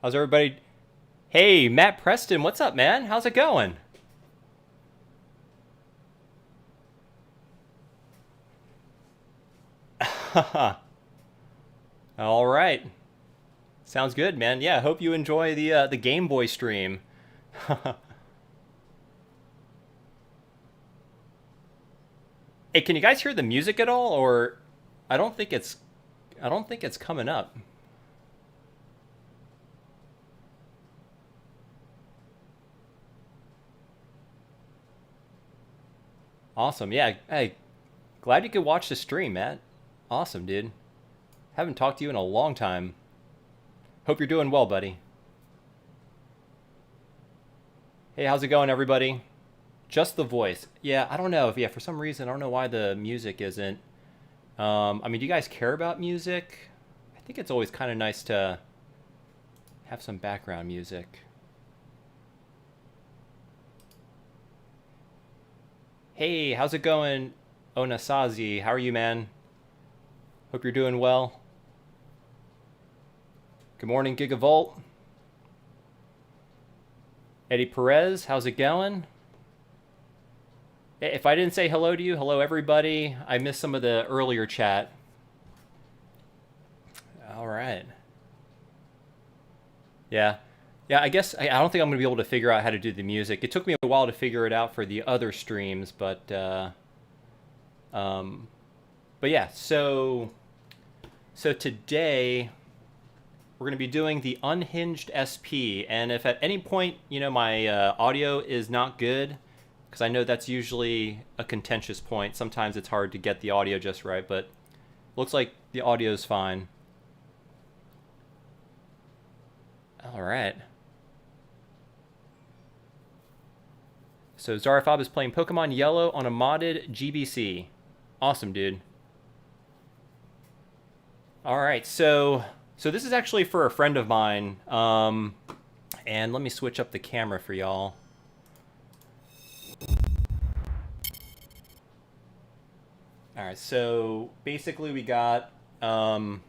How's everybody? Hey, Matt Preston, what's up, man? How's it going? All right. Sounds good, man. Yeah, hope you enjoy the Game Boy stream. Hey, can you guys hear the music at all or I don't think it's I don't think it's coming up. Awesome. Yeah. Hey, glad you could watch the stream, Matt. Awesome, dude. Haven't talked to you in a long time. Hope you're doing well, buddy. Hey, how's it going, everybody? Just the voice. Yeah, I don't know if for some reason I don't know why the music isn't. I mean, do you guys care about music? I think it's always kind of nice to have some background music. Hey, how's it going, Onasazi? How are you, man? Hope you're doing well. Good morning, Gigavolt. Eddie Perez, how's it going? If I didn't say hello to you, hello everybody. I missed some of the earlier chat. All right. Yeah. Yeah, I guess I don't think I'm going to be able to figure out how to do the music. It took me a while to figure it out for the other streams, um, but yeah, so today we're going to be doing the Unhinged SP, and if at any point, my audio is not good, because I know that's usually a contentious point. Sometimes it's hard to get the audio just right, but looks like the audio is fine. All right. So Zarafob is playing Pokemon Yellow on a modded GBC. Awesome, dude. All right, so this is actually for a friend of mine, and let me switch up the camera for y'all. All right, so basically we got, I'm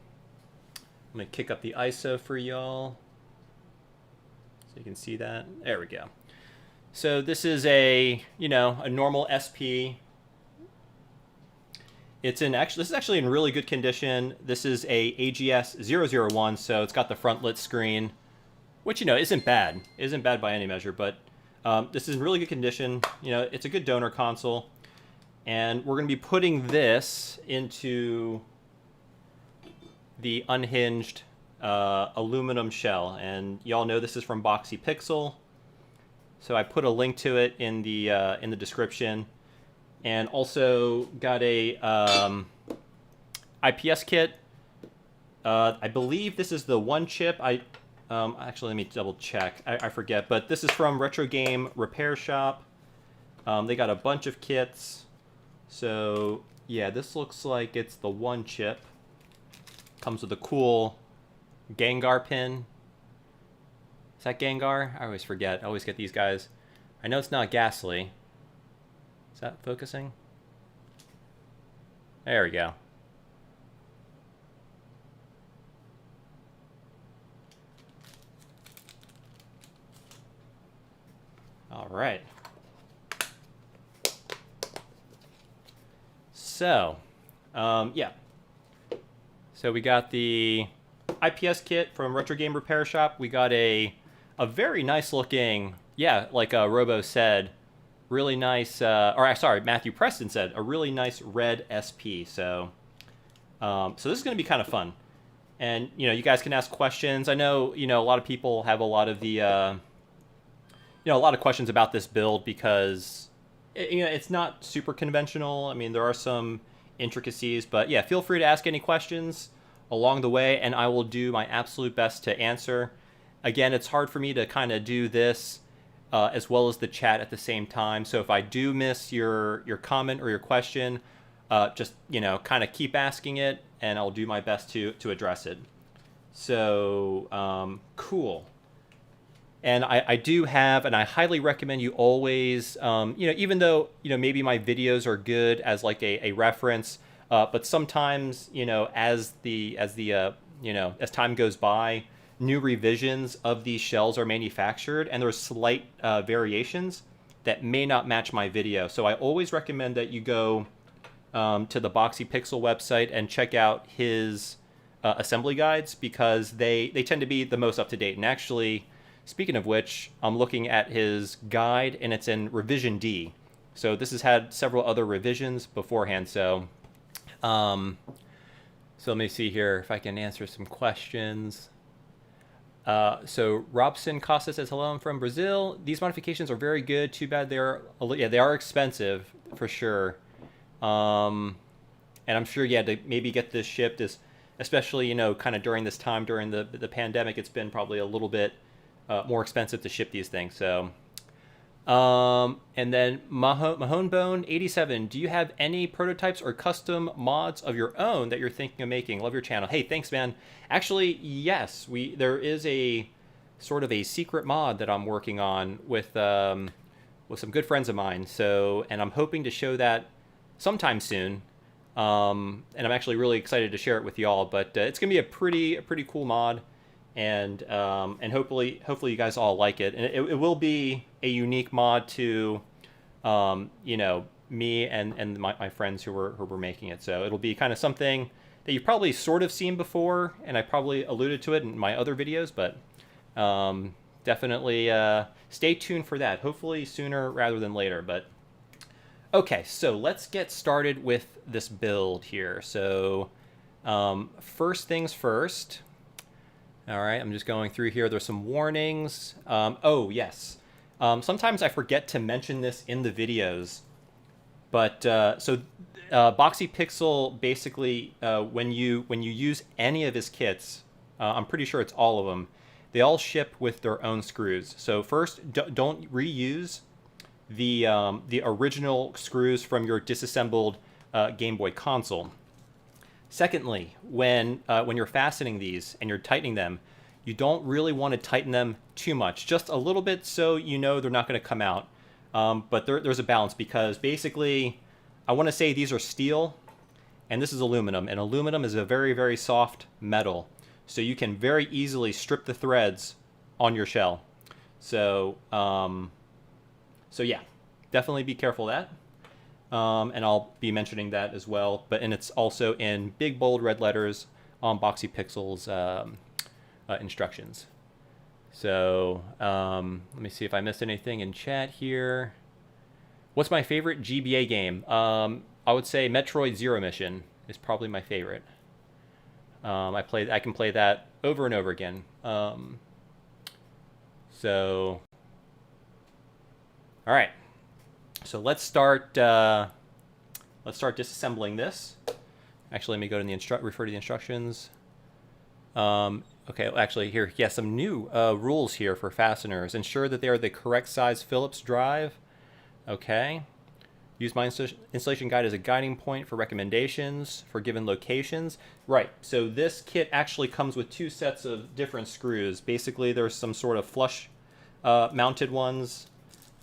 gonna kick up the ISO for y'all so you can see that. There we go. So this is a normal SP. This is actually in really good condition. This is a AGS-001, so it's got the front lit screen, which isn't bad. Isn't bad by any measure, but this is in really good condition. It's a good donor console, and we're going to be putting this into the unhinged aluminum shell, and y'all know this is from Boxy Pixel. So I put a link to it in the description, and also got a IPS kit. I believe this is the one chip. Actually, let me double check. I forget, but this is from Retro Game Repair Shop. They got a bunch of kits. So yeah, this looks like it's the one chip. Comes with a cool Gengar pin. Is that Gengar? I always forget. I always get these guys. I know it's not Ghastly. Is that focusing? There we go. All right. So, yeah. So we got the IPS kit from Retro Game Repair Shop. We got a very nice looking, like Robo said, really nice, sorry, Matthew Preston said, a really nice red SP. So this is going to be kind of fun. And, you guys can ask questions. I know, a lot of people have a lot of the, a lot of questions about this build because, it's not super conventional. I mean, there are some intricacies, but yeah, feel free to ask any questions along the way, and I will do my absolute best to answer. Again, it's hard for me to kind of do this as well as the chat at the same time. So if I do miss your comment or your question, just kind of keep asking it, and I'll do my best to address it. So cool. And I do have, and I highly recommend you always, even though maybe my videos are good as like a reference, but sometimes as time goes by, new revisions of these shells are manufactured, and there's slight variations that may not match my video. So I always recommend that you go to the Boxy Pixel website and check out his assembly guides, because they tend to be the most up to date. And actually, speaking of which, I'm looking at his guide, and it's in revision D. So this has had several other revisions beforehand. So let me see here if I can answer some questions. So Robson Costa says, hello, I'm from Brazil. These modifications are very good. Too bad they are expensive for sure. And I'm sure, to maybe get this shipped is, especially, kind of during this time, during the pandemic, it's been probably a little bit more expensive to ship these things. So, and then Mahonebone 87, do you have any prototypes or custom mods of your own that you're thinking of making? Love your channel. Hey, thanks, man. Actually, yes, there is a sort of a secret mod that I'm working on with some good friends of mine. So, and I'm hoping to show that sometime soon. And I'm actually really excited to share it with y'all, but it's gonna be a pretty cool mod. And hopefully you guys all like it. And it will be a unique mod to, me and my friends who were making it. So it'll be kind of something that you've probably sort of seen before, and I probably alluded to it in my other videos, but definitely stay tuned for that. Hopefully sooner rather than later. But okay, so let's get started with this build here. So first things first. All right, I'm just going through here. There's some warnings. Oh, yes. Sometimes I forget to mention this in the videos. But so Boxy Pixel, basically, when you use any of his kits, I'm pretty sure it's all of them, they all ship with their own screws. So first, don't reuse the original screws from your disassembled Game Boy console. Secondly, when you're fastening these and you're tightening them, you don't really want to tighten them too much. Just a little bit, so they're not going to come out. But there's a balance, because basically, I want to say these are steel, and this is aluminum. And aluminum is a very, very soft metal. So you can very easily strip the threads on your shell. So yeah, definitely be careful of that. And I'll be mentioning that as well. And it's also in big, bold red letters on Boxy Pixel's instructions. So let me see if I missed anything in chat here. What's my favorite GBA game? I would say Metroid Zero Mission is probably my favorite. I can play that over and over again. So, all right. So let's start disassembling this. Actually, let me go to refer to the instructions. Okay, actually here, some new rules here for fasteners. Ensure that they are the correct size Phillips drive. Okay. Use my installation guide as a guiding point for recommendations for given locations. Right, so this kit actually comes with two sets of different screws. Basically, there's some sort of flush mounted ones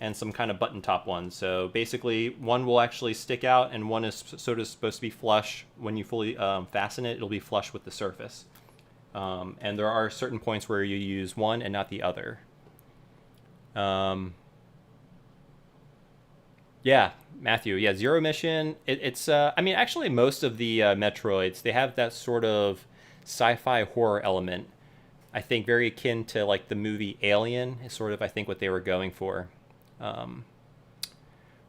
and some kind of button top ones. So basically, one will actually stick out, and one is sort of supposed to be flush. When you fully fasten it, it'll be flush with the surface. And there are certain points where you use one and not the other. Yeah, Matthew. Yeah, Zero Mission. It's I mean, actually, most of the Metroids, they have that sort of sci-fi horror element. I think very akin to like the movie Alien is sort of, I think, what they were going for.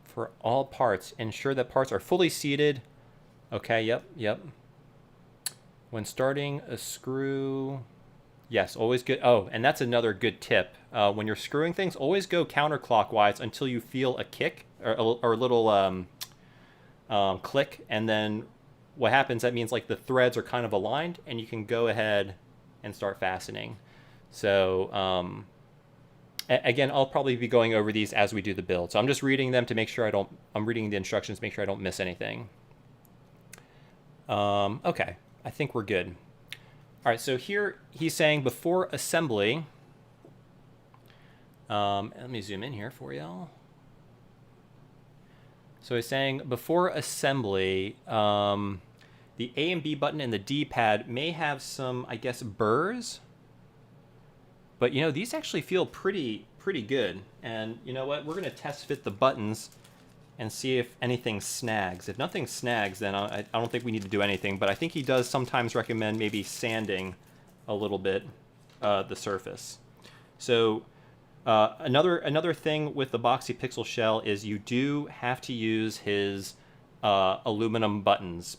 For all parts, ensure that parts are fully seated. Okay. Yep. When starting a screw, yes, always good. Oh, and that's another good tip. When you're screwing things, always go counterclockwise until you feel a kick or a little click, and then what happens, that means like the threads are kind of aligned, and you can go ahead and start fastening. So again, I'll probably be going over these as we do the build. So I'm just reading them to make sure I'm reading the instructions to make sure I don't miss anything. Okay, I think we're good. All right, so here he's saying before assembly, let me zoom in here for y'all. So he's saying before assembly, the A and B button and the D-pad may have some, I guess, burrs. But you know, these actually feel pretty good. And you know what? We're gonna test fit the buttons and see if anything snags. If nothing snags, then I don't think we need to do anything. But I think he does sometimes recommend maybe sanding a little bit the surface. So another thing with the Boxy Pixel shell is you do have to use his aluminum buttons,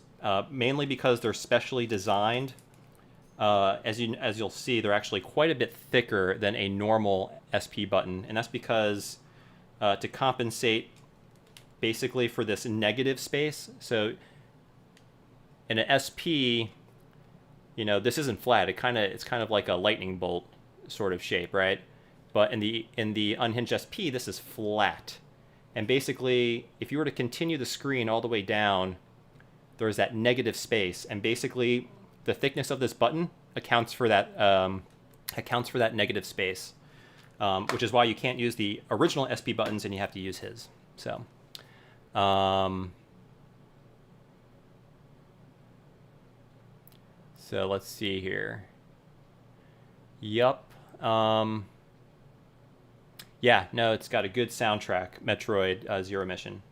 mainly because they're specially designed. As you'll see, they're actually quite a bit thicker than a normal SP button, and that's because to compensate basically for this negative space. So in an SP, you know, this isn't flat. It's kind of like a lightning bolt sort of shape, right? But in the Unhinged SP, this is flat. And basically, if you were to continue the screen all the way down, there's that negative space, and basically the thickness of this button accounts for that negative space, which is why you can't use the original SP buttons and you have to use his. So, so let's see here. Yup. Yeah, no, it's got a good soundtrack, Metroid Zero Mission.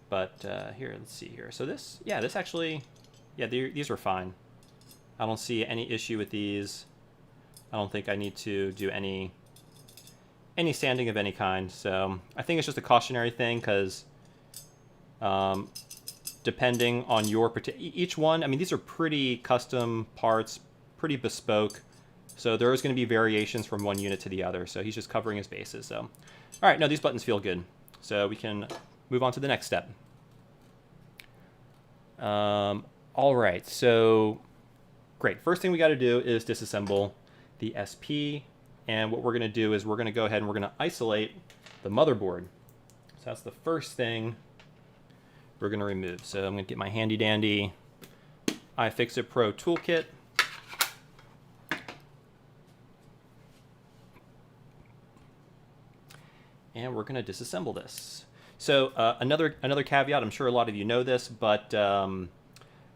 But here, let's see here. So this actually, yeah, these are fine. I don't see any issue with these. I don't think I need to do any sanding of any kind. So I think it's just a cautionary thing because depending on your each one, I mean, these are pretty custom parts, pretty bespoke. So there is going to be variations from one unit to the other. So he's just covering his bases. So, all right, no, these buttons feel good. So we can move on to the next step. All right, so great. First thing we got to do is disassemble the SP. And what we're going to do is we're going to go ahead and we're going to isolate the motherboard. So that's the first thing we're going to remove. So I'm going to get my handy dandy iFixit Pro toolkit. And we're going to disassemble this. So another caveat, I'm sure a lot of you know this, but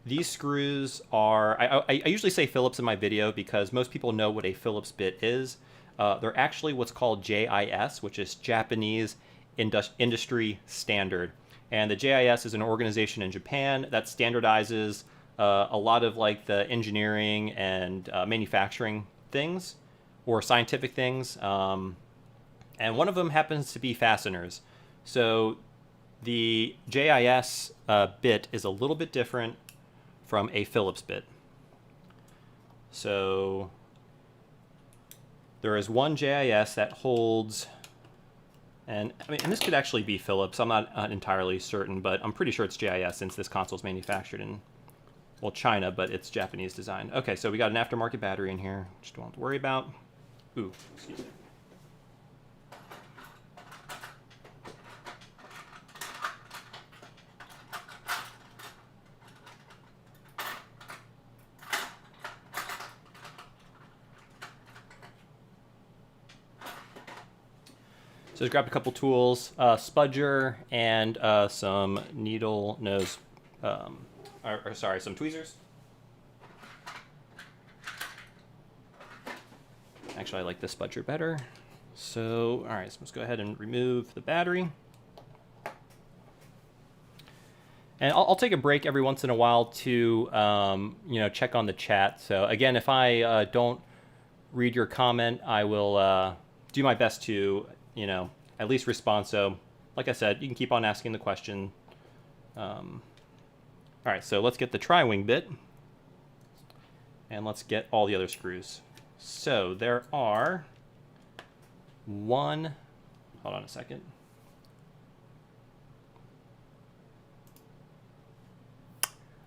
these screws are, I usually say Phillips in my video because most people know what a Phillips bit is. They're actually what's called JIS, which is Japanese Industry Standard. And the JIS is an organization in Japan that standardizes a lot of like the engineering and manufacturing things or scientific things. And one of them happens to be fasteners. So the JIS bit is a little bit different from a Phillips bit. So there is one JIS that holds, and I mean, and this could actually be Phillips. I'm not entirely certain, but I'm pretty sure it's JIS since this console is manufactured in, well, China, but it's Japanese design. Okay, so we got an aftermarket battery in here, which don't have to worry about. Ooh, excuse me. So just grabbed a couple tools, spudger, and some needle nose, some tweezers. Actually, I like the spudger better. So, all right, so let's go ahead and remove the battery. And I'll take a break every once in a while to, check on the chat. So again, if I don't read your comment, I will do my best to, at least respond. So, like I said, you can keep on asking the question. All right, so let's get the tri-wing bit. And let's get all the other screws. So there are hold on a second.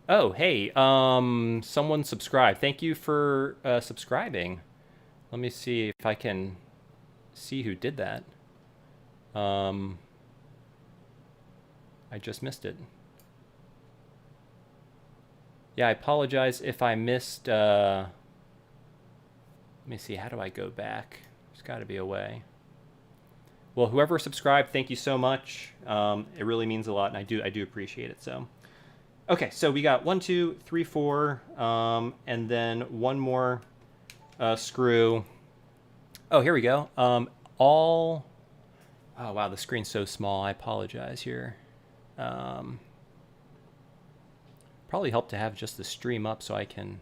Oh, hey, someone subscribed. Thank you for subscribing. Let me see if I can see who did that. I just missed it. Yeah, I apologize if I missed, let me see, how do I go back? There's got to be a way. Well, whoever subscribed, thank you so much. It really means a lot, and I do appreciate it. So, okay, so we got 1, 2, 3, 4, and then one more screw Oh, here we go. All. Oh wow, the screen's so small. I apologize here. Probably help to have just the stream up so I can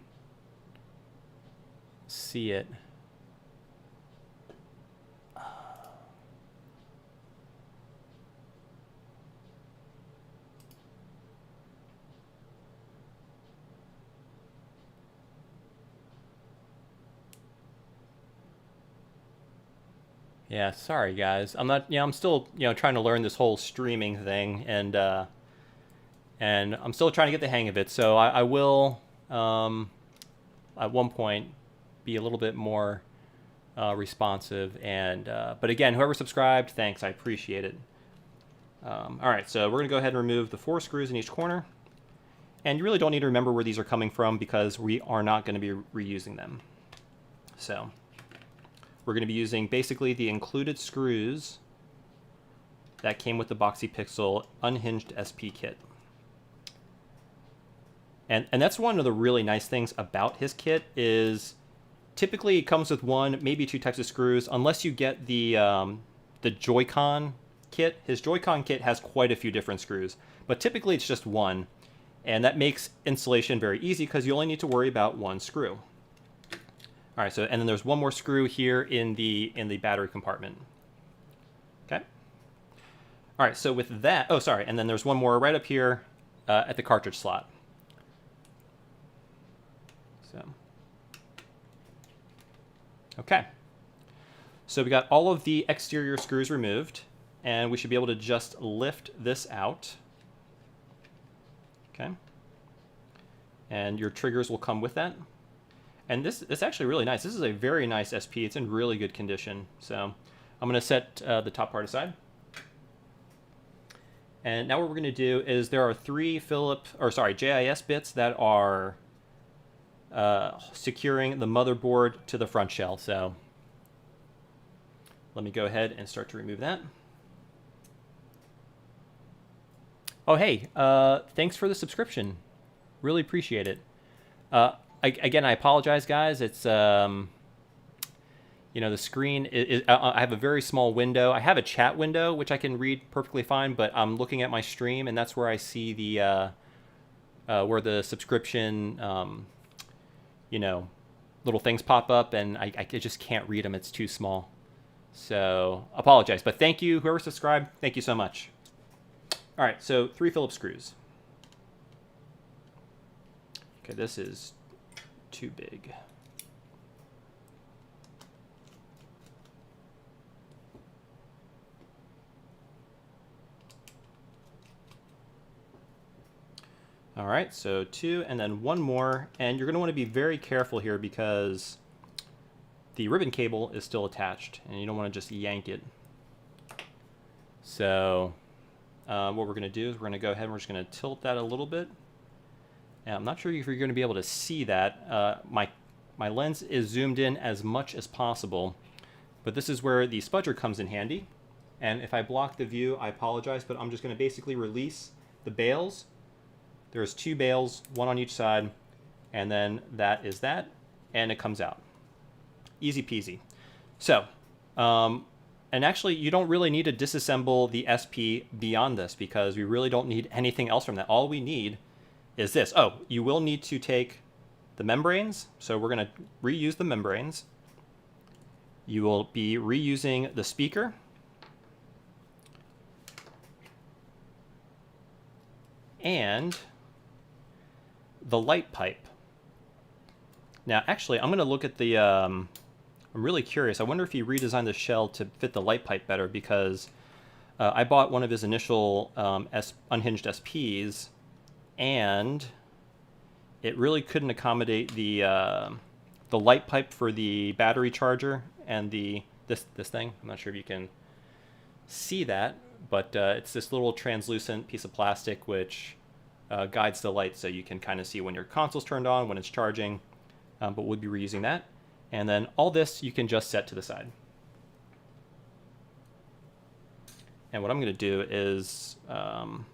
see it. Yeah, sorry guys. I'm not. I'm still trying to learn this whole streaming thing, and I'm still trying to get the hang of it. So I will at one point be a little bit more responsive. And but again, whoever subscribed, thanks. I appreciate it. All right, so we're gonna go ahead and remove the 4 screws in each corner. And you really don't need to remember where these are coming from because we are not going to be reusing them. So we're going to be using basically the included screws that came with the Boxy Pixel Unhinged SP kit. And that's one of the really nice things about his kit is typically it comes with 1, maybe 2 types of screws, unless you get the Joy-Con kit. His Joy-Con kit has quite a few different screws, but typically it's just 1. And that makes installation very easy because you only need to worry about 1 screw. All right, so and then there's 1 more screw here in the battery compartment. Okay. All right, so with that, oh sorry, and then there's 1 more right up here at the cartridge slot. So, okay. So we got all of the exterior screws removed, and we should be able to just lift this out. Okay. And your triggers will come with that. And this is actually really nice. This is a very nice SP. It's in really good condition. So I'm going to set the top part aside. And now what we're going to do is there are 3 JIS bits that are securing the motherboard to the front shell. So let me go ahead and start to remove that. Oh, hey, thanks for the subscription. Really appreciate it. Again, I apologize, guys. It's, the screen is I have a very small window. I have a chat window, which I can read perfectly fine, but I'm looking at my stream, and that's where I see the, where the subscription, little things pop up, and I just can't read them. It's too small. So, apologize. But thank you, whoever subscribed. Thank you so much. All right, so 3 Phillips screws. Okay, this is too big. All right, so 2 and then 1 more. And you're going to want to be very careful here because the ribbon cable is still attached and you don't want to just yank it. So what we're going to do is we're going to go ahead and we're just going to tilt that a little bit. And I'm not sure if you're going to be able to see that. My lens is zoomed in as much as possible, but this is where the spudger comes in handy. And if I block the view, I apologize, but I'm just going to basically release the bails. There's 2 bails, 1 on each side, and then that is that, and it comes out. Easy peasy. So, and actually, you don't really need to disassemble the SP beyond this because we really don't need anything else from that. All we need is this. Oh, you will need to take the membranes. So we're going to reuse the membranes. You will be reusing the speaker. And the light pipe. Now, actually, I'm going to look at the... I'm really curious. I wonder if he redesigned the shell to fit the light pipe better because I bought one of his initial unhinged SPs, and it really couldn't accommodate the light pipe for the battery charger and this thing. I'm not sure if you can see that, but it's this little translucent piece of plastic which guides the light, so you can kind of see when your console's turned on, when it's charging. But we'll be reusing that. And then all this you can just set to the side. And what I'm going to do is, so I'm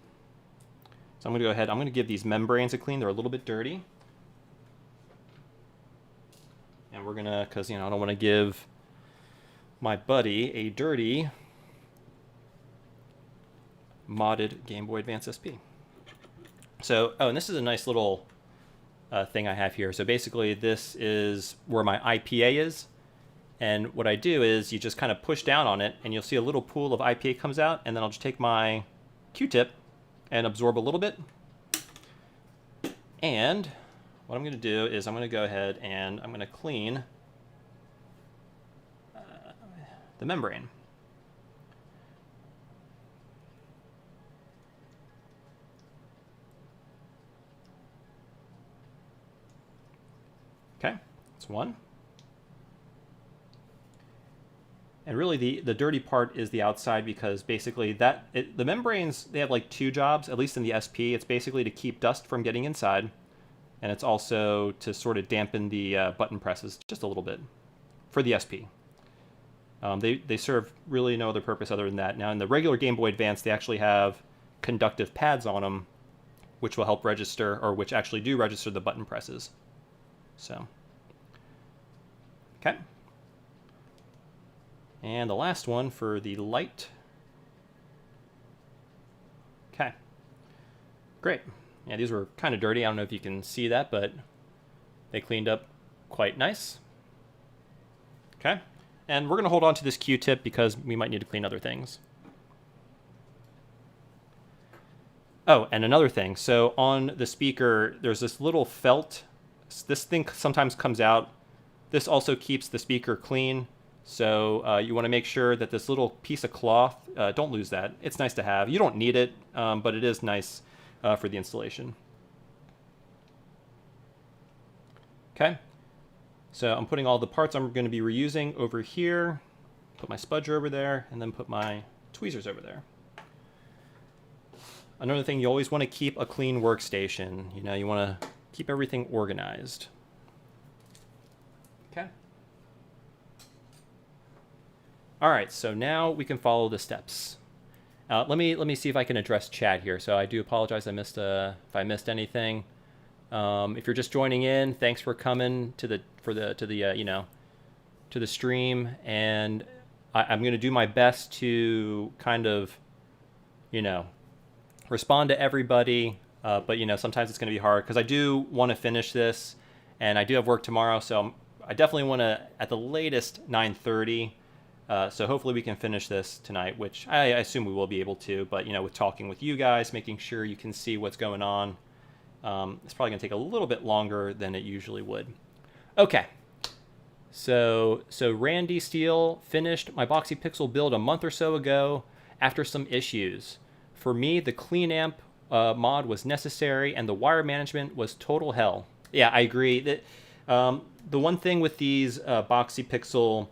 going to go ahead, I'm going to give these membranes a clean. They're a little bit dirty. And we're going to, because I don't want to give my buddy a dirty modded Game Boy Advance SP. So, oh, and this is a nice little thing I have here. So basically this is where my IPA is. And what I do is you just kind of push down on it and you'll see a little pool of IPA comes out, and then I'll just take my Q-tip and absorb a little bit. And what I'm going to do is I'm going to go ahead and I'm going to clean the membrane. Okay, that's one. And really the dirty part is the outside, because basically the membranes, they have like two jobs, at least in the SP. It's basically to keep dust from getting inside, and it's also to sort of dampen the button presses just a little bit for the SP. They serve really no other purpose other than that. Now in the regular Game Boy Advance, they actually have conductive pads on them, which will help register, or which actually do register the button presses. So, okay. And the last one for the light. Okay. Great. Yeah, these were kind of dirty. I don't know if you can see that, but they cleaned up quite nice. Okay. And we're going to hold on to this Q-tip because we might need to clean other things. Oh, and another thing. So on the speaker, there's this little felt. This thing sometimes comes out. This also keeps the speaker clean. So you want to make sure that this little piece of cloth, don't lose that. It's nice to have. You don't need it, but it is nice for the installation. Okay. So I'm putting all the parts I'm going to be reusing over here. Put my spudger over there, and then put my tweezers over there. Another thing, you always want to keep a clean workstation. You know, you want to keep everything organized. Okay. All right, so now we can follow the steps. Let me see if I can address chat here. So I do apologize if I missed anything. If you're just joining in, thanks for coming to the stream, and I'm going to do my best to kind of, respond to everybody. But sometimes it's going to be hard because I do want to finish this, and I do have work tomorrow, so I definitely want to at the latest 9:30. So hopefully we can finish this tonight, which I assume we will be able to. But with talking with you guys, making sure you can see what's going on. It's probably going to take a little bit longer than it usually would. Okay. So Randy Steele finished my Boxy Pixel build a month or so ago after some issues. For me, the clean amp mod was necessary, and the wire management was total hell. Yeah, I agree. That the one thing with these Boxy Pixel,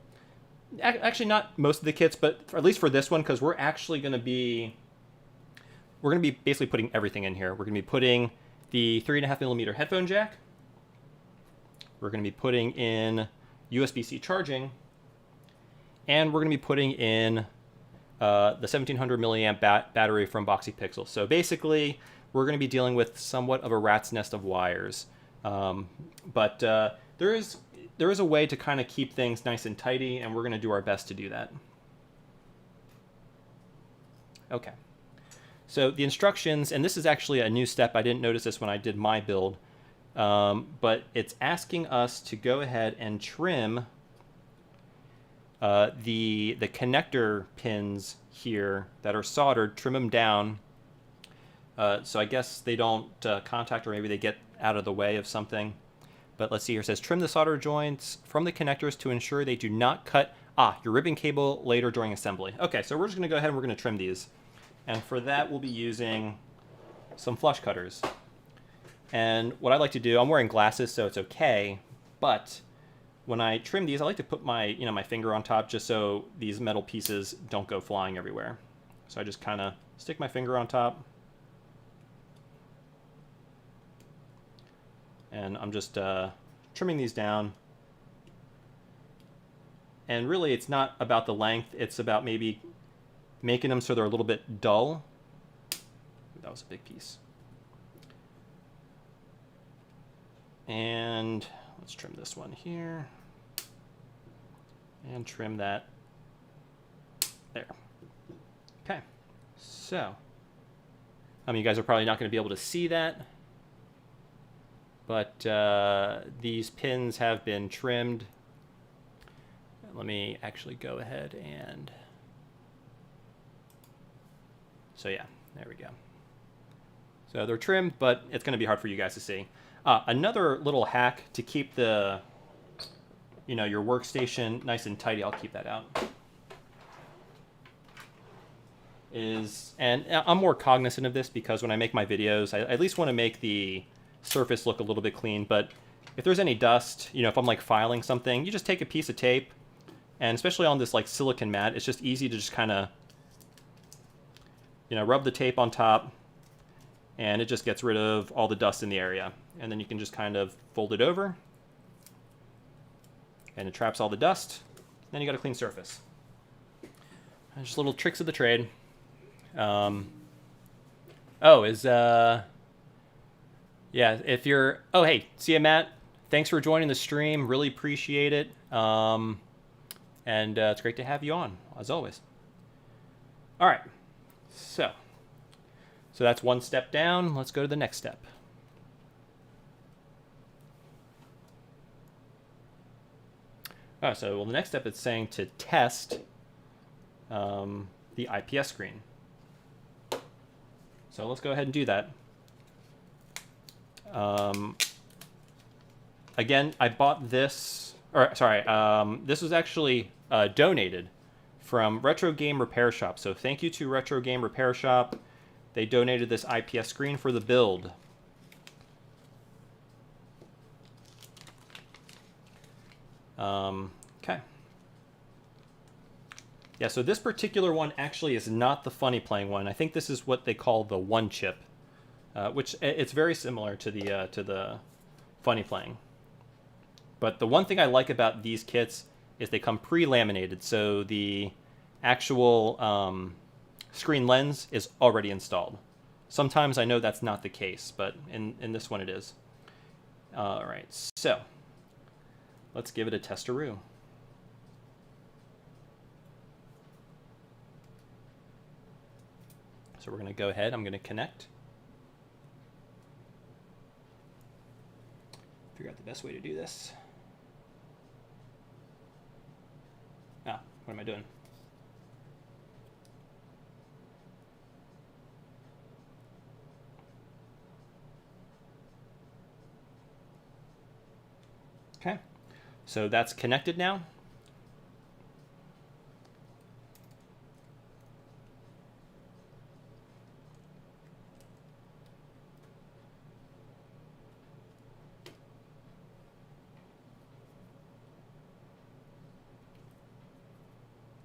actually not most of the kits, but at least for this one, because we're going to be basically putting everything in here. We're going to be putting the 3.5mm headphone jack. We're going to be putting in USB-C charging, and we're going to be putting in the 1700 milliamp battery from Boxy Pixel. So basically, we're going to be dealing with somewhat of a rat's nest of wires. But there is a way to kind of keep things nice and tidy, and we're going to do our best to do that. Okay. So the instructions, and this is actually a new step. I didn't notice this when I did my build, but it's asking us to go ahead and trim the connector pins here that are soldered, trim them down. So I guess they don't contact, or maybe they get out of the way of something. But let's see here. It says trim the solder joints from the connectors to ensure they do not cut your ribbon cable later during assembly. Okay, so we're just going to go ahead and we're going to trim these. And for that, we'll be using some flush cutters. And what I like to do, I'm wearing glasses, so it's okay. But when I trim these, I like to put my, my finger on top just so these metal pieces don't go flying everywhere. So I just kind of stick my finger on top. And I'm just trimming these down. And really, it's not about the length. It's about maybe making them so they're a little bit dull. That was a big piece. And let's trim this one here. And trim that There. Okay. So, you guys are probably not going to be able to see that, but these pins have been trimmed. Let me actually go ahead and... So yeah, there we go. So they're trimmed, but it's going to be hard for you guys to see. Another little hack to keep the, your workstation nice and tidy, I'll keep that out, is, and I'm more cognizant of this because when I make my videos, I at least want to make the surface look a little bit clean. But if there's any dust, if I'm like filing something, you just take a piece of tape, and especially on this like silicone mat, it's just easy to just kind of, rub the tape on top, and it just gets rid of all the dust in the area. And then you can just kind of fold it over, and it traps all the dust. Then you got a clean surface. And just little tricks of the trade. Yeah, if you're, oh, hey, see ya, Matt. Thanks for joining the stream. Really appreciate it. And it's great to have you on, as always. All right. So that's one step down. Let's go to the next step. So the next step is saying to test the IPS screen. So let's go ahead and do that. Again, I bought this, this was actually donated from Retro Game Repair Shop. So thank you to Retro Game Repair Shop. They donated this IPS screen for the build. Okay. Yeah, so this particular one actually is not the funny playing one. I think this is what they call the one chip, which it's very similar to the funny playing. But the one thing I like about these kits is they come pre-laminated, so the actual screen lens is already installed. Sometimes I know that's not the case, but in this one it is. All right, so let's give it a testaroo. So we're going to go ahead, I'm going to connect. Figure out the best way to do this. Ah, what am I doing? Okay, so that's connected now.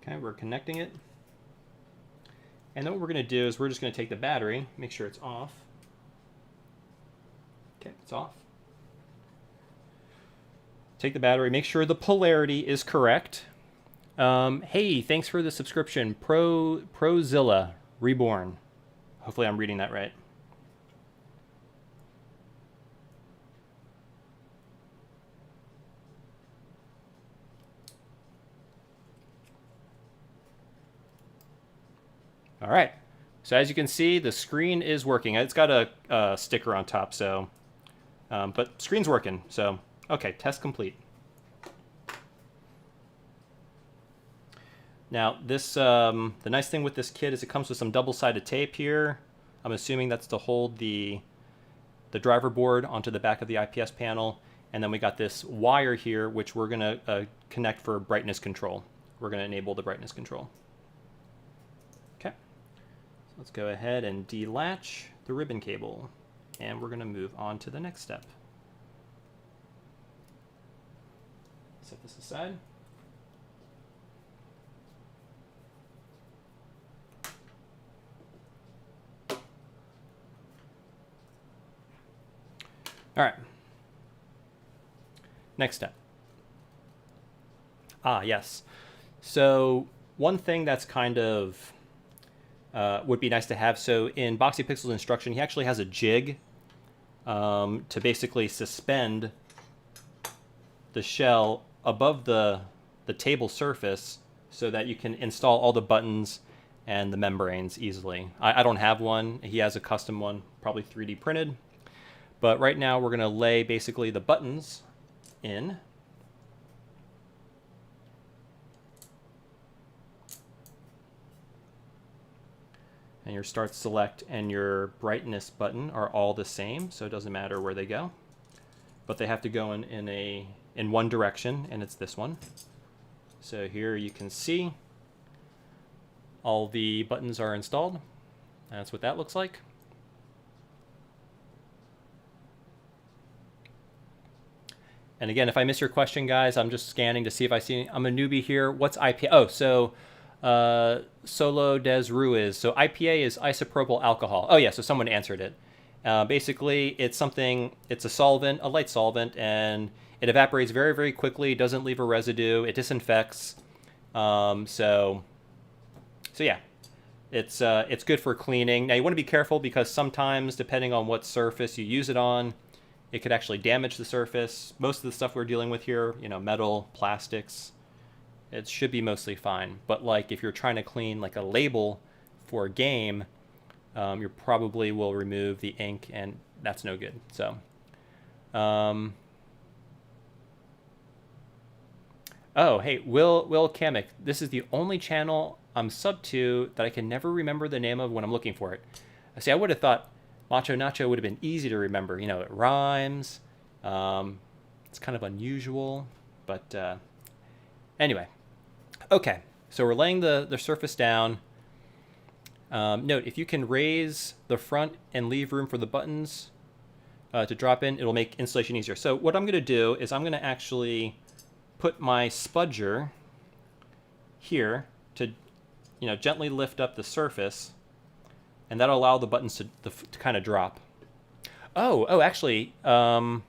Okay, we're connecting it. And then what we're going to do is we're just going to take the battery, make sure it's off. Okay, it's off. Take the battery, make sure the polarity is correct. Hey, thanks for the subscription, Prozilla Reborn. Hopefully I'm reading that right. All right, so as you can see, the screen is working. It's got a sticker on top, so, but screen's working, so, okay, test complete. Now, this, the nice thing with this kit is it comes with some double-sided tape here. I'm assuming that's to hold the driver board onto the back of the IPS panel. And then we got this wire here, which we're gonna connect for brightness control. We're gonna enable the brightness control. Okay, so let's go ahead and delatch the ribbon cable. And we're gonna move on to the next step. Set this aside. All right. Next step. Ah, yes. So one thing that's kind of would be nice to have. So in Boxy Pixel's instruction, he actually has a jig to basically suspend the shell above the table surface so that you can install all the buttons and the membranes easily. I don't have one. He has a custom one, probably 3D printed. But right now we're going to lay basically the buttons in. And your start select and your brightness button are all the same, so it doesn't matter where they go. But they have to go in one direction, and it's this one. So here you can see all the buttons are installed. That's what that looks like. And again, if I miss your question, guys, I'm just scanning to see if I see. I'm a newbie here. What's IPA? Oh, so Solo Des Ruiz. So IPA is isopropyl alcohol. Oh yeah, so someone answered it. Basically, it's a solvent, a light solvent, and it evaporates very, very quickly. Doesn't leave a residue. It disinfects. So yeah, it's good for cleaning. Now you want to be careful because sometimes, depending on what surface you use it on, it could actually damage the surface. Most of the stuff we're dealing with here, metal, plastics, it should be mostly fine. But like if you're trying to clean like a label for a game, you probably will remove the ink, and that's no good. So, oh hey, Will Kamek, this is the only channel I'm sub to that I can never remember the name of when I'm looking for it. See, I would have thought Macho Nacho would have been easy to remember. It rhymes. It's kind of unusual, but anyway. Okay, so we're laying the surface down. Note, if you can raise the front and leave room for the buttons to drop in, it'll make installation easier. So what I'm going to do is I'm going to actually put my spudger here to gently lift up the surface, and that'll allow the buttons to kind of drop. Oh, actually, oh,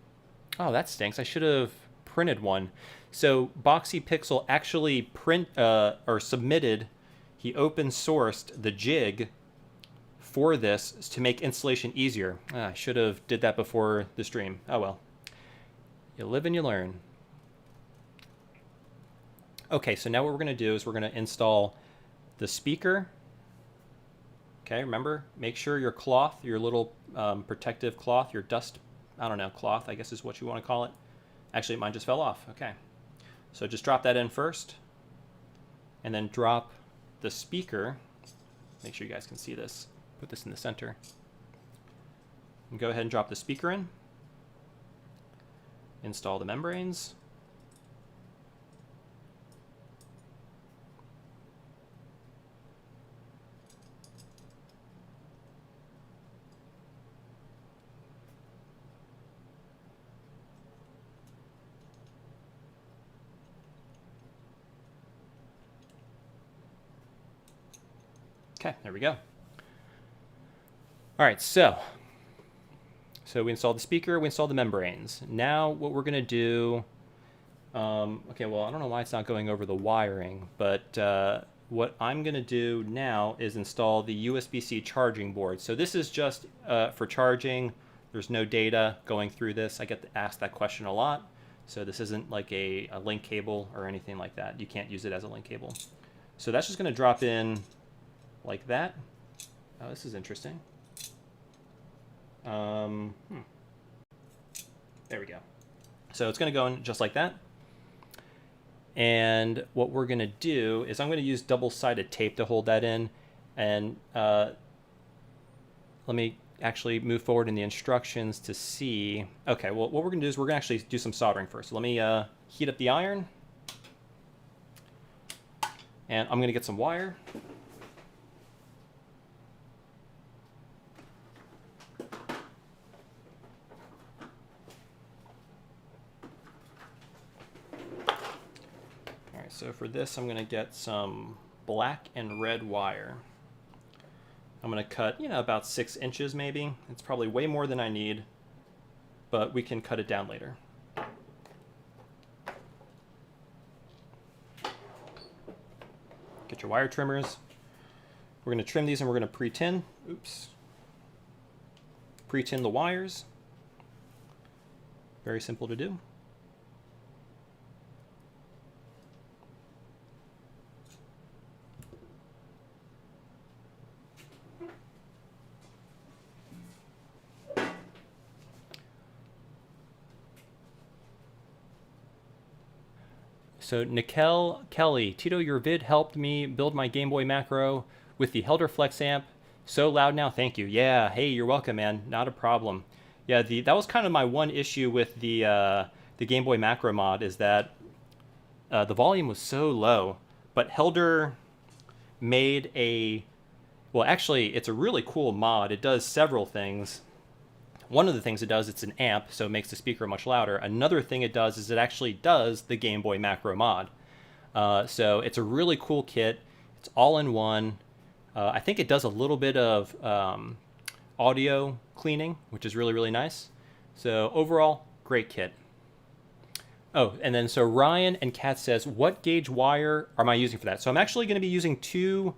that stinks. I should have printed one. So Boxy Pixel actually submitted, he open sourced the jig for this to make installation easier. I should have did that before the stream. Oh well. You live and you learn. Okay, so now what we're going to do is we're going to install the speaker. Okay, remember, make sure your cloth, your little protective cloth, your dust, cloth, I guess is what you want to call it. Actually, mine just fell off. Okay. So just drop that in first, and then drop the speaker. Make sure you guys can see this. Put this in the center. And go ahead and drop the speaker in. Install the membranes. Okay, there we go. All right, so we installed the speaker, we installed the membranes. Now what we're going to do, okay, well, I don't know why it's not going over the wiring, but what I'm going to do now is install the USB-C charging board. So this is just for charging. There's no data going through this. I get asked that question a lot. So this isn't like a link cable or anything like that. You can't use it as a link cable. So that's just going to drop in like that. Oh, this is interesting. There we go. So it's going to go in just like that. And what we're going to do is I'm going to use double-sided tape to hold that in. And let me actually move forward in the instructions to see. Okay, well, what we're going to do is we're going to actually do some soldering first. So let me heat up the iron. And I'm going to get some wire. So for this, I'm going to get some black and red wire. I'm going to cut, about 6 inches maybe. It's probably way more than I need, but we can cut it down later. Get your wire trimmers. We're going to trim these and we're going to pre-tin. Oops. Pre-tin the wires. Very simple to do. So Nikel Kelly, Tito, your vid helped me build my Game Boy macro with the Helder Flex amp. So loud now, thank you. Yeah, hey, you're welcome, man. Not a problem. Yeah, that was kind of my one issue with the Game Boy macro mod, is that the volume was so low. But Helder made well, actually, it's a really cool mod. It does several things. One of the things it does, it's an amp, so it makes the speaker much louder. Another thing it does is it actually does the Game Boy macro mod. So it's a really cool kit. It's all in one. I think it does a little bit of audio cleaning, which is really, really nice. So overall, great kit. Oh, and then so Ryan and Kat says, what gauge wire am I using for that? So I'm actually going to be using two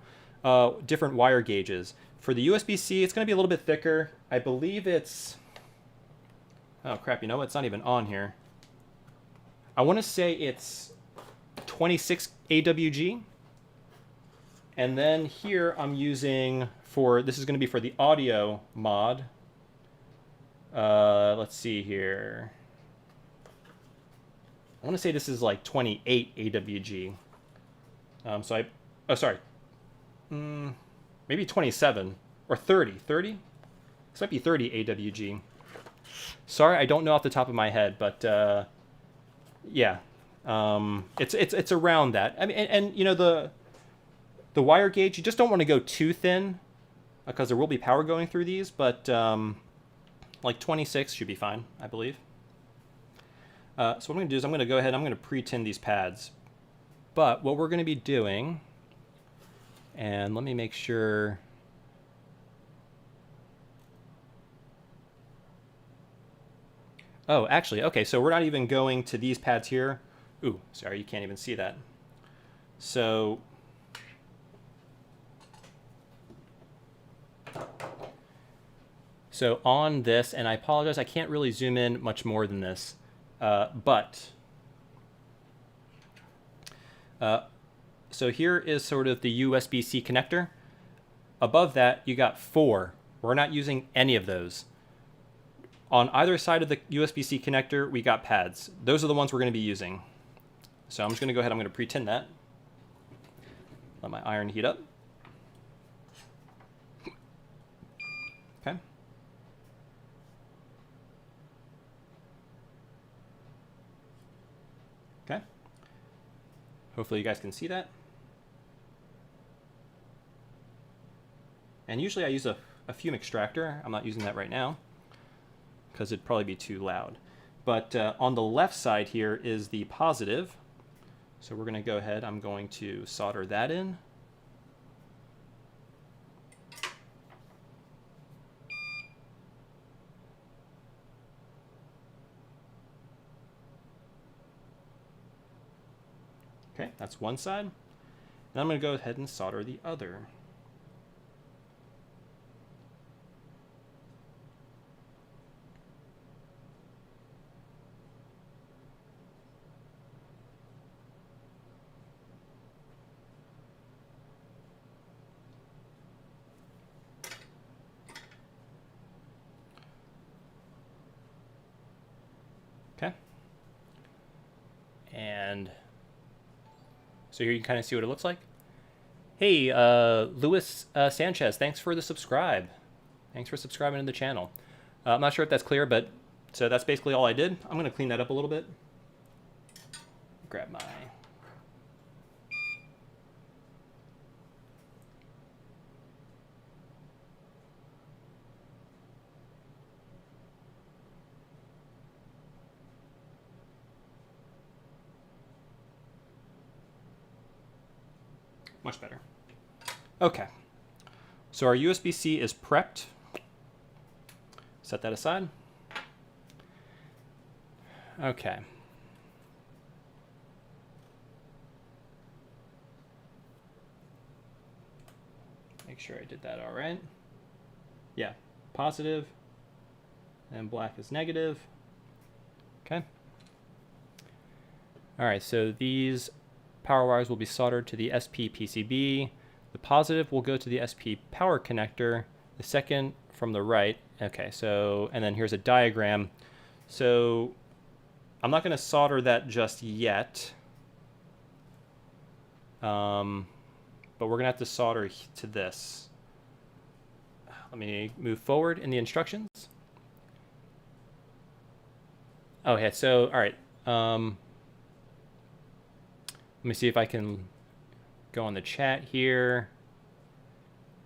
different wire gauges. For the USB-C, it's going to be a little bit thicker. I believe it's... Oh, crap, you know what? It's not even on here. I want to say it's 26 AWG. And then here I'm using for... This is going to be for the audio mod. Let's see here. I want to say this is like 28 AWG. Oh, sorry. Maybe 27 or 30. 30? This might be 30 AWG. Sorry, I don't know off the top of my head, but yeah, it's around that. I mean, and you know the wire gauge, you just don't want to go too thin because there will be power going through these, but like 26 should be fine, I believe. So what I'm going to do is I'm going to go ahead and I'm going to pre-tin these pads. But what we're going to be doing, and let me make sure. Oh, actually, okay, so we're not even going to these pads here. Ooh, sorry, you can't even see that. So on this, and I apologize, I can't really zoom in much more than this, so here is sort of the USB-C connector. Above that, you got 4. We're not using any of those. On either side of the USB-C connector, we got pads. Those are the ones we're going to be using. So I'm just going to go ahead, I'm going to pre-tin that. Let my iron heat up. Okay. Okay. Hopefully you guys can see that. And usually I use a fume extractor. I'm not using that right now because it'd probably be too loud. But on the left side here is the positive. So we're going to go ahead, I'm going to solder that in. Okay, that's one side. And I'm going to go ahead and solder the other. Okay. And so here you can kind of see what it looks like. Hey, Luis Sanchez, thanks for the subscribe. Thanks for subscribing to the channel. I'm not sure if that's clear, but so that's basically all I did. I'm going to clean that up a little bit. Grab my... Much better. Okay. So our USB-C is prepped. Set that aside. Okay. Make sure I did that all right. Yeah, positive, and black is negative. Okay. All right, so these power wires will be soldered to the SP PCB. The positive will go to the SP power connector. The second from the right. Okay, so, and then here's a diagram. So I'm not going to solder that just yet. But we're gonna have to solder to this. Let me move forward in the instructions. Oh, yeah. So, all right. Let me see if I can go on the chat here.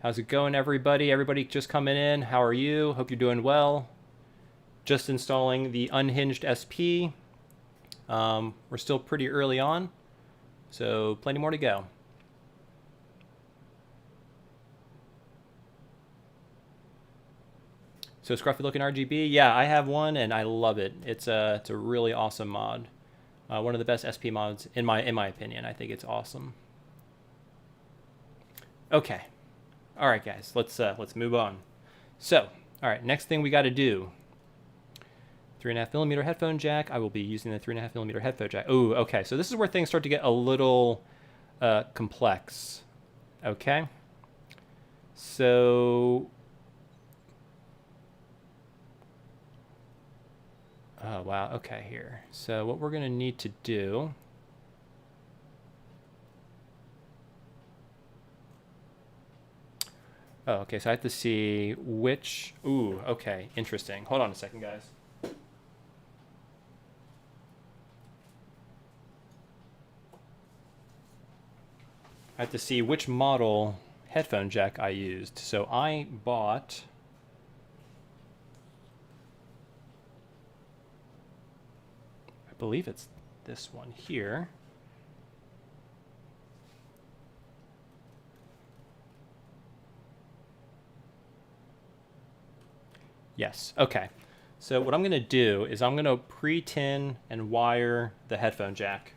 How's it going, everybody? Everybody just coming in. How are you? Hope you're doing well. Just installing the Unhinged SP. We're still pretty early on, so plenty more to go. So scruffy looking RGB, yeah, I have one and I love it. It's a really awesome mod. One of the best SP mods in my opinion. I think it's awesome. Okay, all right, guys, let's move on. So, all right, next thing we got to do. 3.5mm headphone jack. I will be using the 3.5mm headphone jack. Oh, okay. So this is where things start to get a little complex. Okay. So. Oh, wow. Okay, here. So what we're going to need to do. Oh, okay. So I have to see which. Ooh, okay. Interesting. Hold on a second, guys. I have to see which model headphone jack I used. So I bought. I believe it's this one here. Yes, okay. So what I'm going to do is I'm going to pre-tin and wire the headphone jack.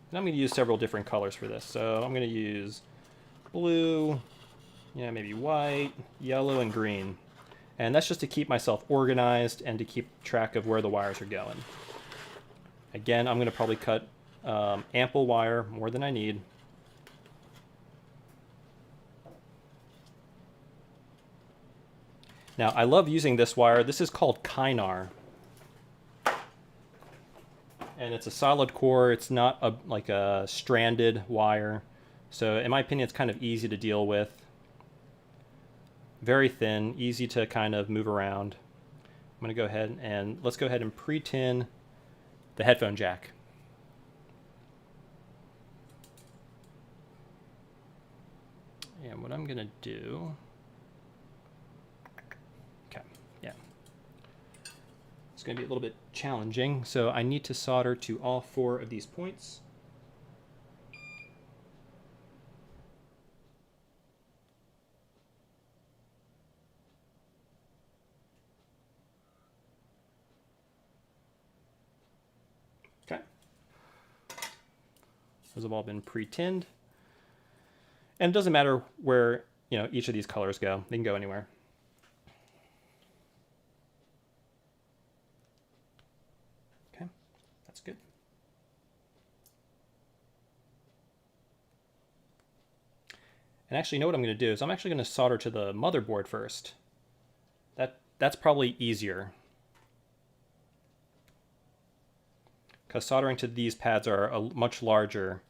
And I'm going to use several different colors for this. So I'm going to use blue, maybe white, yellow, and green. And that's just to keep myself organized and to keep track of where the wires are going. Again, I'm going to probably cut ample wire, more than I need. Now, I love using this wire. This is called Kynar. And it's a solid core. It's not like a stranded wire. So in my opinion, it's kind of easy to deal with. Very thin, easy to kind of move around. I'm going to go ahead and let's go ahead and pre-tin the headphone jack. And what I'm going to do... It's going to be a little bit challenging, so I need to solder to all 4 of these points. Okay. Those have all been pre-tinned. And it doesn't matter where, each of these colors go. They can go anywhere. Good. And actually, you know what I'm going to do is I'm actually going to solder to the motherboard first. That's probably easier. Because soldering to these pads are much larger,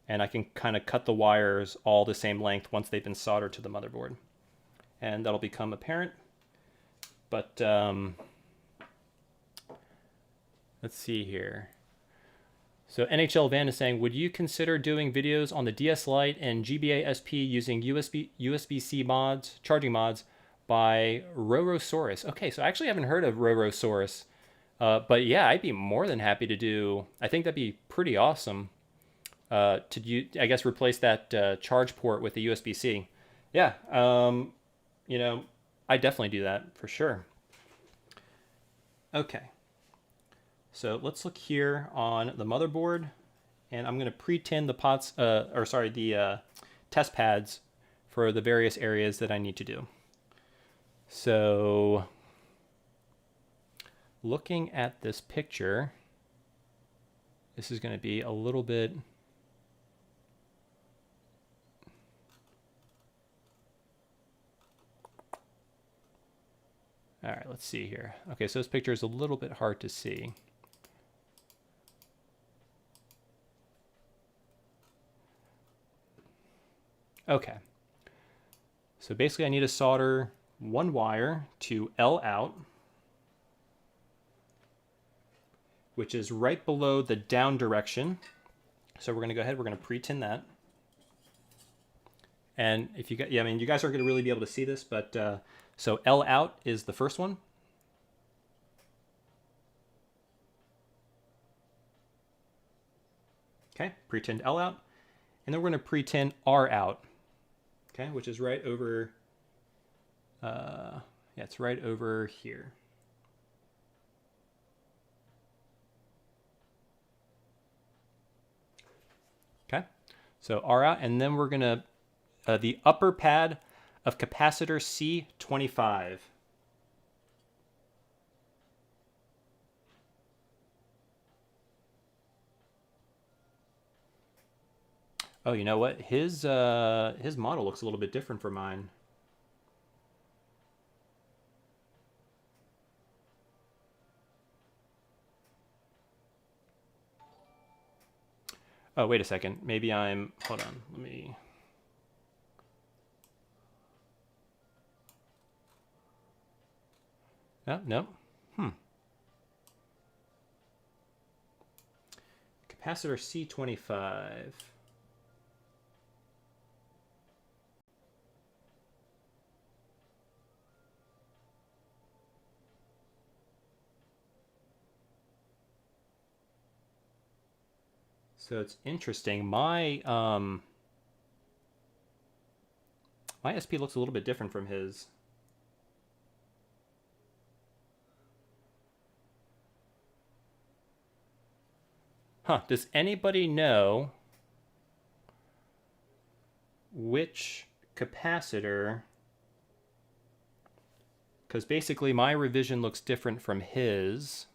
and I can kind of cut the wires all the same length once they've been soldered to the motherboard. And that'll become apparent. But let's see here. So NHL Van is saying, would you consider doing videos on the DS Lite and GBA SP using USB-C mods, charging mods by Rorosaurus? Okay, so I actually haven't heard of Rorosaurus. But yeah, I'd be more than happy to do. I think that'd be pretty awesome. I guess replace that charge port with the USB-C. Yeah, I definitely do that for sure. Okay. So let's look here on the motherboard, and I'm going to pre-tin the the test pads for the various areas that I need to do. So looking at this picture, this is going to be a little bit... All right, let's see here. Okay, so this picture is a little bit hard to see. Okay. So basically I need to solder one wire to L out, which is right below the down direction. So we're going to go ahead, we're going to pre-tin that. And if you got, yeah, I mean, you guys aren't going to really be able to see this, but so L out is the first one. Okay, pre-tinned L out. And then we're going to pre-tin R out, okay, which is right over, yeah, it's right over here. Okay, so R out, and then we're going to, the upper pad of capacitor C25. Oh, you know what? His model looks a little bit different from mine. Oh, wait a second. Maybe I'm, hold on, let me. No, no. Capacitor C25. So it's interesting. My SP looks a little bit different from his. Huh, does anybody know which capacitor? Because basically my revision looks different from his.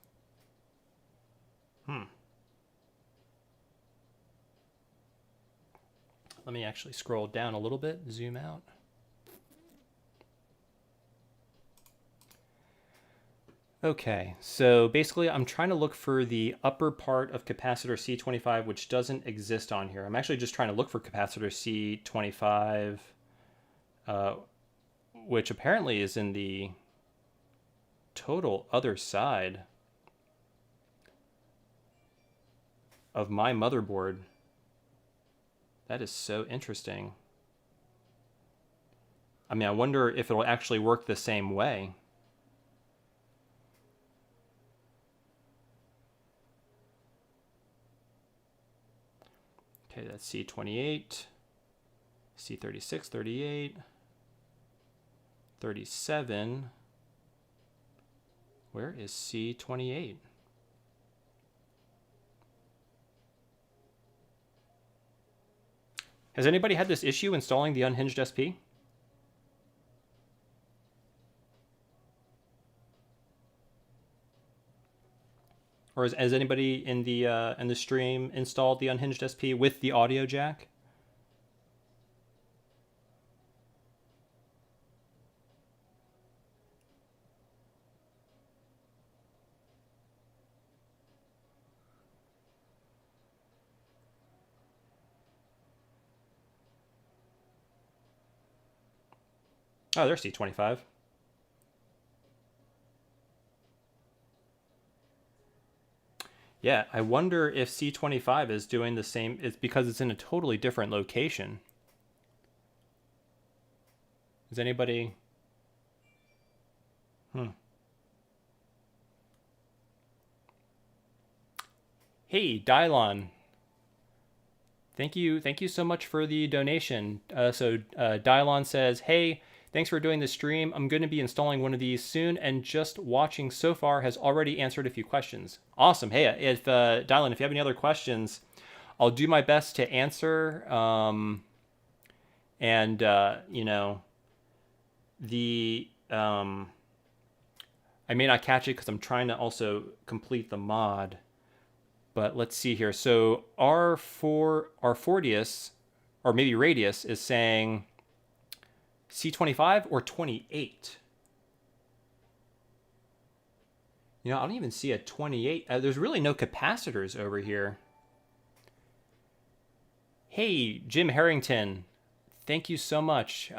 Let me actually scroll down a little bit, zoom out. Okay, so basically I'm trying to look for the upper part of capacitor C25, which doesn't exist on here. I'm actually just trying to look for capacitor C25, which apparently is in the total other side of my motherboard. That is so interesting. I mean, I wonder if it'll actually work the same way. Okay, that's C28, C36, 38, 37. Where is C28? Has anybody had this issue installing the Unhinged SP? Or has anybody in the stream installed the Unhinged SP with the audio jack? Oh, there's C25. Yeah, I wonder if C25 is doing the same. It's because it's in a totally different location. Is anybody? Hey, Dylon. Thank you so much for the donation. Dylon says, hey, thanks for doing the stream. I'm going to be installing one of these soon, and just watching so far has already answered a few questions. Awesome. Hey, if Dylon, if you have any other questions, I'll do my best to answer. You know, I may not catch it because I'm trying to also complete the mod. But let's see here. So our Fortius, or maybe Radius, is saying C25 or 28. You know, I don't even see a 28. There's really no capacitors over here. Hey, Jim Harrington. Thank you so much.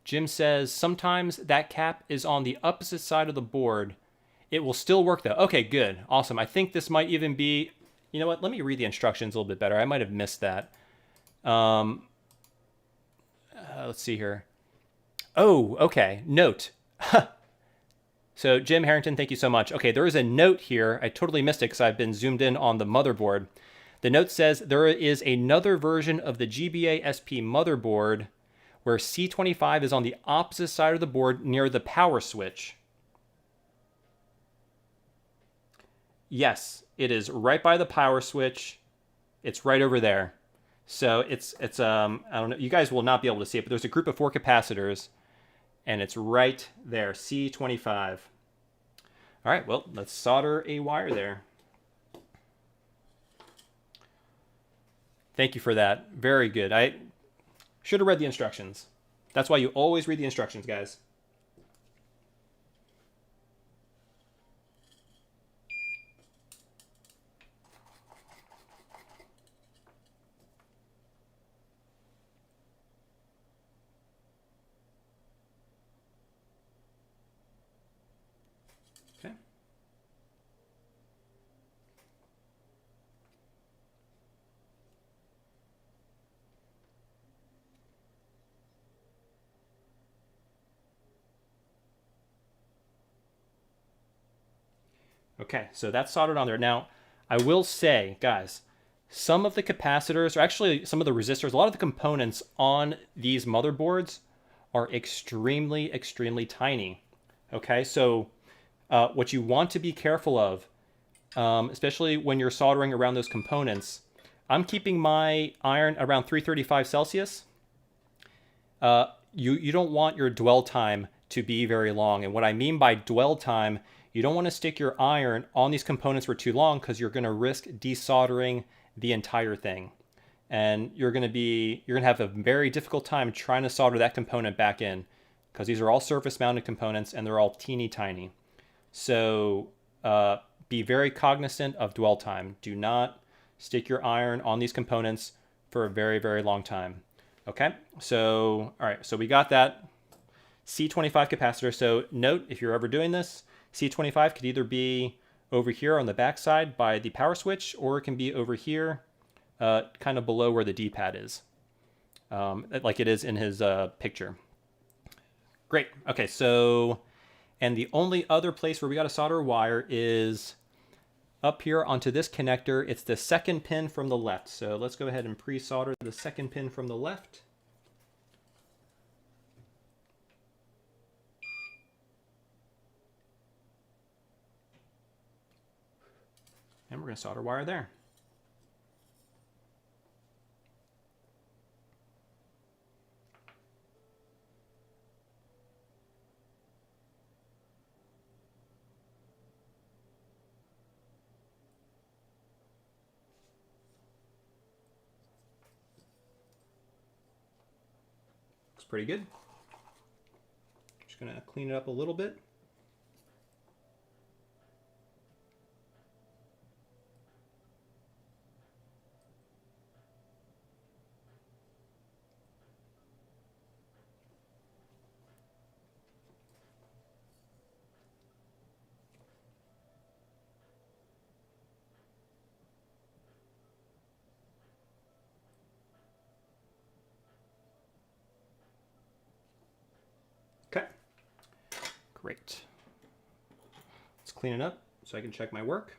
Jim says, sometimes that cap is on the opposite side of the board. It will still work though. Okay, good. Awesome. I think this might even be, you know what? Let me read the instructions a little bit better. I might have missed that. Let's see here. Oh, okay. Note. So Jim Harrington, thank you so much. Okay, there is a note here. I totally missed it because I've been zoomed in on the motherboard. The note says there is another version of the GBA SP motherboard where C25 is on the opposite side of the board near the power switch. Yes, it is right by the power switch. It's right over there. So it's I don't know, you guys will not be able to see it, but there's a group of 4 capacitors, and it's right there, C25. All right, well, let's solder a wire there. Thank you for that. Very good. I should have read the instructions. That's why you always read the instructions, guys. Okay. Okay, so that's soldered on there. Now, I will say, guys, some of the capacitors, or actually some of the resistors, a lot of the components on these motherboards are extremely, extremely tiny. Okay, so what you want to be careful of, especially when you're soldering around those components, I'm keeping my iron around 335 Celsius. You don't want your dwell time to be very long. And what I mean by dwell time, you don't want to stick your iron on these components for too long because you're going to risk desoldering the entire thing. And you're going to have a very difficult time trying to solder that component back in because these are all surface mounted components and they're all teeny tiny. So be very cognizant of dwell time. Do not stick your iron on these components for a very, very long time. Okay, so, all right, so we got that C25 capacitor. So note, if you're ever doing this, C25 could either be over here on the back side by the power switch, or it can be over here, kind of below where the D-pad is, like it is in his picture. Great, okay, so, and the only other place where we got to solder a wire is up here onto this connector. It's the second pin from the left. So let's go ahead and pre-solder the second pin from the left. And we're going to solder wire there. Looks pretty good. Just going to clean it up a little bit. Okay, great. Let's clean it up so I can check my work.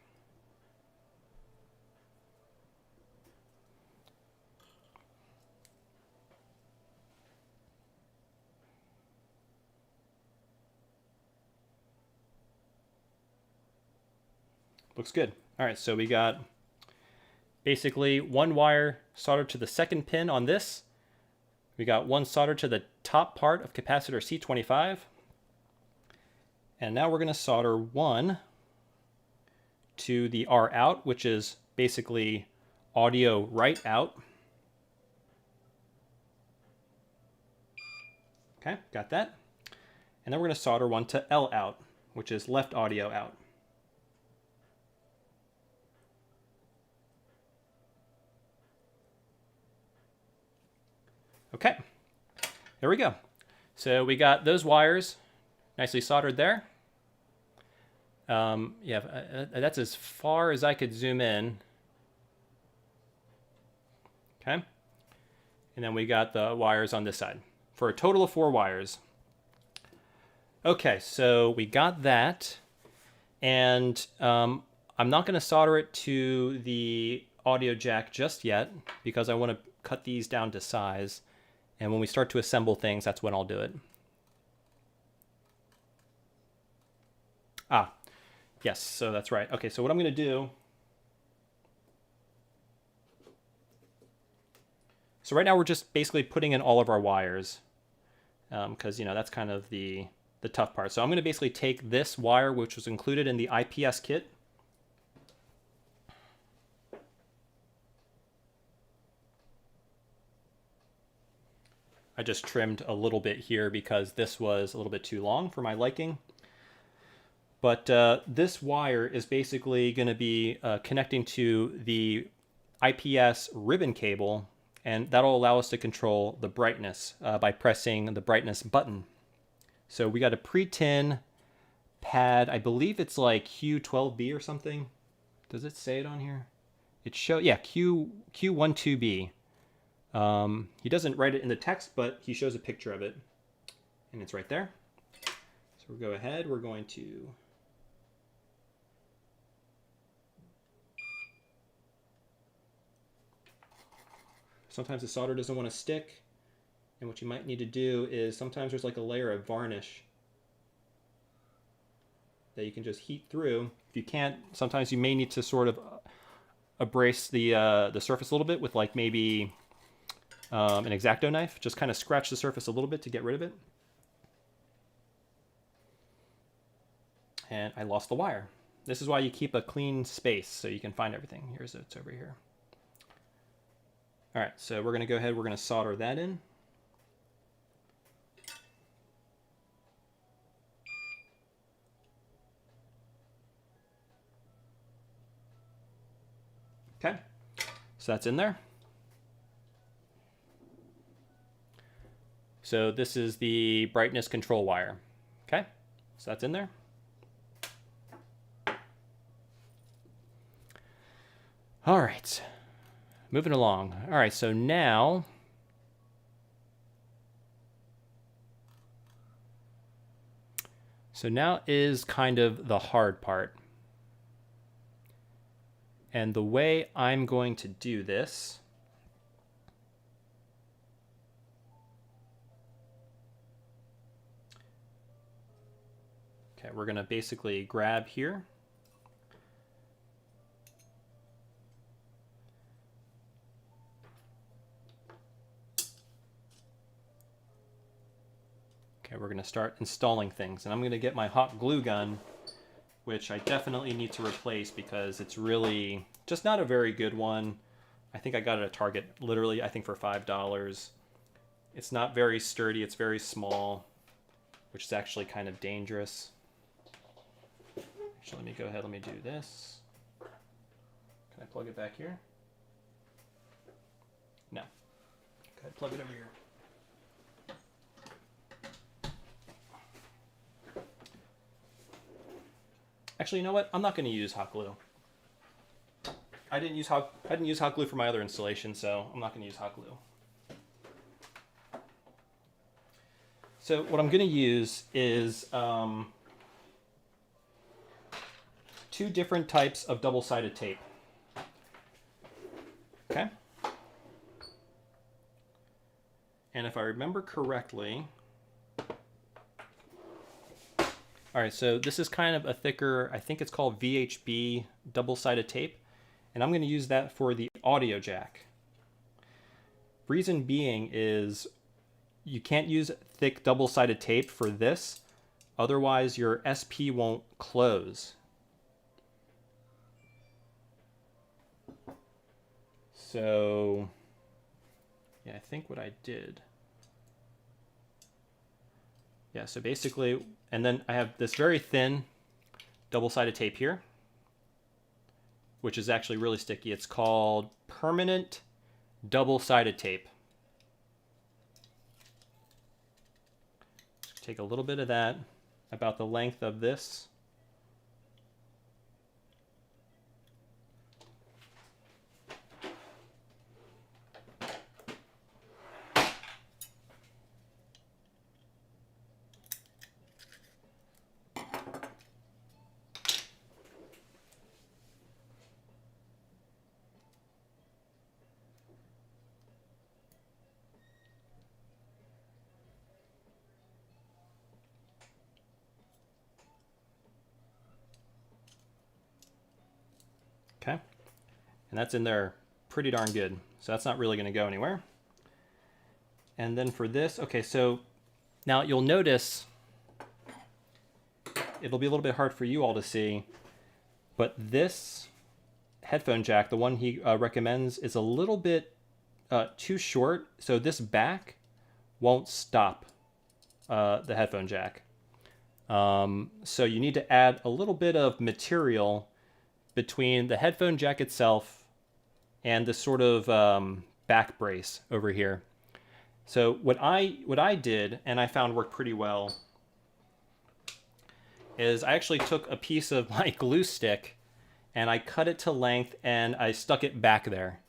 Looks good. All right, so we got basically one wire soldered to the second pin on this. We got one soldered to the top part of capacitor C25. And now we're going to solder one to the R out, which is basically audio right out. Okay, got that. And then we're going to solder one to L out, which is left audio out. Okay, there we go. So we got those wires nicely soldered there. Yeah, that's as far as I could zoom in. Okay. And then we got the wires on this side for a total of 4 wires. Okay, so we got that. And I'm not going to solder it to the audio jack just yet because I want to cut these down to size. And when we start to assemble things, that's when I'll do it. Ah, yes, so that's right. Okay, so what I'm going to do... So right now we're just basically putting in all of our wires because, you know, that's kind of the tough part. So I'm going to basically take this wire, which was included in the IPS kit. I just trimmed a little bit here because this was a little bit too long for my liking. But this wire is basically going to be connecting to the IPS ribbon cable, and that'll allow us to control the brightness by pressing the brightness button. So we got a pre-tin pad. I believe it's like Q12B or something. Does it say it on here? It yeah, Q12B. He doesn't write it in the text, but he shows a picture of it, and it's right there. So we'll go ahead. We're going to sometimes the solder doesn't want to stick, and what you might need to do is sometimes there's like a layer of varnish that you can just heat through. If you can't, sometimes you may need to sort of abrase the surface a little bit with like maybe an X-Acto knife. Just kind of scratch the surface a little bit to get rid of it. And I lost the wire. This is why you keep a clean space so you can find everything. Here's it's over here. All right, so we're going to go ahead. We're going to solder that in. Okay, so that's in there. So this is the brightness control wire. Okay, so that's in there. All right, moving along. All right, so now is kind of the hard part. And the way I'm going to do this okay, we're going to basically grab here. Okay, we're going to start installing things, and I'm going to get my hot glue gun, which I definitely need to replace because it's really just not a very good one. I think I got it at Target, literally, I think for $5. It's not very sturdy, it's very small, which is actually kind of dangerous. Actually, let me go ahead, let me do this. Can I plug it back here? No. Go ahead, plug it over here. Actually, you know what? I'm not going to use hot glue. I didn't use hot glue for my other installation, so I'm not going to use hot glue. So what I'm going to use is 2 different types of double-sided tape. Okay. And if I remember correctly, all right, so this is kind of a thicker, I think it's called VHB double-sided tape, and I'm going to use that for the audio jack. Reason being is you can't use thick double-sided tape for this, otherwise your SP won't close. So, yeah, I think what I did. Yeah, so basically, and then I have this very thin double-sided tape here, which is actually really sticky. It's called permanent double-sided tape. take a little bit of that, about the length of this. Okay, and that's in there pretty darn good. So that's not really going to go anywhere. And then for this, okay, so now you'll notice it'll be a little bit hard for you all to see, but this headphone jack, the one he recommends, is a little bit too short. So this back won't stop the headphone jack. So you need to add a little bit of material between the headphone jack itself and this sort of back brace over here. So what I did, and I found worked pretty well, is I actually took a piece of my glue stick and I cut it to length and I stuck it back there.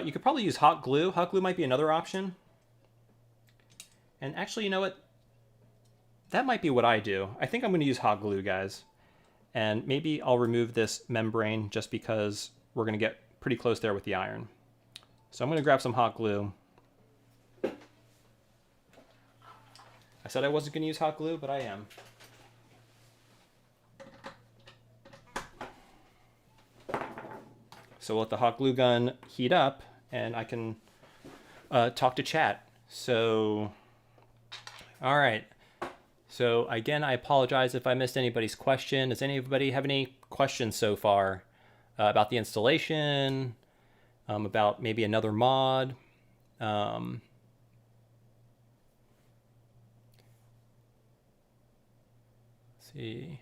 You could probably use hot glue. Hot glue might be another option. And actually, you know what? That might be what I do. I think I'm going to use hot glue, guys. And maybe I'll remove this membrane just because we're going to get pretty close there with the iron. So I'm going to grab some hot glue. I said I wasn't going to use hot glue, but I am. So we'll let the hot glue gun heat up and I can talk to chat. So, all right. So again, I apologize if I missed anybody's question. Does anybody have any questions so far about the installation, about maybe another mod? Let's see.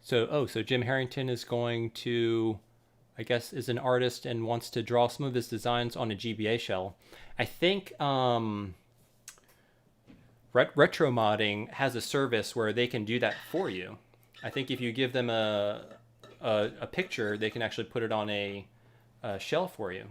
So Jim Harrington is going to, I guess, is an artist and wants to draw some of his designs on a GBA shell. I think Retro Modding has a service where they can do that for you. I think if you give them a picture, they can actually put it on a shell for you.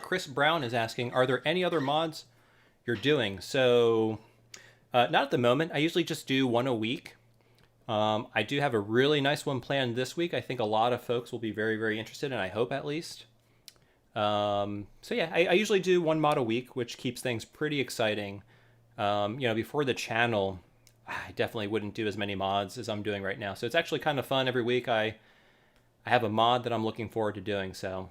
Chris Brown is asking, are there any other mods you're doing? So, not at the moment. I usually just do one a week. I do have a really nice one planned this week. I think a lot of folks will be very, very interested, and I hope at least. So yeah, I usually do one mod a week, which keeps things pretty exciting. You know, before the channel, I definitely wouldn't do as many mods as I'm doing right now. So it's actually kind of fun every week. I have a mod that I'm looking forward to doing, so...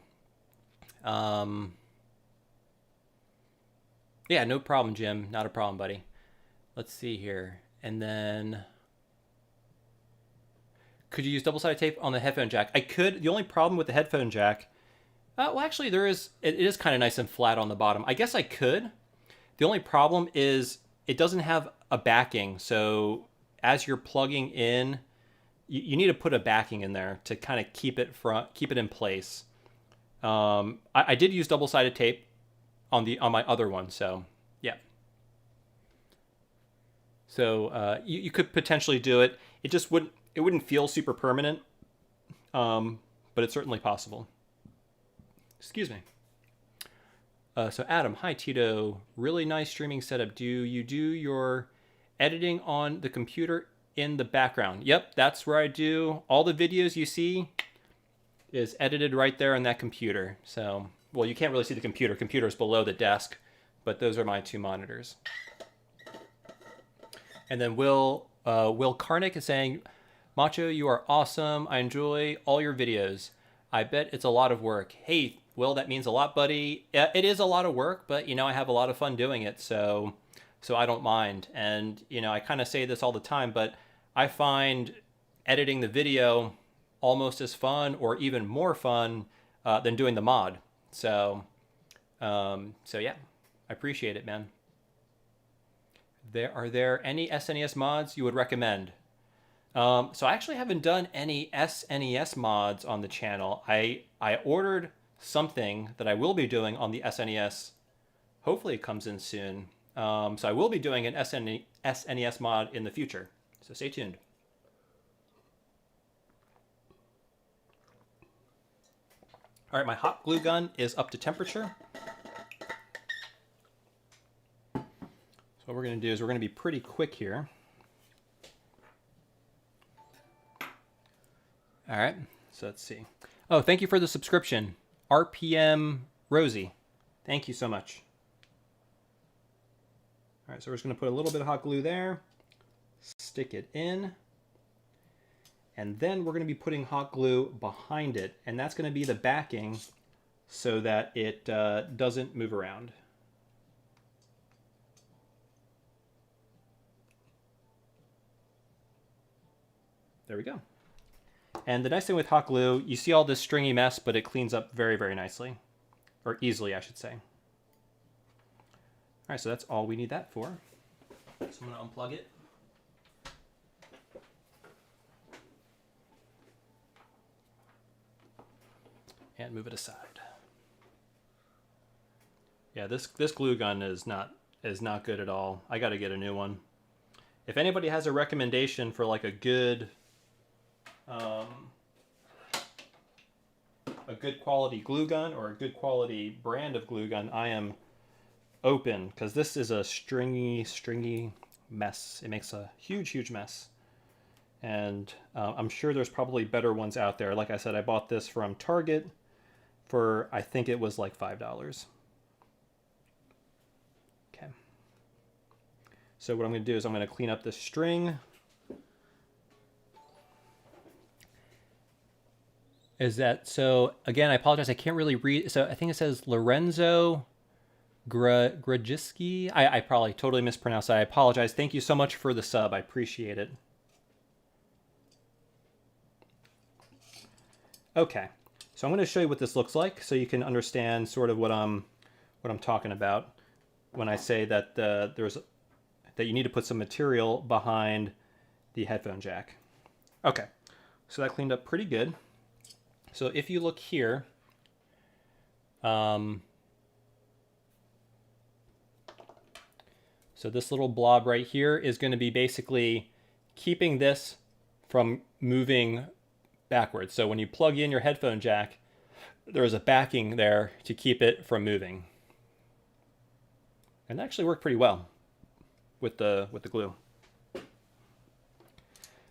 yeah, no problem, Jim. Not a problem, buddy. Let's see here. And then, could you use double-sided tape on the headphone jack? I could. The only problem with the headphone jack, well, actually, it is kind of nice and flat on the bottom. I guess I could. The only problem is it doesn't have a backing. So as you're plugging in, you need to put a backing in there to kind of keep it in place. I did use double-sided tape on my other one, so yeah. So you could potentially do it. It just wouldn't feel super permanent, but it's certainly possible. Excuse me. So Adam, hi Tito, really nice streaming setup. Do you do your editing on the computer in the background? Yep, that's where I do all the videos you see. Is edited right there on that computer. So, well, you can't really see the computer. Computer's below the desk, but those are my two monitors. And then Will Karnick is saying, Macho, you are awesome. I enjoy all your videos. I bet it's a lot of work. Hey, Will, that means a lot, buddy. It is a lot of work, but, you know, I have a lot of fun doing it, so I don't mind. And, you know, I kind of say this all the time, but I find editing the video almost as fun or even more fun than doing the mod. So So yeah, I appreciate it, man. Are there any SNES mods you would recommend? So I actually haven't done any SNES mods on the channel. I ordered something that I will be doing on the SNES. Hopefully it comes in soon. So I will be doing an SNES mod in the future. So stay tuned. All right, my hot glue gun is up to temperature. So what we're going to do is we're going to be pretty quick here. All right, so let's see. Oh, thank you for the subscription. RPM Rosie. Thank you so much. All right, so we're just going to put a little bit of hot glue there, stick it in, and then we're going to be putting hot glue behind it, and that's going to be the backing so that it doesn't move around. There we go. And the nice thing with hot glue, you see all this stringy mess, but it cleans up very, very nicely. Or easily, I should say. All right, so that's all we need that for. So I'm going to unplug it. And move it aside. Yeah, this glue gun is not good at all. I got to get a new one. If anybody has a recommendation for like a good quality glue gun or a good quality brand of glue gun, I am open, because this is a stringy mess. It makes a huge mess. And I'm sure there's probably better ones out there. Like I said, I bought this from Target for, I think it was like $5. Okay. So what I'm going to do is I'm going to clean up the string. Is that so? Again, I apologize. I can't really read. So I think it says Lorenzo Grajiski. I probably totally mispronounced that. I apologize. Thank you so much for the sub. I appreciate it. Okay, so I'm going to show you what this looks like, so you can understand sort of what I'm talking about when I say that that you need to put some material behind the headphone jack. Okay, so that cleaned up pretty good. So if you look here, so this little blob right here is going to be basically keeping this from moving backwards. So when you plug in your headphone jack, there is a backing there to keep it from moving. And that actually worked pretty well with the glue.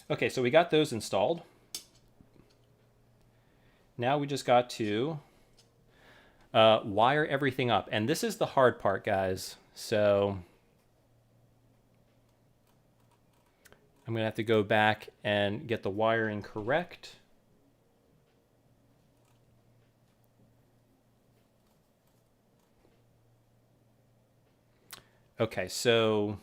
Okay, so we got those installed. Now we just got to wire everything up. And this is the hard part, guys. So I'm going to have to go back and get the wiring correct. Okay, so,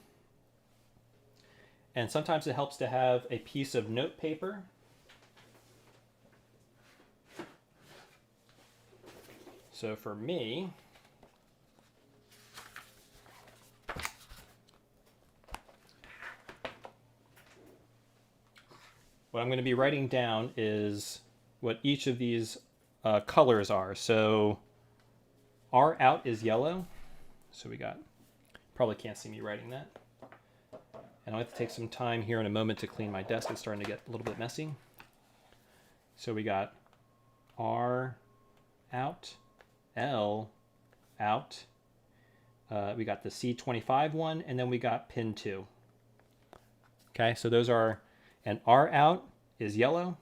and sometimes it helps to have a piece of note paper. So for me, what I'm going to be writing down is what each of these colors are. So R out is yellow. So we got, probably can't see me writing that. And I'll have to take some time here in a moment to clean my desk. It's starting to get a little bit messy. So we got R out, L out. We got the C25 one, and then we got pin 2. Okay, so those are, and R out is yellow.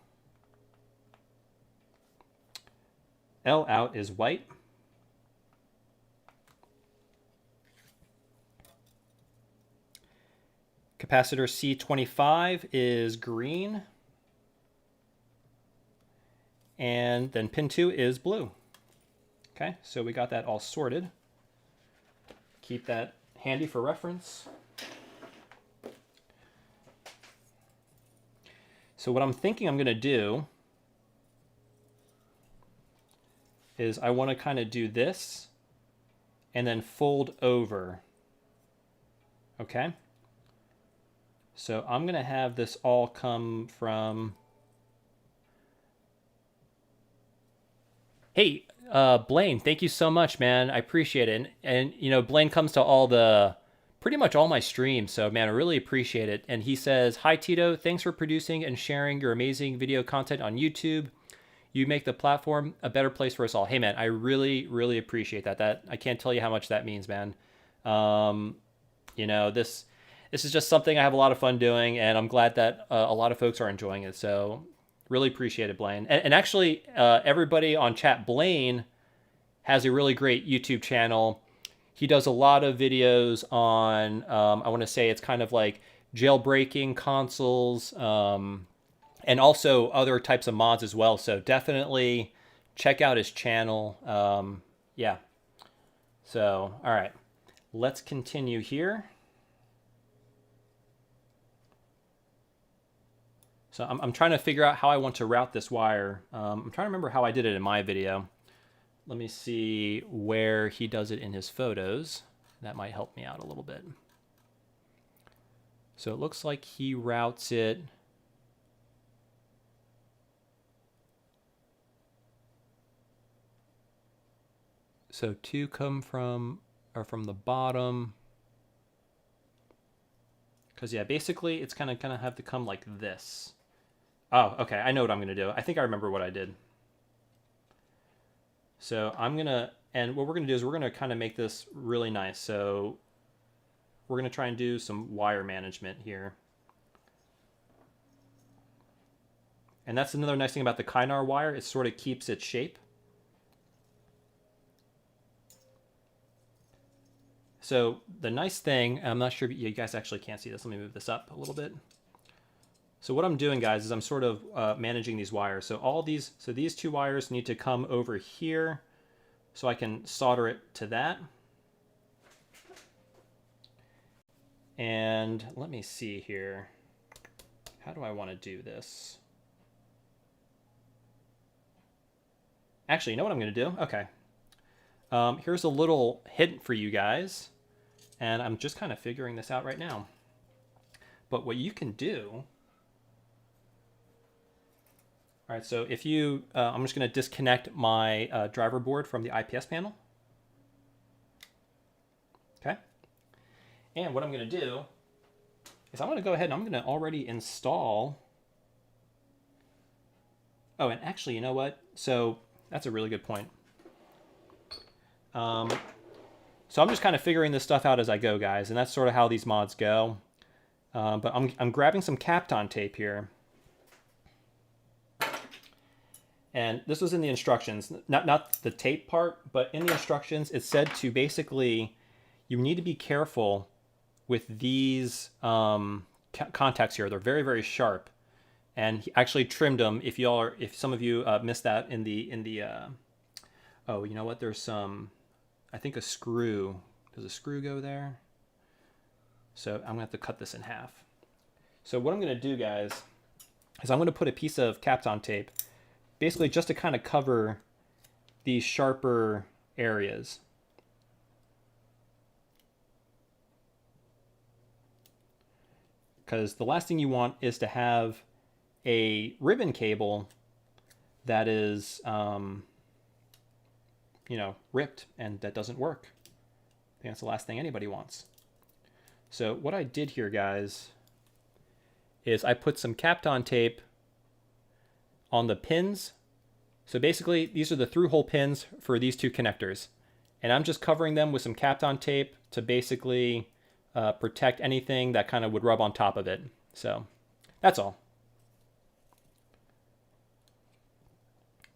L out is white. Capacitor C25 is green. And then pin 2 is blue. Okay, so we got that all sorted. Keep that handy for reference. So what I'm thinking I'm going to do is I want to kind of do this and then fold over. Okay. So I'm going to have this all come from... Hey, Blaine, thank you so much, man. I appreciate it. And you know, Blaine comes to all the, pretty much all my streams. So, man, I really appreciate it. And he says, "Hi, Tito. Thanks for producing and sharing your amazing video content on YouTube. You make the platform a better place for us all." Hey, man, I really, really appreciate that. I can't tell you how much that means, man. You know, this is just something I have a lot of fun doing, and I'm glad that a lot of folks are enjoying it. So really appreciate it, Blaine. And actually, everybody on chat, Blaine has a really great YouTube channel. He does a lot of videos on, I want to say it's kind of like jailbreaking consoles, and also other types of mods as well. So definitely check out his channel. Yeah. So, all right. Let's continue here. So I'm trying to figure out how I want to route this wire. I'm trying to remember how I did it in my video. Let me see where he does it in his photos. That might help me out a little bit. So it looks like he routes it. So two come from the bottom. Because yeah, basically it's kind of have to come like this. Oh, okay, I know what I'm going to do. I think I remember what I did. So I'm going to, and what we're going to do is we're going to kind of make this really nice. So we're going to try and do some wire management here. And that's another nice thing about the Kynar wire. It sort of keeps its shape. So the nice thing, I'm not sure if you guys actually can't see this. Let me move this up a little bit. So what I'm doing, guys, is I'm sort of managing these wires. So these two wires need to come over here so I can solder it to that. And let me see here. How do I want to do this? Actually, you know what I'm going to do? Okay. Here's a little hint for you guys. And I'm just kind of figuring this out right now. But what you can do... All right, so if you, I'm just going to disconnect my driver board from the IPS panel. Okay. And what I'm going to do is I'm going to go ahead and I'm going to already install. Oh, and actually, you know what? So that's a really good point. So I'm just kind of figuring this stuff out as I go, guys, and that's sort of how these mods go. But I'm grabbing some Kapton tape here. And this was in the instructions, not the tape part, but in the instructions, it said to basically, you need to be careful with these contacts here. They're very, very sharp. And he actually trimmed them. If some of you missed that in the oh, you know what? There's some, I think a screw. Does a screw go there? So I'm gonna have to cut this in half. So what I'm gonna do, guys, is I'm gonna put a piece of Kapton tape basically just to kind of cover these sharper areas. Because the last thing you want is to have a ribbon cable that is, you know, ripped and that doesn't work. I think that's the last thing anybody wants. So what I did here, guys, is I put some Kapton tape on the pins. So basically, these are the through-hole pins for these two connectors. And I'm just covering them with some Kapton tape to basically protect anything that kind of would rub on top of it. So that's all.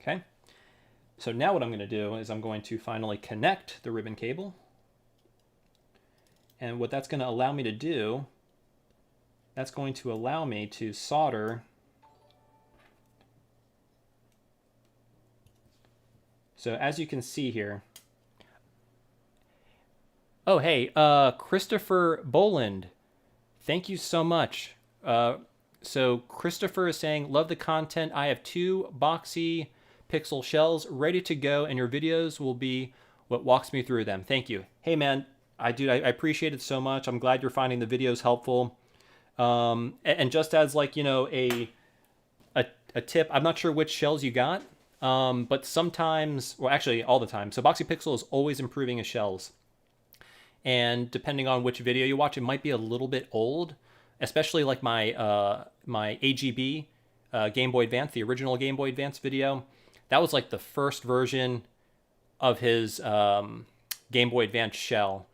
Okay. So now what I'm going to do is I'm going to finally connect the ribbon cable. And what that's going to allow me to do, that's going to allow me to solder So as you can see here, oh, hey, Christopher Boland, thank you so much. So Christopher is saying, love the content. I have 2 Boxy Pixel shells ready to go, and your videos will be what walks me through them. Thank you. Hey man, I appreciate it so much. I'm glad you're finding the videos helpful. And just as like, you know, a tip, I'm not sure which shells you got, but sometimes, well, actually all the time. So Boxy Pixel is always improving his shells. And depending on which video you watch, it might be a little bit old, especially like my my AGB Game Boy Advance, the original Game Boy Advance video. That was like the first version of his Game Boy Advance shell,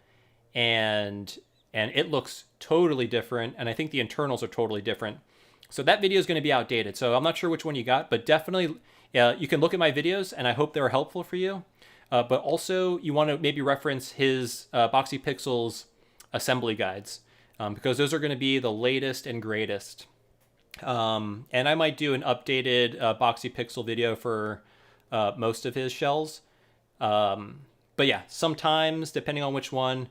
and it looks totally different, and I think the internals are totally different. So that video is going to be outdated. So I'm not sure which one you got, but definitely you can look at my videos, and I hope they're helpful for you. But also you want to maybe reference his Boxy Pixel's assembly guides, because those are going to be the latest and greatest. And I might do an updated Boxy Pixel video for most of his shells. But yeah, sometimes, depending on which one,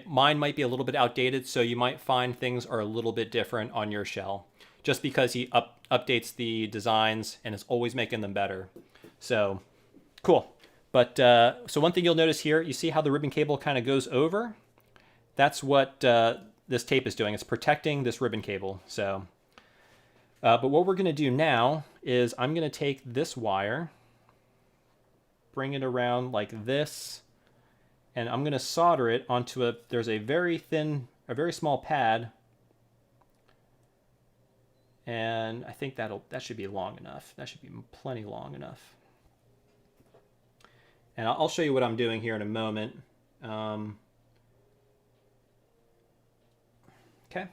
mine might be a little bit outdated, so you might find things are a little bit different on your shell, just because he updates the designs and is always making them better. So, cool. But, so one thing you'll notice here, you see how the ribbon cable kind of goes over? That's what this tape is doing. It's protecting this ribbon cable. So, but what we're going to do now is I'm going to take this wire, bring it around like this, and I'm going to solder it onto there's a very small pad, and I think that should be long enough. That should be plenty long enough. And I'll show you what I'm doing here in a moment. Okay.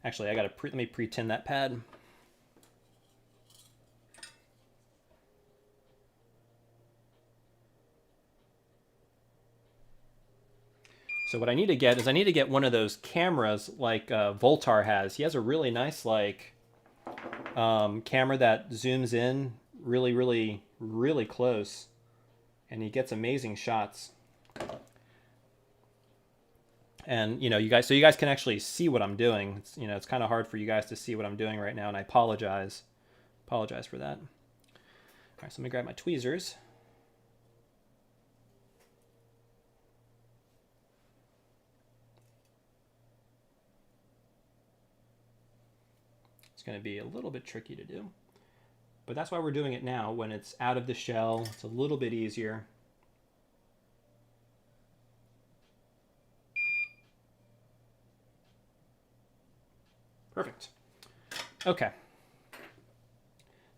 Actually, let me pre-tin that pad. So what I need to get is one of those cameras like Voltar has. He has a really nice like camera that zooms in really, really, really close, and he gets amazing shots. And you know, you guys can actually see what I'm doing. It's, you know, it's kind of hard for you guys to see what I'm doing right now, and I apologize for that. All right, so let me grab my tweezers. It's going to be a little bit tricky to do, but that's why we're doing it now. When it's out of the shell, it's a little bit easier. Perfect. Okay.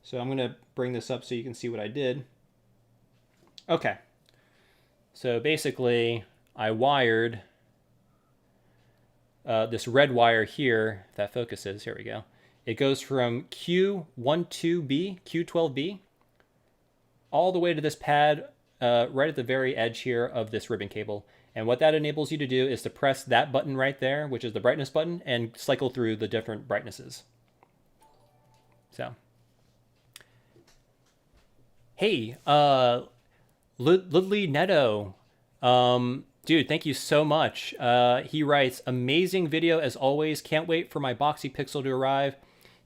So I'm going to bring this up so you can see what I did. Okay. So basically, I wired this red wire here, if that focuses, here we go. It goes from Q12B, Q12B, all the way to this pad right at the very edge here of this ribbon cable. And what that enables you to do is to press that button right there, which is the brightness button, and cycle through the different brightnesses. So, hey, Ludley Netto, dude, thank you so much. He writes, amazing video as always. Can't wait for my Boxy Pixel to arrive.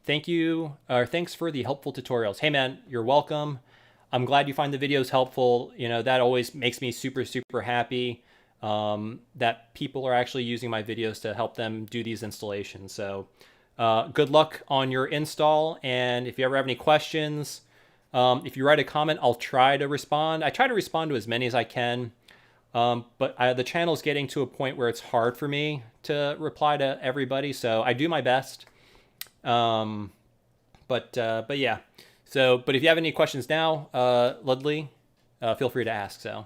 Thank you, or thanks for the helpful tutorials. Hey man, you're welcome. I'm glad you find the videos helpful. You know, that always makes me super, super happy that people are actually using my videos to help them do these installations. So good luck on your install. And if you ever have any questions, if you write a comment, I'll try to respond. I try to respond to as many as I can. But the channel is getting to a point where it's hard for me to reply to everybody. So I do my best. But yeah. So, but if you have any questions now, Ludley, feel free to ask. So,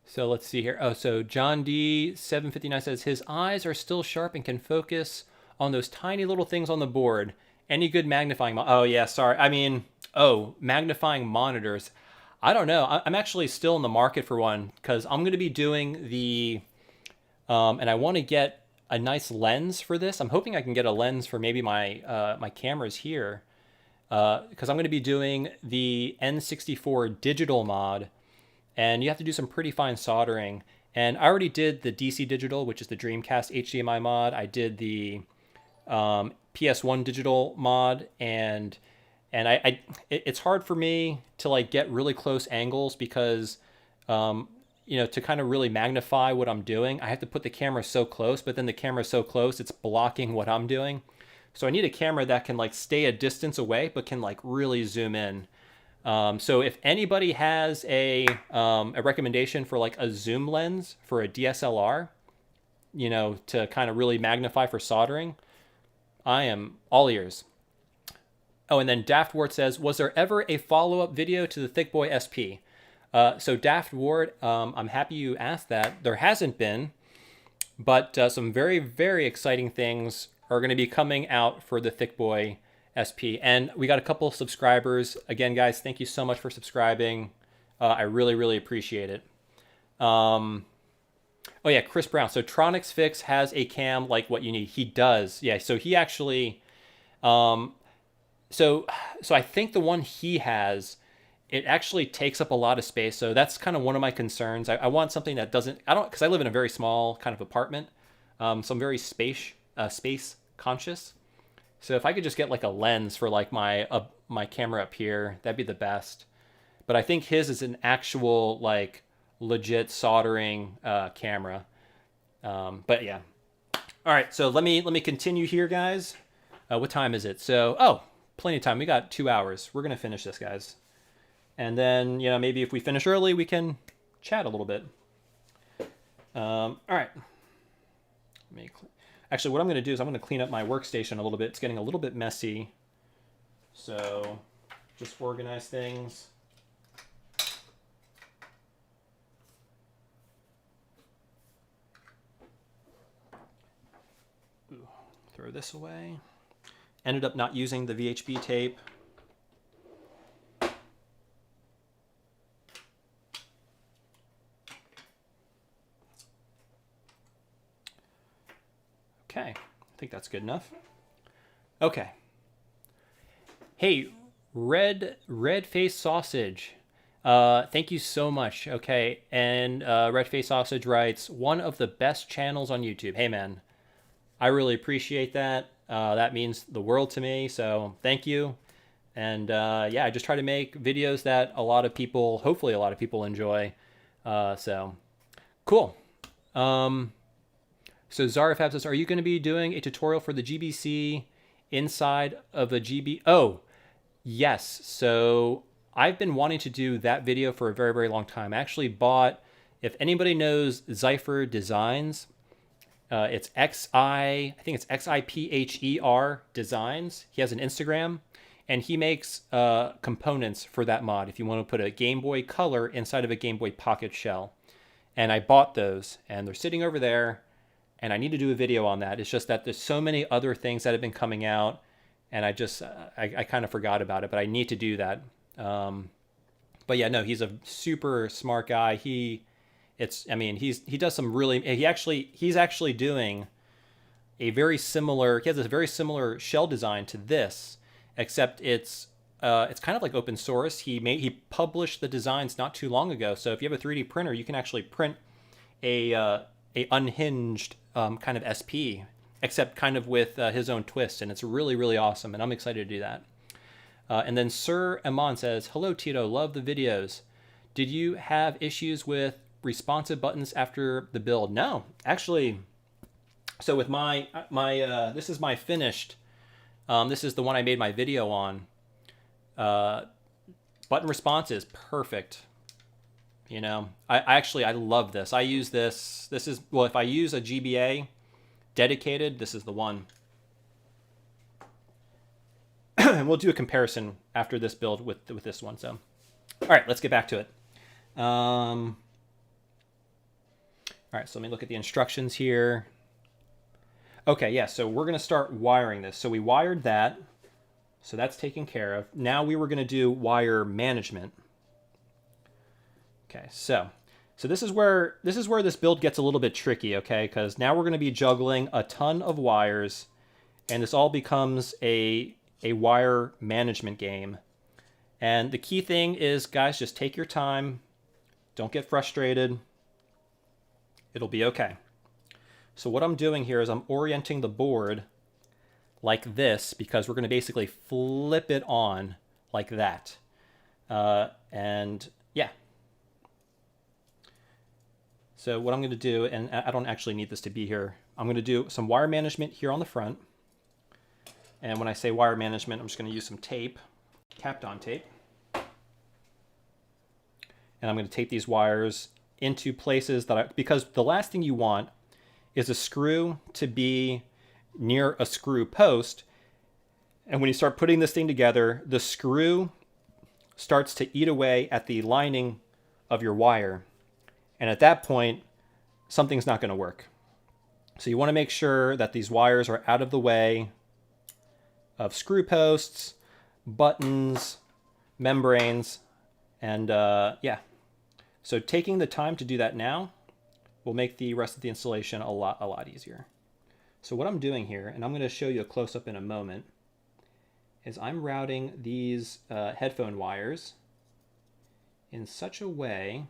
so let's see here. Oh, so John D 759 says his eyes are still sharp and can focus on those tiny little things on the board. Any good magnifying? Oh yeah, sorry. I mean, magnifying monitors. I don't know. I'm actually still in the market for one because I'm going to be doing the, and I want to get a nice lens for this. I'm hoping I can get a lens for maybe my my cameras here, because I'm going to be doing the N64 digital mod, and you have to do some pretty fine soldering. And I already did the DC digital, which is the Dreamcast HDMI mod. I did the PS1 digital mod, and And it's hard for me to like get really close angles because, you know, to kind of really magnify what I'm doing, I have to put the camera so close, but then the camera's so close, it's blocking what I'm doing. So I need a camera that can like stay a distance away, but can like really zoom in. So if anybody has a recommendation for like a zoom lens for a DSLR, you know, to kind of really magnify for soldering, I am all ears. Oh, and then Daft Ward says, was there ever a follow-up video to the Thick Boy SP? So Daft Ward, I'm happy you asked that. There hasn't been, but some very, very exciting things are going to be coming out for the Thick Boy SP. And we got a couple subscribers. Again, guys, thank you so much for subscribing. I really, really appreciate it. Oh, yeah, Chris Brown. So Tronics Fix has a cam like what you need. He does. Yeah, so he actually... So I think the one he has, it actually takes up a lot of space. So that's kind of one of my concerns. I want something that doesn't, because I live in a very small kind of apartment. So I'm very space conscious. So if I could just get like a lens for like my camera up here, that'd be the best. But I think his is an actual like legit soldering camera. But yeah. All right. So let me continue here, guys. What time is it? So, oh, plenty of time. We got 2 hours. We're going to finish this, guys. And then, you know, maybe if we finish early, we can chat a little bit. All right. Actually, what I'm going to do is I'm going to clean up my workstation a little bit. It's getting a little bit messy. So just organize things. Ooh, throw this away. Ended up not using the VHB tape. Okay, I think that's good enough. Okay. Hey, red face sausage. Thank you so much. Okay, and red face sausage writes, one of the best channels on YouTube. Hey man, I really appreciate that. That means the world to me, so thank you. And yeah, I just try to make videos that a lot of people, hopefully a lot of people enjoy. So cool. So Zarafab says, are you going to be doing a tutorial for the GBC inside of a GB? Oh, yes. So I've been wanting to do that video for a very, very long time. I actually bought, if anybody knows Zypher Designs, it's I think it's XIPHER Designs. He has an Instagram, and he makes components for that mod if you want to put a Game Boy Color inside of a Game Boy Pocket shell. And I bought those, and they're sitting over there, and I need to do a video on that. It's just that there's so many other things that have been coming out, and I just, I kind of forgot about it, but I need to do that. But yeah, no, he's a super smart guy. He does some really, he's actually doing a very similar, he has a very similar shell design to this, except it's kind of like open source. He published the designs not too long ago. So if you have a 3D printer, you can actually print a unhinged kind of SP, except kind of with his own twist, and it's really, really awesome, and I'm excited to do that. And then Sir Amon says, hello Tito, love the videos. Did you have issues with responsive buttons after the build? No, actually. So with my this is my finished, this is the one I made my video on. Button response is perfect. You know, I love this. I use this. This is, well, if I use a GBA dedicated, this is the one. And we'll do a comparison after this build with this one. So, all right, let's get back to it. All right, so let me look at the instructions here. Okay, yeah, so we're going to start wiring this. So we wired that. So that's taken care of. Now we were going to do wire management. Okay, so this is where this build gets a little bit tricky, okay? Because now we're going to be juggling a ton of wires, and this all becomes a wire management game. And the key thing is, guys, just take your time. Don't get frustrated. It'll be okay. So what I'm doing here is I'm orienting the board like this, because we're going to basically flip it on like that. And yeah. So what I'm going to do, and I don't actually need this to be here, I'm going to do some wire management here on the front. And when I say wire management, I'm just going to use some tape, Kapton tape. And I'm going to tape these wires into places that because the last thing you want is a screw to be near a screw post. And when you start putting this thing together, the screw starts to eat away at the lining of your wire. And at that point, something's not going to work. So you want to make sure that these wires are out of the way of screw posts, buttons, membranes, and yeah. So taking the time to do that now will make the rest of the installation a lot easier. So what I'm doing here, and I'm going to show you a close-up in a moment, is I'm routing these headphone wires in such a way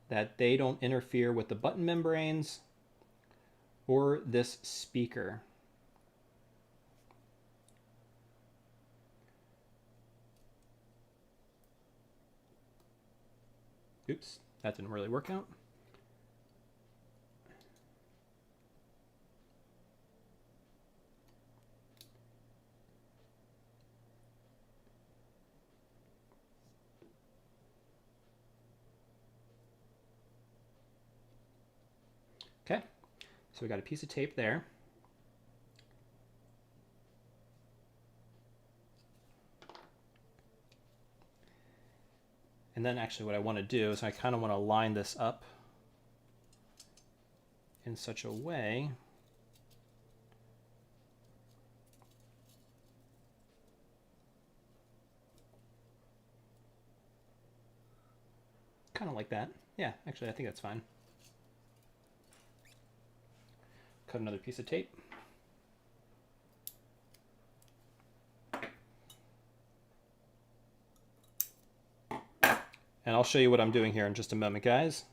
that they don't interfere with the button membranes or this speaker. Oops, that didn't really work out. Okay, so we got a piece of tape there. And then actually what I want to do is I kind of want to line this up in such a way kind of like that. Yeah, actually I think that's fine. Cut another piece of tape. And I'll show you what I'm doing here in just a moment, guys.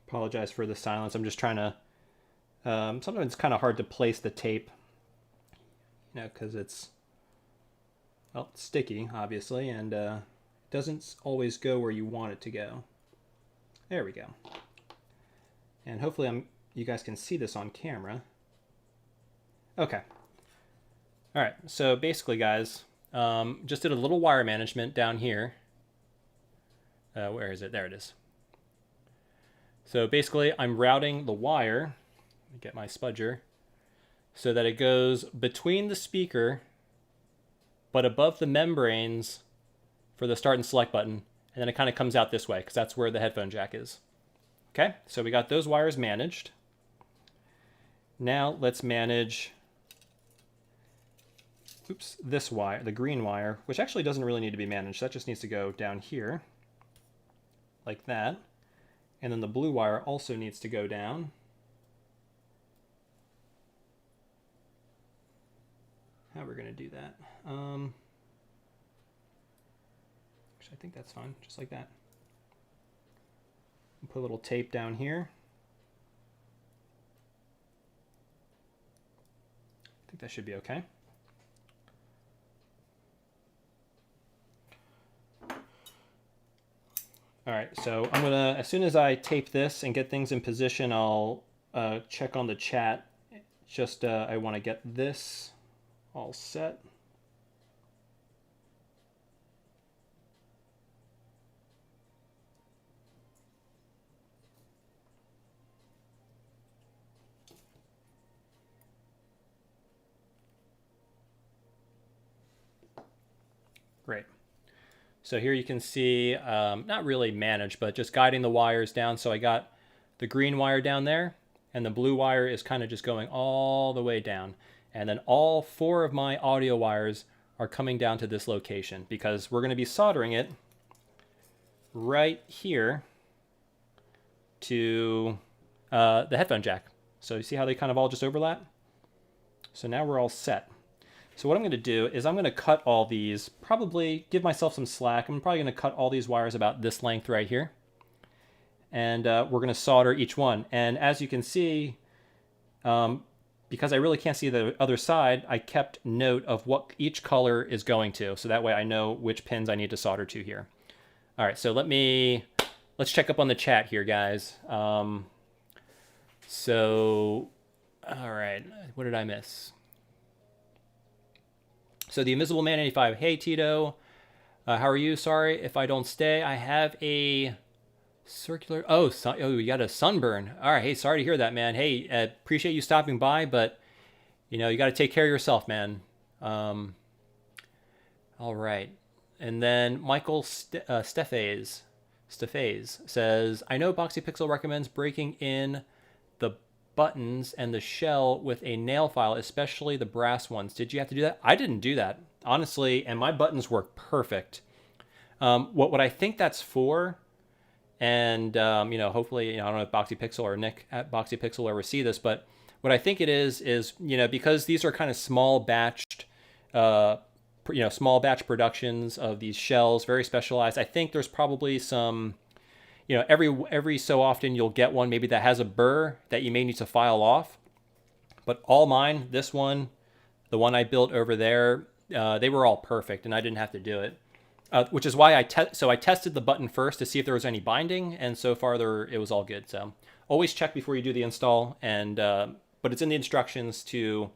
Apologize for the silence. I'm just trying to, sometimes it's kind of hard to place the tape, you know, because it's, well, it's sticky, obviously, and it doesn't always go where you want it to go. There we go. And hopefully you guys can see this on camera. Okay. All right, so basically, guys, just did a little wire management down here. Where is it? There it is. So basically, I'm routing the wire, let me get my spudger, so that it goes between the speaker, but above the membranes for the start and select button, and then it kind of comes out this way, because that's where the headphone jack is. Okay, so we got those wires managed. Now let's manage, oops, this wire, the green wire, which actually doesn't really need to be managed. That just needs to go down here, like that. And then the blue wire also needs to go down. How we're going to do that? Actually, I think that's fine, just like that. Put a little tape down here. I think that should be okay. All right, so I'm gonna, as soon as I tape this and get things in position, I'll check on the chat. Just, I wanna get this all set. Great. So here you can see, not really managed, but just guiding the wires down. So I got the green wire down there, and the blue wire is kind of just going all the way down. And then all 4 of my audio wires are coming down to this location because we're going to be soldering it right here to the headphone jack. So you see how they kind of all just overlap? So now we're all set. So what I'm going to do is I'm going to cut all these, probably give myself some slack. I'm probably going to cut all these wires about this length right here. And we're going to solder each one. And as you can see, because I really can't see the other side, I kept note of what each color is going to. So that way I know which pins I need to solder to here. All right, so let's check up on the chat here, guys. All right, what did I miss? So the Invisible Man 85, hey Tito, how are you? Sorry if I don't stay. I have a circular, oh, you got a sunburn. All right, hey, sorry to hear that, man. Hey, appreciate you stopping by, but you know, you got to take care of yourself, man. All right. And then Michael Steffays says, I know Boxy Pixel recommends breaking in the buttons and the shell with a nail file, especially the brass ones. Did you have to do that? I didn't do that, honestly, and my buttons work perfect. What I think that's for, and you know, hopefully, you know, I don't know if Boxy Pixel or Nick at Boxy Pixel will ever see this, but what I think it is, you know, because these are kind of small batched, small batch productions of these shells, very specialized. I think there's probably some, you know, every so often you'll get one maybe that has a burr that you may need to file off. But all mine, this one, the one I built over there, they were all perfect, and I didn't have to do it. Which is why I tested the button first to see if there was any binding, and so far it was all good. So always check before you do the install, and but it's in the instructions to,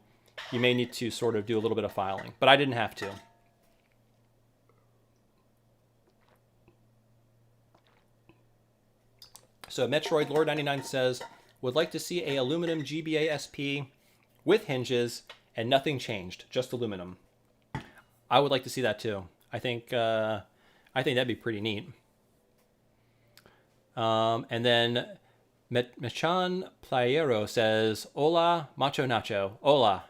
you may need to sort of do a little bit of filing, but I didn't have to. So Metroid Lord 99 says, would like to see a aluminum GBA SP with hinges and nothing changed, just aluminum. I would like to see that too. I think that'd be pretty neat. And then Mechan Playero says, hola, Macho Nacho. Hola.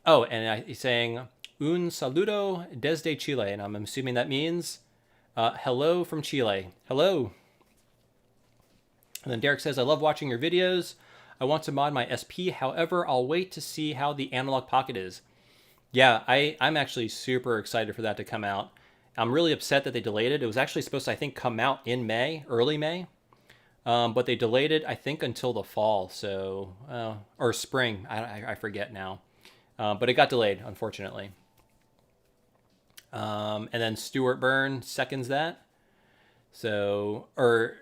Oh, and he's saying, un saludo desde Chile. And I'm assuming that means hello from Chile. Hello. And then Derek says, I love watching your videos. I want to mod my SP. However, I'll wait to see how the Analog Pocket is. Yeah, I'm actually super excited for that to come out. I'm really upset that they delayed it. It was actually supposed to, I think, come out in May, early May. But they delayed it, I think, until the fall, so, or spring, I forget now. But it got delayed, unfortunately. And then Stuart Byrne seconds that. So, or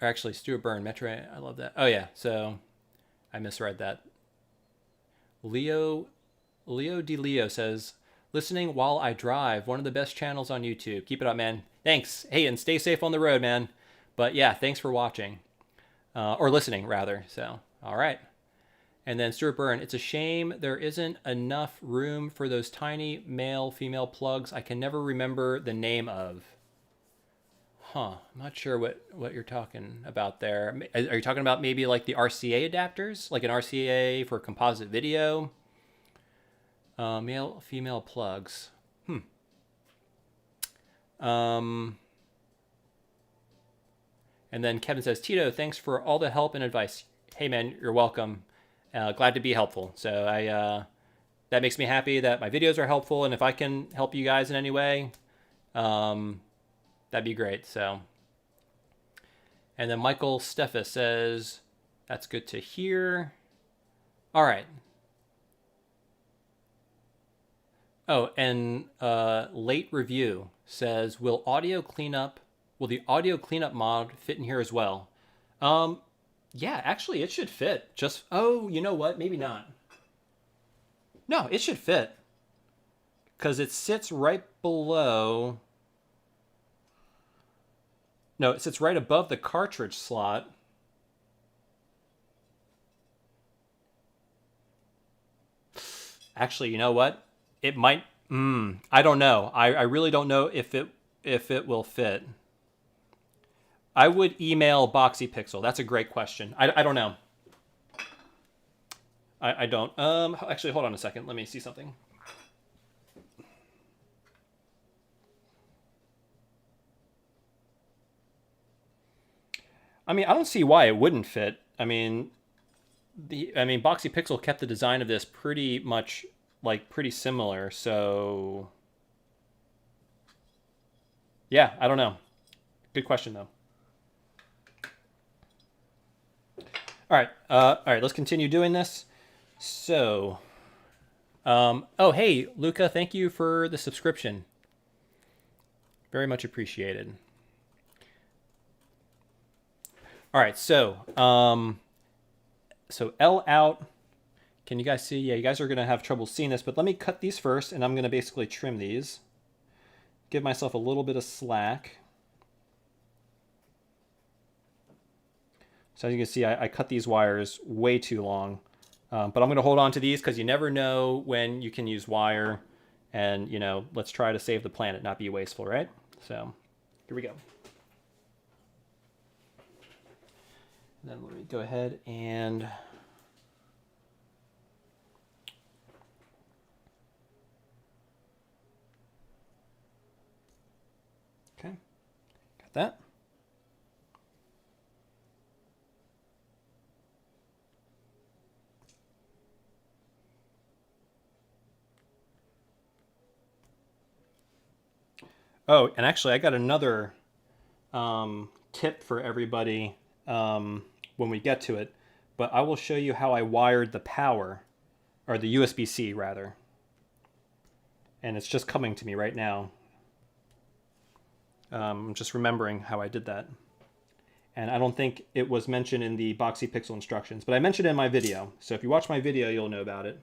actually, Stuart Byrne, Metro, I love that. Oh, yeah, so I misread that. Leo D. says, listening while I drive, one of the best channels on YouTube. Keep it up, man. Thanks. Hey, and stay safe on the road, man. But yeah, thanks for watching. Or listening, rather. So, all right. And then Stuart Byrne, it's a shame there isn't enough room for those tiny male-female plugs I can never remember the name of. Huh. I'm not sure what you're talking about there. Are you talking about maybe like the RCA adapters? Like an RCA for composite video? Male, female plugs. And then Kevin says, Tito, thanks for all the help and advice. Hey, man, you're welcome. Glad to be helpful. So that makes me happy that my videos are helpful. And if I can help you guys in any way, that'd be great. So, and then Michael Steffes says, that's good to hear. All right. Oh, and Late Review says, will the audio cleanup mod fit in here as well? Yeah, actually, it should fit. Just, oh, you know what? Maybe not. No, it should fit. Because it sits right below. No, it sits right above the cartridge slot. Actually, you know what? It might, I don't know. I really don't know if it will fit. I would email Boxy Pixel. That's a great question. I don't know. I don't. Actually, hold on a second. Let me see something. I mean, I don't see why it wouldn't fit. I mean, Boxy Pixel kept the design of this pretty much like pretty similar. So, yeah, I don't know. Good question though. All right. Let's continue doing this. So, oh hey, Luca, thank you for the subscription. Very much appreciated. All right, so L out. Can you guys see? Yeah, you guys are gonna have trouble seeing this, but let me cut these first, and I'm gonna basically trim these. Give myself a little bit of slack. So as you can see, I cut these wires way too long, but I'm gonna hold on to these because you never know when you can use wire, and you know, let's try to save the planet, not be wasteful, right? So here we go. And then let me go ahead and okay, got that. Oh, and actually I got another tip for everybody when we get to it, but I will show you how I wired the power, or the USB-C rather. And it's just coming to me right now. I'm just remembering how I did that. And I don't think it was mentioned in the Boxy Pixel instructions, but I mentioned it in my video. So if you watch my video, you'll know about it.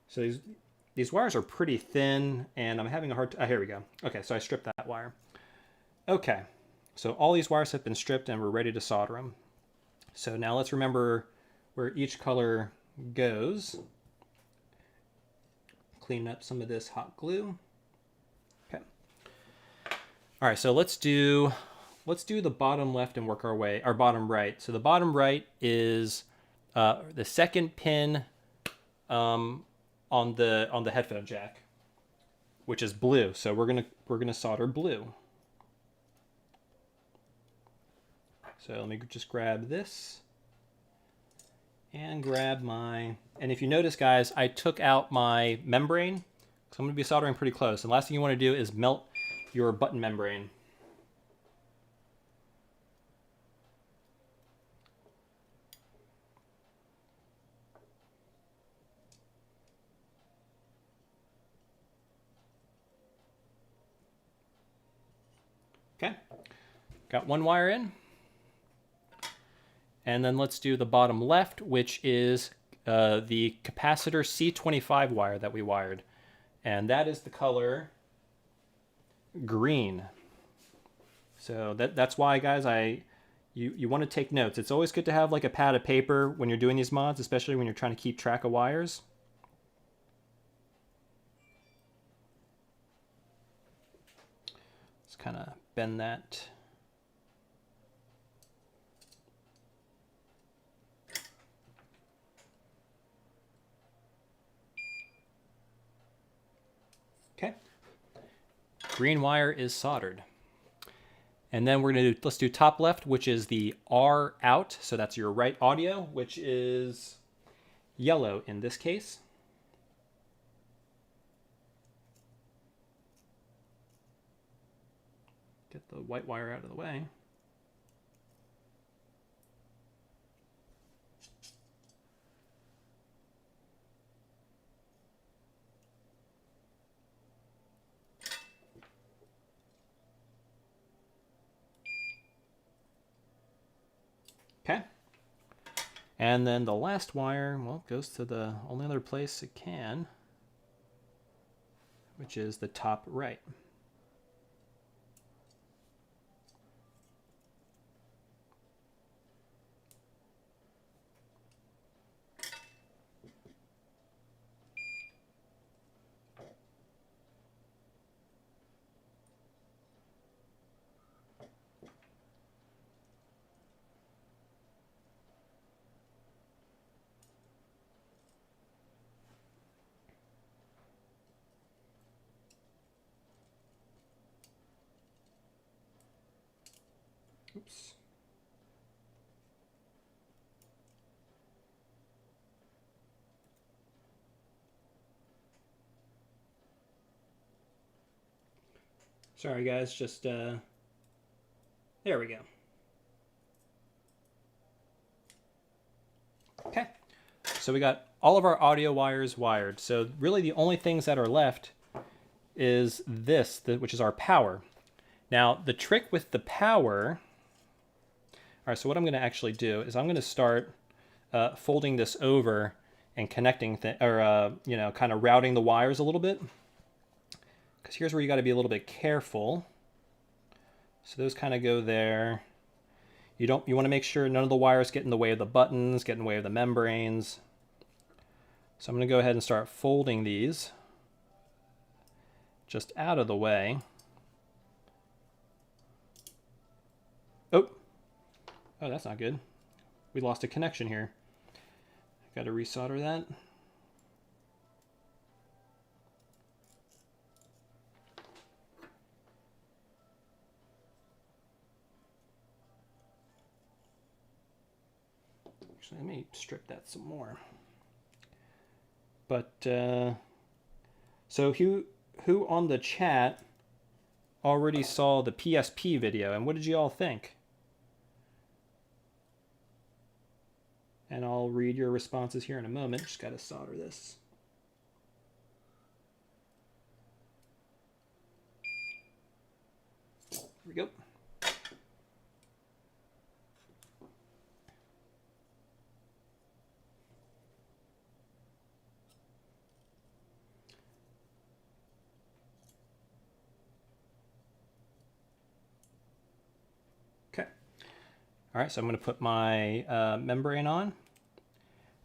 So these wires are pretty thin, and I'm having a hard time. Here we go. Okay, so I stripped that wire. Okay, so all these wires have been stripped, and we're ready to solder them. So now let's remember where each color goes. Clean up some of this hot glue. Okay. All right, so let's do the bottom left and work our way, our bottom right. So the bottom right is the second pin on the headphone jack, which is blue. So we're gonna solder blue. So let me just grab this and grab my, and if you notice guys, I took out my membrane, so I'm gonna be soldering pretty close. And the last thing you wanna do is melt your button membrane. Okay, got one wire in. And then let's do the bottom left, which is the capacitor C25 wire that we wired. And that is the color green. So that's why, guys, you want to take notes. It's always good to have like a pad of paper when you're doing these mods, especially when you're trying to keep track of wires. Let's kind of bend that. Okay. Green wire is soldered. And then we're going to do, let's do top left, which is the R out. So that's your right audio, which is yellow in this case. Get the white wire out of the way. Okay. And then the last wire, well, goes to the only other place it can, which is the top right. Oops. Sorry guys, just there we go. Okay, so we got all of our audio wires wired. So really the only things that are left is this, which is our power. Now the trick with the power, all right, so what I'm going to actually do is I'm going to start folding this over and connecting, you know, kind of routing the wires a little bit. Because here's where you got to be a little bit careful. So those kind of go there. You want to make sure none of the wires get in the way of the buttons, get in the way of the membranes. So I'm going to go ahead and start folding these just out of the way. Oh, that's not good. We lost a connection here. Got to resolder that. Actually, let me strip that some more. But so who on the chat already saw the PSP video, and what did you all think? And I'll read your responses here in a moment. Just got to solder this. Here we go. All right, so I'm going to put my membrane on.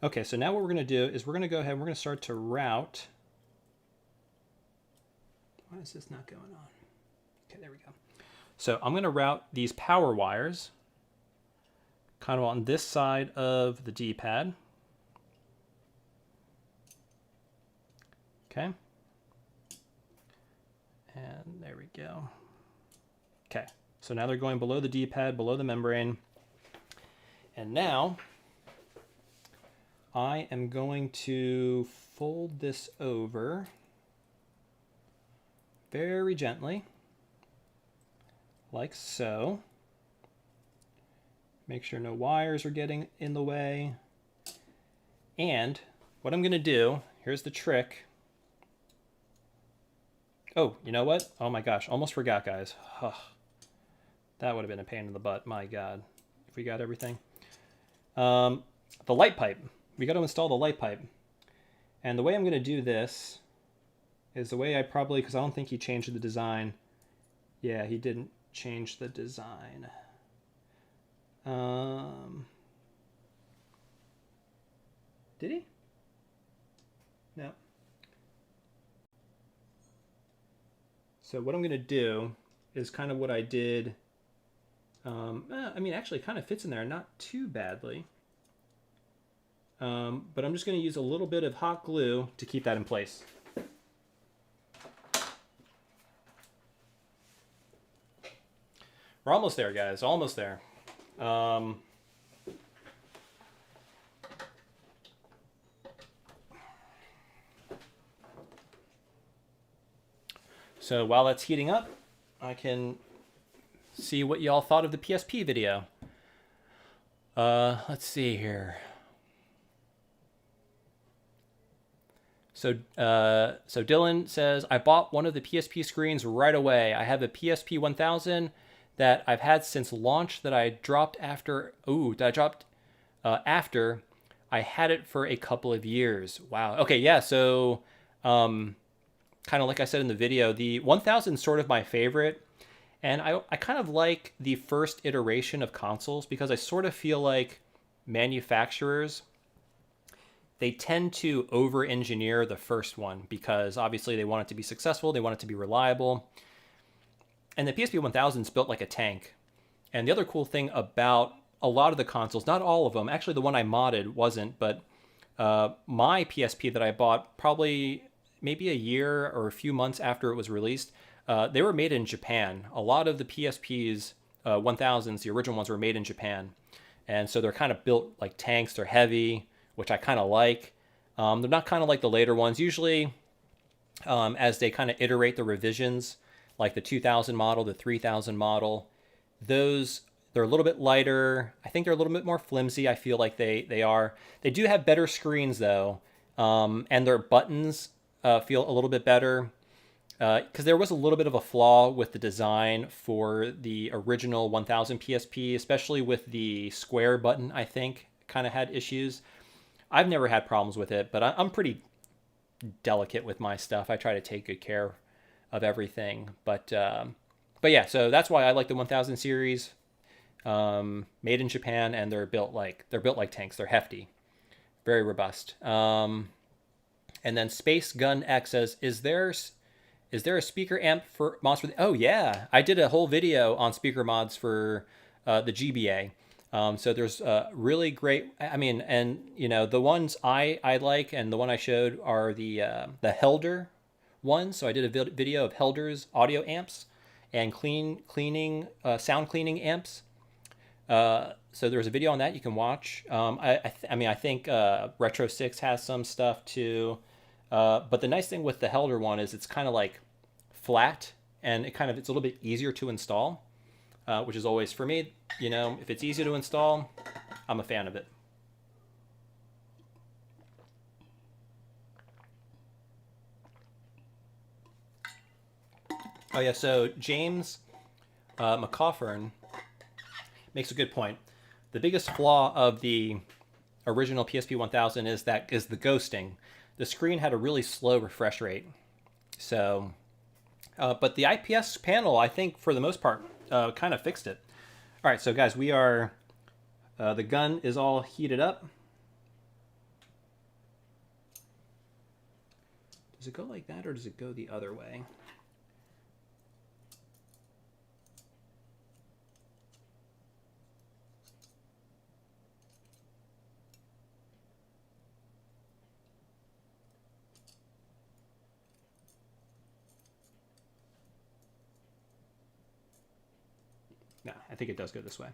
Okay, so now what we're going to do is we're going to go ahead and we're going to start to route. Why is this not going on? Okay, there we go. So I'm going to route these power wires kind of on this side of the D-pad. Okay. And there we go. Okay, so now they're going below the D-pad, below the membrane. And now I am going to fold this over very gently, like so. Make sure no wires are getting in the way. And what I'm going to do, here's the trick. Oh, you know what? Oh my gosh, almost forgot, guys. Ugh. That would have been a pain in the butt, my God, if we got everything. The light pipe. We got to install the light pipe. And the way I'm going to do this is the way I probably, because I don't think he changed the design. Yeah, he didn't change the design. Did he? No. So what I'm going to do is kind of what I did. I mean, actually it kind of fits in there, not too badly. But I'm just going to use a little bit of hot glue to keep that in place. We're almost there, guys. Almost there. So while that's heating up, I can see what y'all thought of the PSP video. Let's see here. So Dylan says, I bought one of the PSP screens right away. I have a PSP 1000 that I've had since launch that I dropped after. After I had it for a couple of years. Wow. Okay, yeah. So, kind of like I said in the video, the 1000 is sort of my favorite. And I kind of like the first iteration of consoles because I sort of feel like manufacturers, they tend to over-engineer the first one because obviously they want it to be successful, they want it to be reliable. And the PSP 1000 is built like a tank. And the other cool thing about a lot of the consoles, not all of them, actually the one I modded wasn't, but my PSP that I bought probably maybe a year or a few months after it was released, they were made in Japan. A lot of the PSPs, 1000s, the original ones, were made in Japan. And so they're kind of built like tanks. They're heavy, which I kind of like. They're not kind of like the later ones. Usually, as they kind of iterate the revisions, like the 2000 model, the 3000 model, they're a little bit lighter. I think they're a little bit more flimsy. I feel like they are. They do have better screens, though. And their buttons feel a little bit better. Because there was a little bit of a flaw with the design for the original 1000 PSP, especially with the square button, I think, kind of had issues. I've never had problems with it, but I'm pretty delicate with my stuff. I try to take good care of everything. But yeah, so that's why I like the 1000 series, made in Japan, and they're built like tanks. They're hefty, very robust. And then Space Gun X says, Is there a speaker amp for mods for the... Oh, yeah. I did a whole video on speaker mods for the GBA. So there's really great... I mean, and, you know, the ones I like and the one I showed are the Helder ones. So I did a video of Helder's audio amps and sound cleaning amps. So there's a video on that you can watch. I think Retro 6 has some stuff too. But the nice thing with the Helder one is it's kind of like flat, and it's a little bit easier to install, which is always, for me, you know, if it's easy to install, I'm a fan of it. Oh yeah, so James McCaffern makes a good point. The biggest flaw of the original PSP 1000 is the ghosting. The screen had a really slow refresh rate. So, but the IPS panel, I think, for the most part, kind of fixed it. All right, so guys, we are, the gun is all heated up. Does it go like that, or does it go the other way? No, I think it does go this way.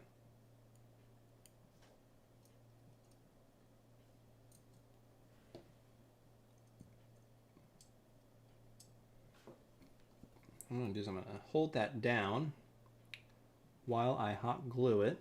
What I'm going to do is I'm going to hold that down while I hot glue it.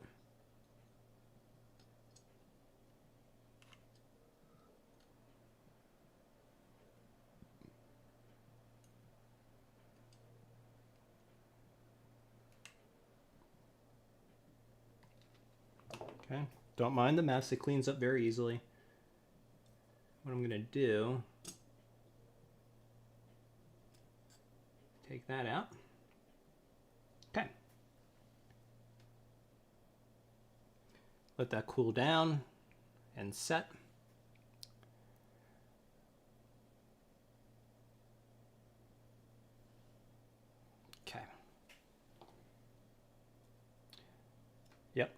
Okay, don't mind the mess, it cleans up very easily. What I'm going to do, take that out. Okay. Let that cool down and set. Okay. Yep.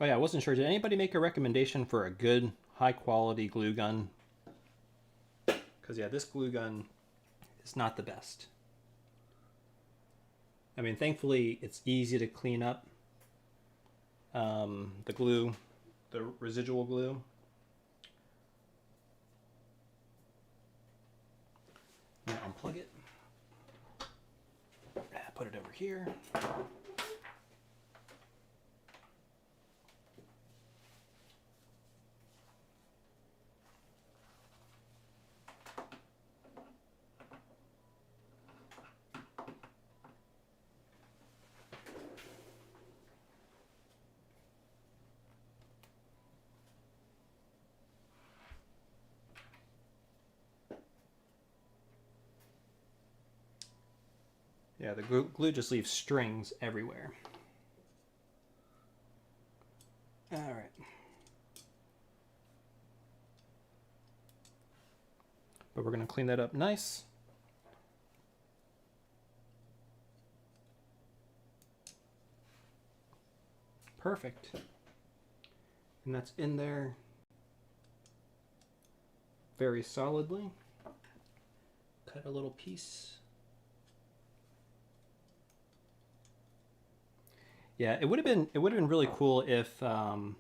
Oh yeah, I wasn't sure. Did anybody make a recommendation for a good, high-quality glue gun? Because yeah, this glue gun is not the best. I mean, thankfully, it's easy to clean up the glue, the residual glue. Now unplug it. Put it over here. Yeah, the glue just leaves strings everywhere. All right. But we're going to clean that up nice. Perfect. And that's in there very solidly. Cut a little piece. Yeah, it would have been really cool if Boxy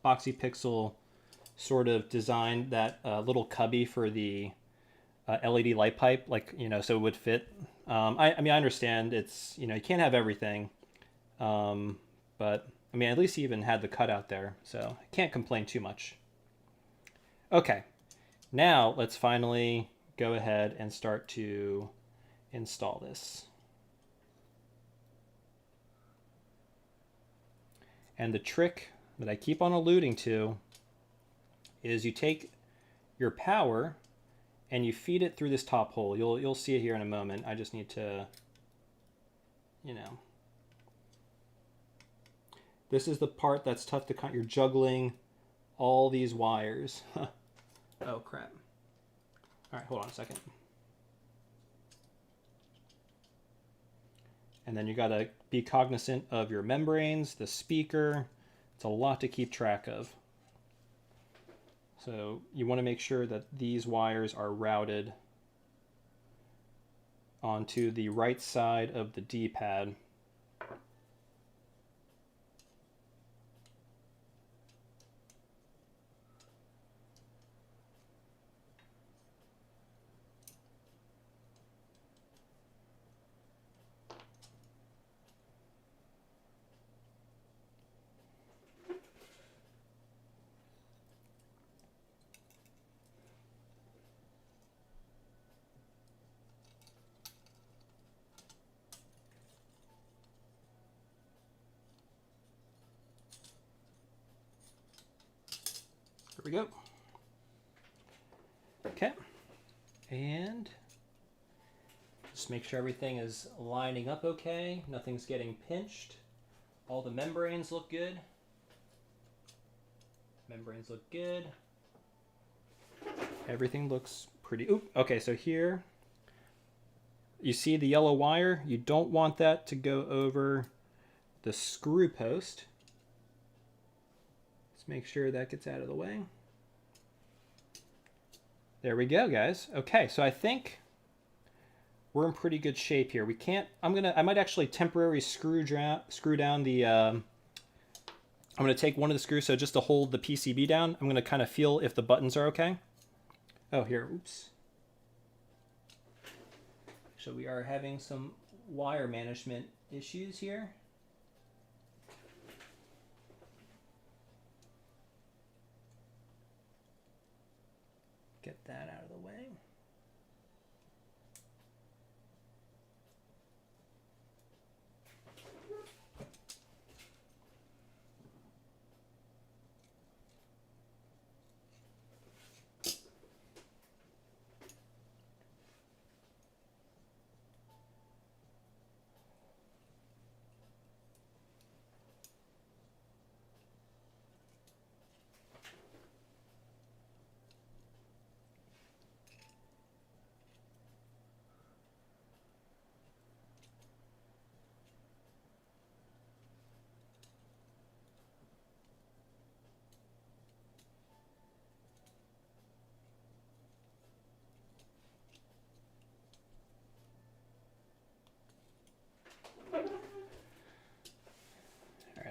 Pixel sort of designed that little cubby for the LED light pipe, like, you know, so it would fit. I mean, I understand it's, you know, you can't have everything, but I mean, at least he even had the cutout there, so I can't complain too much. Okay, now let's finally go ahead and start to install this. And the trick that I keep on alluding to is you take your power and you feed it through this top hole. You'll see it here in a moment. I just need to, you know. This is the part that's tough to cut. You're juggling all these wires. Oh, crap. All right, hold on a second. And then you got to be cognizant of your membranes, the speaker. It's a lot to keep track of. So you want to make sure that these wires are routed onto the right side of the D-pad. There we go. Okay, and just make sure everything is lining up okay. Nothing's getting pinched. All the membranes look good. Membranes look good. Everything looks pretty. Oop. Okay, so here you see the yellow wire. You don't want that to go over the screw post. Let's make sure that gets out of the way. There we go, guys. Okay, so I think we're in pretty good shape here. We can't. I might actually temporarily screw down the. I'm gonna take one of the screws, so just to hold the PCB down. I'm gonna kind of feel if the buttons are okay. Oh, here. Oops. So we are having some wire management issues here. Get that out of the way.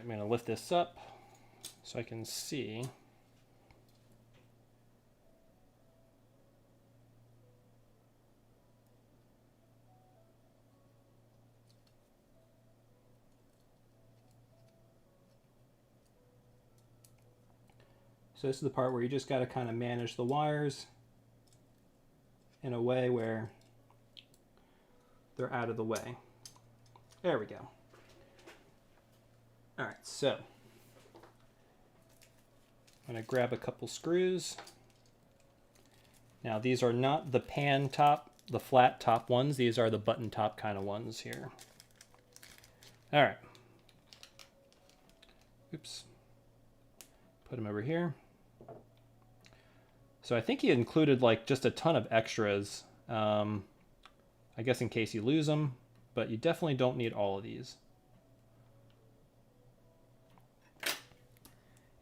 I'm going to lift this up so I can see. So this is the part where you just got to kind of manage the wires in a way where they're out of the way. There we go. All right, so I'm going to grab a couple screws. Now these are not the pan top, the flat top ones. These are the button top kind of ones here. All right. Oops. Put them over here. So I think he included like just a ton of extras, I guess in case you lose them, but you definitely don't need all of these.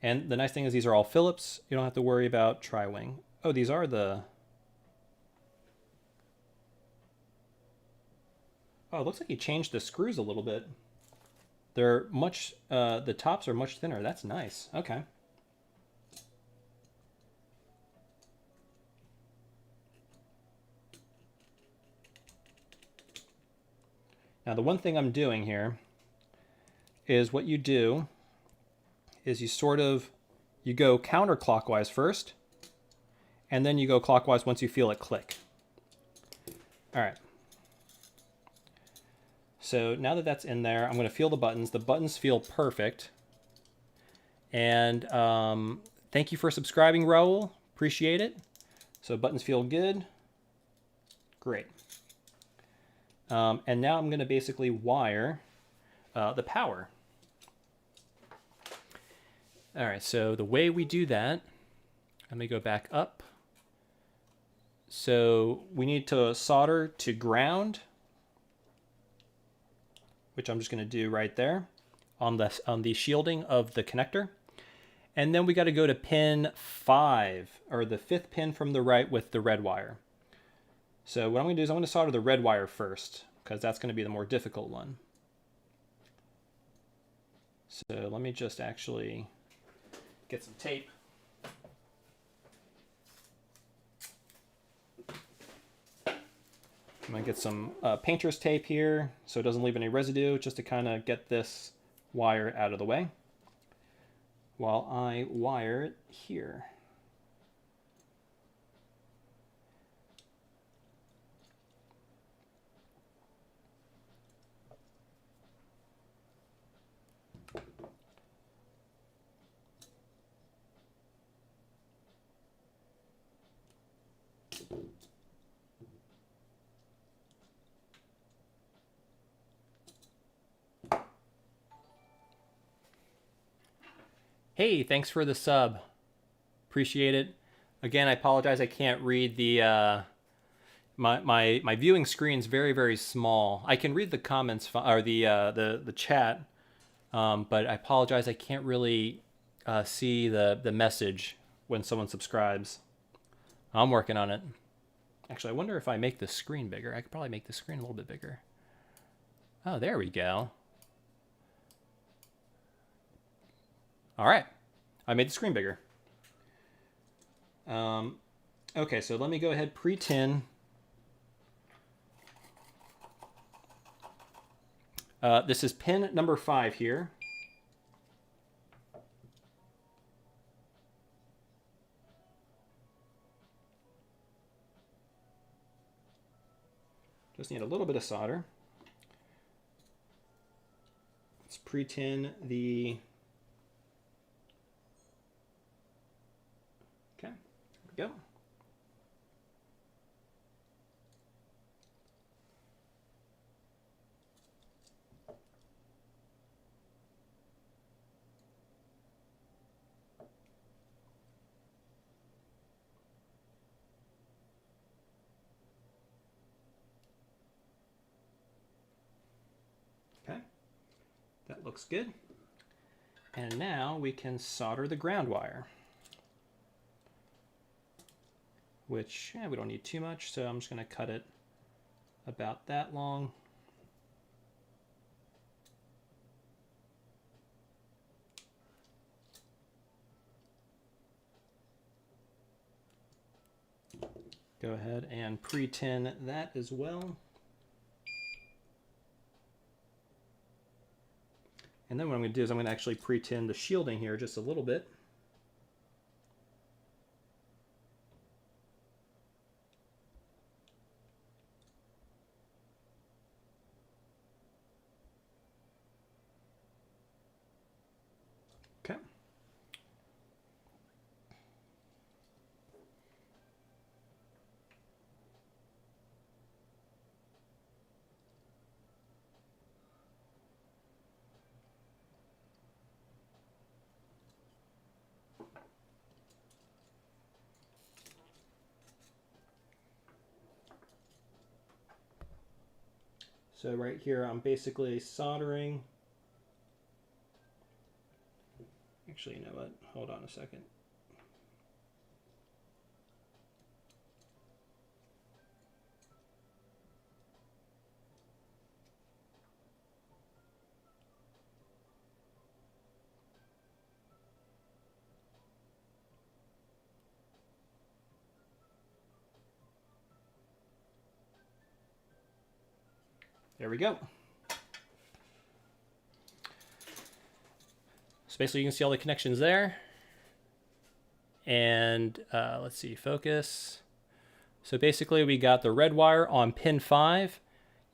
And the nice thing is these are all Phillips. You don't have to worry about tri-wing. Oh, these are the... Oh, it looks like he changed the screws a little bit. They're much, the tops are much thinner. That's nice. Okay. Now the one thing I'm doing here is what you do is you you go counterclockwise first, and then you go clockwise once you feel it click. All right. So now that that's in there, I'm going to feel the buttons. The buttons feel perfect. And thank you for subscribing, Raul. Appreciate it. So buttons feel good. Great. And now I'm going to basically wire the power. All right, so the way we do that, let me go back up. So we need to solder to ground, which I'm just going to do right there on the shielding of the connector. And then we got to go to pin 5, or the 5th pin from the right with the red wire. So what I'm going to do is I'm going to solder the red wire first, because that's going to be the more difficult one. So let me just actually get some tape. I'm going to get some painter's tape here so it doesn't leave any residue, just to kind of get this wire out of the way while I wire it here. Hey, thanks for the sub. Appreciate it. Again, I apologize I can't read the my viewing screen's very, very small. I can read the comments or the chat, but I apologize I can't really see the message when someone subscribes. I'm working on it. Actually, I wonder if I make the screen bigger. I could probably make the screen a little bit bigger. Oh, there we go. All right, I made the screen bigger. Okay, so let me go ahead, pre-tin. This is pin number 5 here. Just need a little bit of solder. Let's pre-tin the... Okay, there we go. Okay, that looks good. And now we can solder the ground wire, which we don't need too much, so I'm just going to cut it about that long. go ahead and pre-tin that as well. And then what I'm going to do is I'm going to actually pre-tin the shielding here just a little bit. Okay. So right here, I'm basically soldering. Actually, you know what? Hold on a second. There we go. So basically you can see all the connections there. And let's see, focus. So basically we got the red wire on pin 5.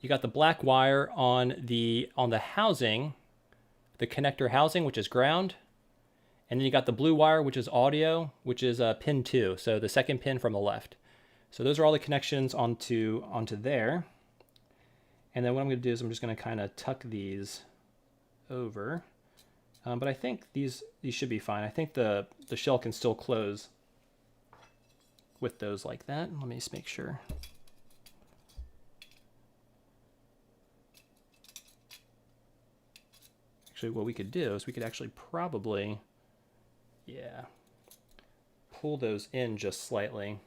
You got the black wire on the housing, the connector housing, which is ground. And then you got the blue wire, which is audio, which is pin 2. So the second pin from the left. So those are all the connections onto there. And then what I'm going to do is I'm just going to kind of tuck these over. But I think these should be fine. I think the shell can still close with those like that. Let me just make sure. Actually, what we could do is we could actually probably, yeah, pull those in just slightly.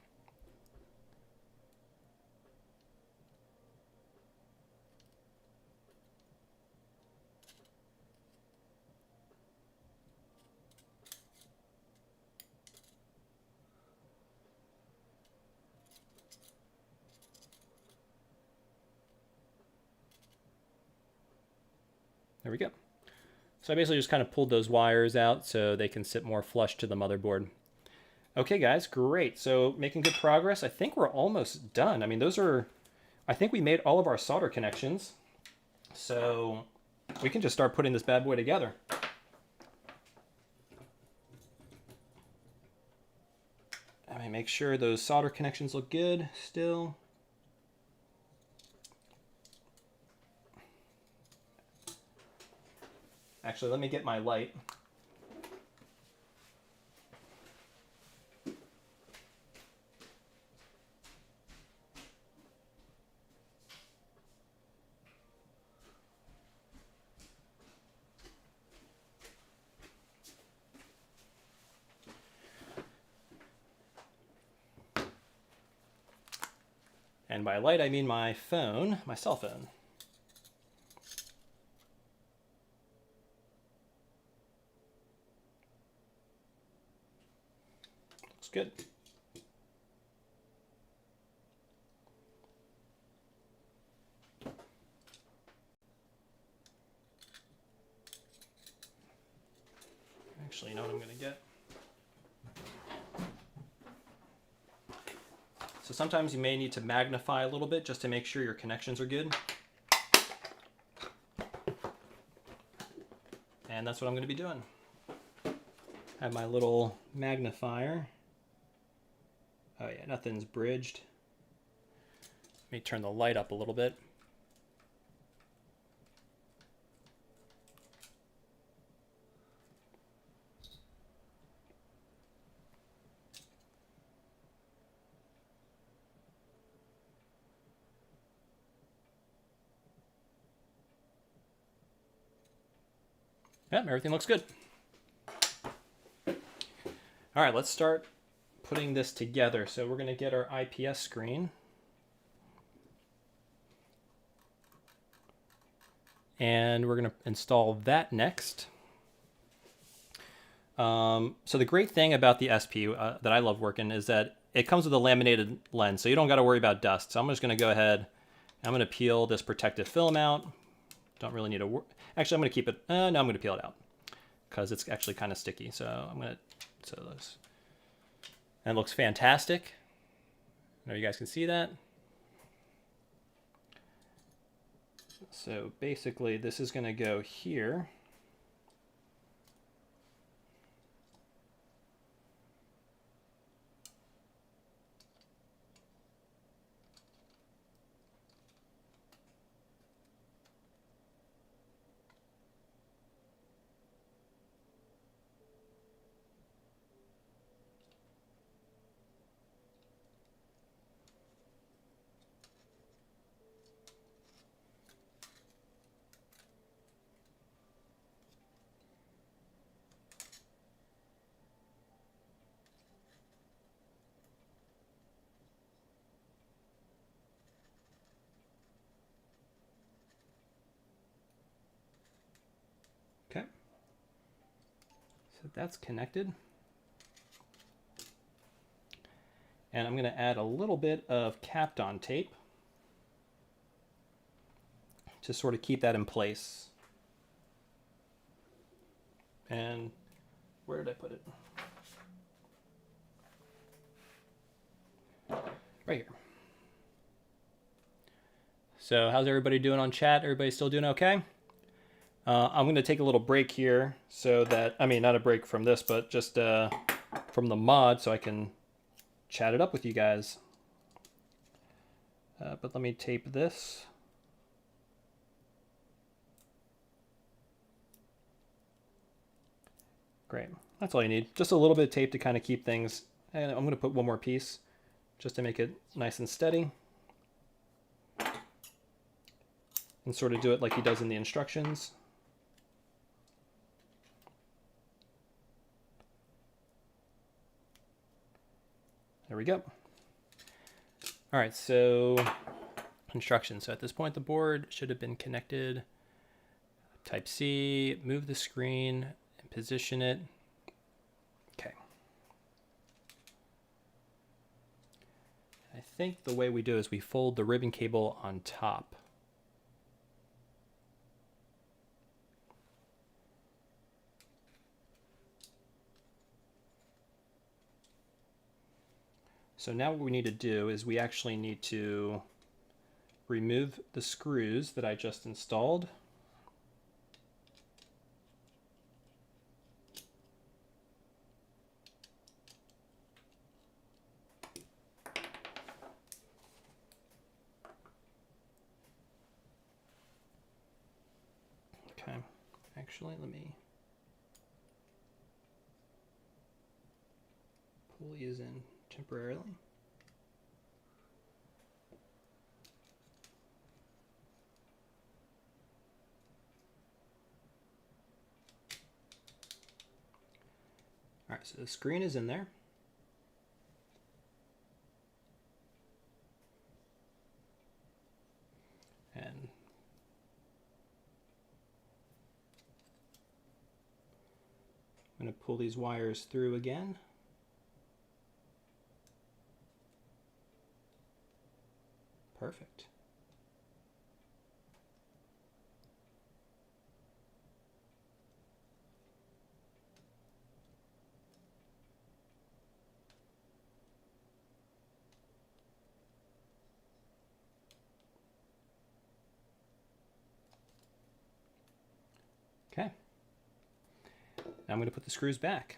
There we go. So I basically just kind of pulled those wires out so they can sit more flush to the motherboard. Okay, guys, great. So making good progress. I think we're almost done. I mean, I think we made all of our solder connections. So we can just start putting this bad boy together. Let me make sure those solder connections look good still. Actually, let me get my light. And by light, I mean my phone, my cell phone. Looks good. Actually, you know what I'm going to get? So sometimes you may need to magnify a little bit just to make sure your connections are good. And that's what I'm going to be doing. I have my little magnifier. Oh yeah, nothing's bridged. Let me turn the light up a little bit. Yep, everything looks good. All right, let's start putting this together. So we're going to get our IPS screen. And we're going to install that next. So the great thing about the SP that I love working is that it comes with a laminated lens, so you don't got to worry about dust. So I'm just going to go ahead. I'm going to peel this protective film out. Don't really need to. Actually, I'm going to keep it. No, I'm going to peel it out because it's actually kind of sticky. So I'm going to. So those. And it looks fantastic. I know you guys can see that. So basically, this is going to go here. Okay. So that's connected. And I'm going to add a little bit of Kapton tape to sort of keep that in place. And where did I put it? Right here. So how's everybody doing on chat? Everybody still doing okay? I'm going to take a little break here so that, I mean, not a break from this, but just from the mod so I can chat it up with you guys. But let me tape this. Great. That's all you need. Just a little bit of tape to kind of keep things. And I'm going to put one more piece just to make it nice and steady. And sort of do it like he does in the instructions. There we go. All right, so instructions. So at this point, the board should have been connected. Type C, move the screen and position it. Okay. I think the way we do is we fold the ribbon cable on top. So now what we need to do is we actually need to remove the screws that I just installed. Okay, actually let me pull these in temporarily. All right, so the screen is in there. And I'm going to pull these wires through again. Perfect. Okay. Now I'm going to put the screws back.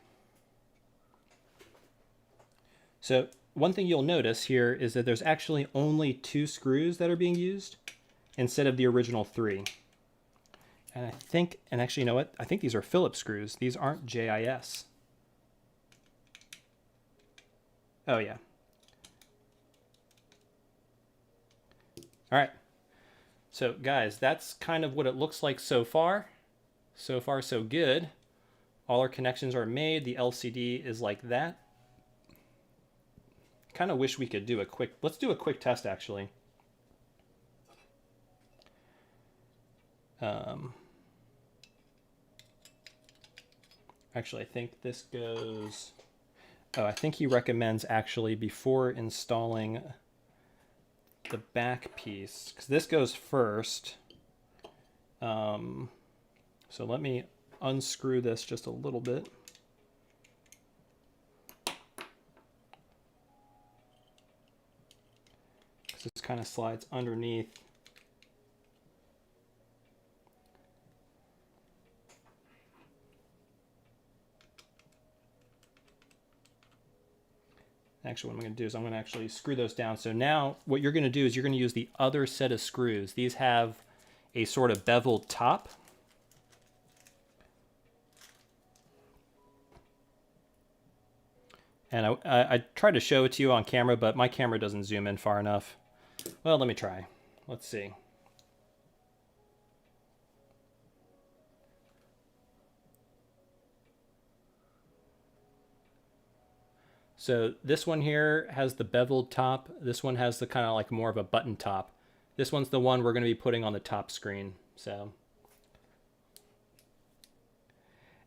So one thing you'll notice here is that there's actually only 2 screws that are being used instead of the original 3. And I think, and actually, you know what? I think these are Phillips screws. These aren't JIS. Oh, yeah. All right. So, guys, that's kind of what it looks like so far. So far, so good. All our connections are made. The LCD is like that. Kind of wish we could do a quick, let's do a quick test actually. Actually, I think this goes, Oh, I think he recommends actually before installing the back piece, because this goes first. So let me unscrew this just a little bit. This kind of slides underneath. Actually, what I'm going to do is I'm going to actually screw those down. So now what you're going to do is you're going to use the other set of screws. These have a sort of beveled top. And I tried to show it to you on camera, but my camera doesn't zoom in far enough. Well, let me try. Let's see. So this one here has the beveled top. This one has the kind of like more of a button top. This one's the one we're going to be putting on the top screen. So,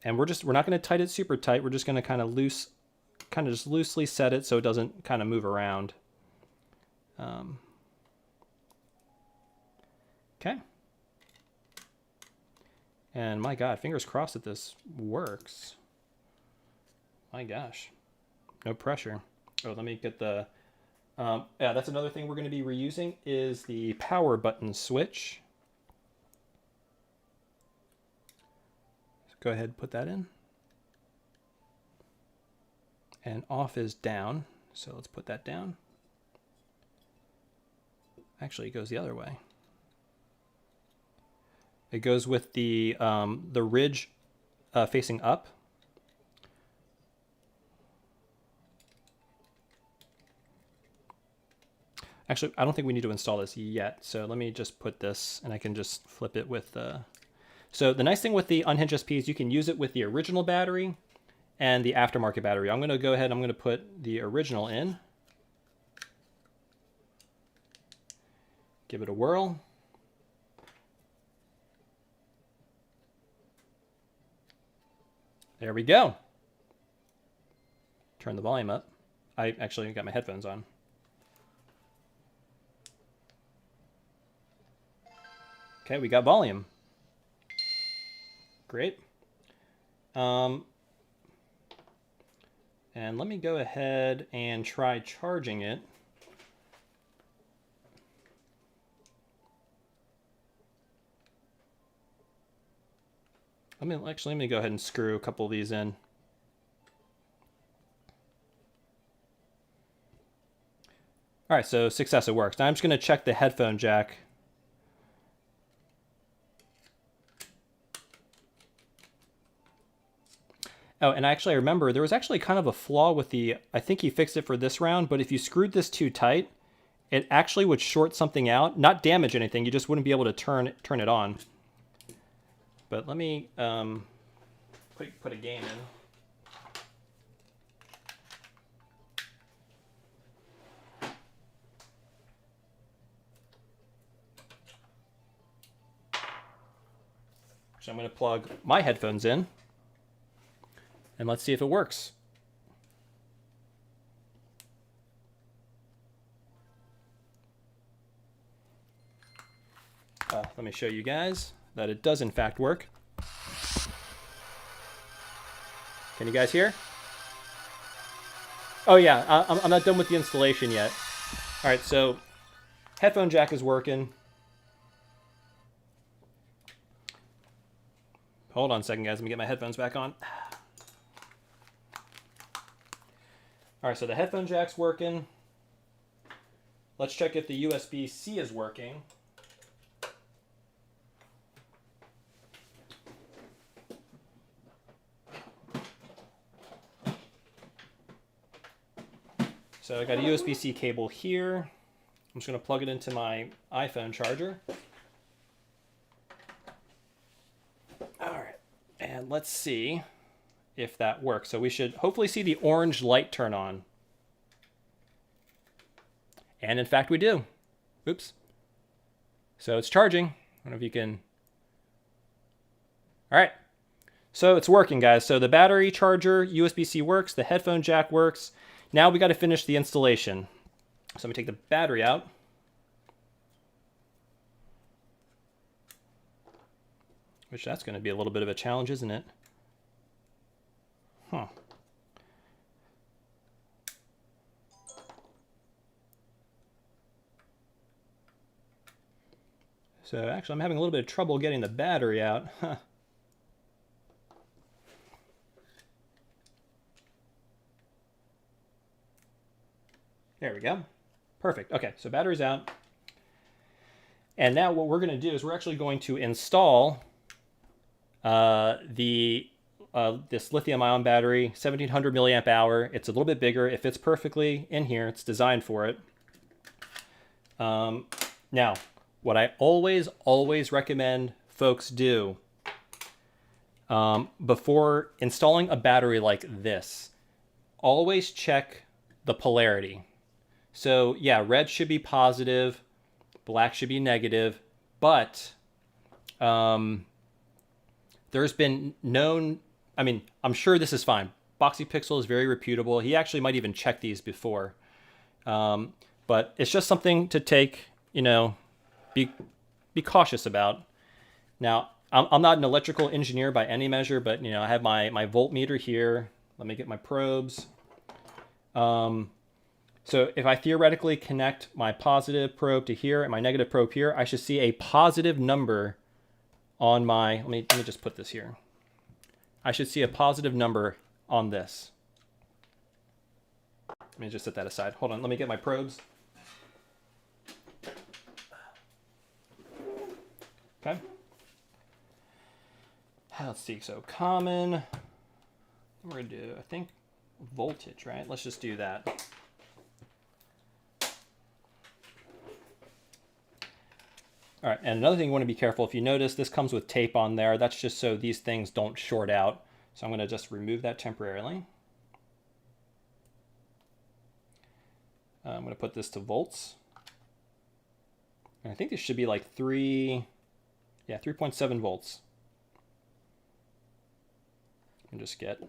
and we're not going to tighten it super tight. We're just going to kind of just loosely set it so it doesn't kind of move around. Okay. And my God, fingers crossed that this works. My gosh. No pressure. Oh, let me get the... yeah, that's another thing we're going to be reusing is the power button switch. Go ahead and put that in. And off is down. So let's put that down. Actually, it goes the other way. It goes with the ridge facing up. Actually, I don't think we need to install this yet. So let me just put this, and I can just flip it with the... So the nice thing with the Unhinged SP is you can use it with the original battery and the aftermarket battery. I'm going to go ahead, I'm going to put the original in. Give it a whirl. There we go. Turn the volume up. I actually got my headphones on. Okay, we got volume. Great. And let me go ahead and try charging it. Let me go ahead and screw a couple of these in. All right, so success, it works. Now I'm just going to check the headphone jack. Oh, and actually I remember there was actually kind of a flaw with the, I think he fixed it for this round, but if you screwed this too tight, it actually would short something out, not damage anything, you just wouldn't be able to turn it on. But let me put a game in. So I'm going to plug my headphones in, and let's see if it works. Let me show you guys that it does in fact work. Can you guys hear? Oh yeah, I'm not done with the installation yet. All right, so headphone jack is working. Hold on a second, guys. Let me get my headphones back on. All right, so the headphone jack's working. Let's check if the USB-C is working. So I got a USB-C cable here. I'm just going to plug it into my iPhone charger. All right, and let's see if that works. So we should hopefully see the orange light turn on. And in fact we do. Oops. So it's charging. I don't know if you can... All right. So it's working, guys. So the battery charger, USB-C works, the headphone jack works. Now we got to finish the installation. So let me take the battery out. Which that's going to be a little bit of a challenge, isn't it? Huh. So actually I'm having a little bit of trouble getting the battery out. Huh. There we go. Perfect. Okay, so battery's out. And now what we're going to do is we're actually going to install this lithium-ion battery, 1700 milliamp hour. It's a little bit bigger. It fits perfectly in here. It's designed for it. Now, what I always recommend folks do before installing a battery like this, always check the polarity. So yeah, red should be positive, black should be negative, but there's been known, I mean, I'm sure this is fine. Boxy Pixel is very reputable. He actually might even check these before. But it's just something to take, you know, be cautious about. Now, I'm not an electrical engineer by any measure, but, you know, I have my voltmeter here. Let me get my probes. So if I theoretically connect my positive probe to here and my negative probe here, I should see a positive number on my, let me just put this here. I should see a positive number on this. Let me just set that aside. Hold on, let me get my probes. Okay. Let's see, so common, we're gonna do, I think, voltage, right? Let's just do that. All right, and another thing you want to be careful, if you notice this comes with tape on there, that's just so these things don't short out. So I'm going to just remove that temporarily. I'm going to put this to volts. And I think this should be like 3.7 volts. And just get.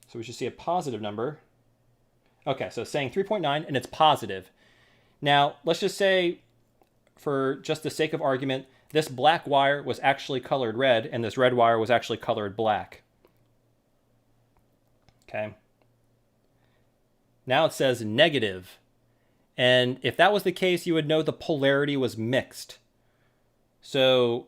So we should see a positive number. Okay, so it's saying 3.9 and it's positive. Now, let's just say, for just the sake of argument, this black wire was actually colored red and this red wire was actually colored black. Okay. Now it says negative. And if that was the case, you would know the polarity was mixed. So,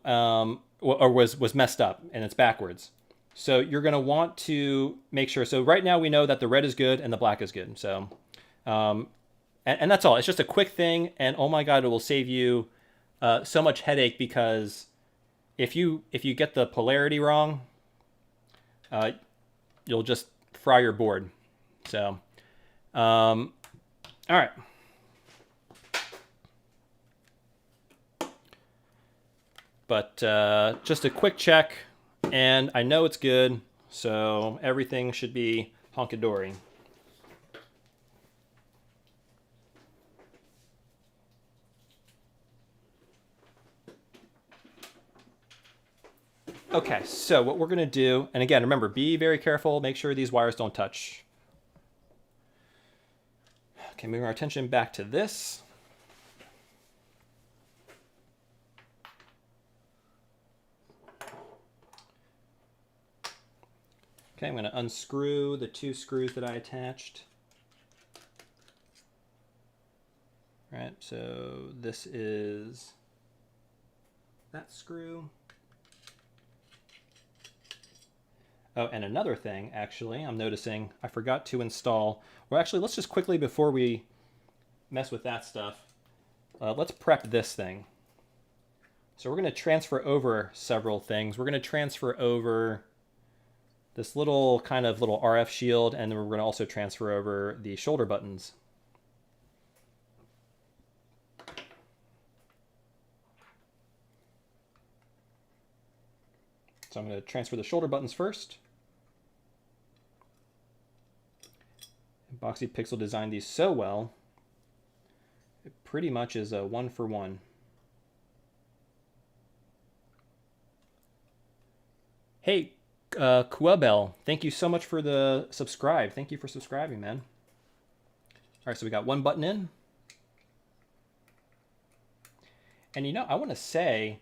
or was messed up and it's backwards. So you're going to want to make sure. So right now we know that the red is good and the black is good. So, and that's all. It's just a quick thing. And oh my God, it will save you so much headache, because if you get the polarity wrong, you'll just fry your board. So, all right. But just a quick check. And I know it's good, so everything should be honky-dory. Okay, so what we're going to do, and again, remember, be very careful, make sure these wires don't touch. Okay, moving our attention back to this. Okay, I'm going to unscrew the two screws that I attached. All right, so this is that screw. Oh, and another thing, actually, I'm noticing I forgot to install, well, actually, let's just quickly, before we mess with that stuff, let's prep this thing. So we're going to transfer over several things. We're going to transfer over this little kind of little RF shield, and then we're going to also transfer over the shoulder buttons. So I'm going to transfer the shoulder buttons first. Boxy Pixel designed these so well, it pretty much is a one for one. Hey, Kuabel, thank you so much for the subscribe. Thank you for subscribing, man. All right, so we got one button in. And you know, I want to say,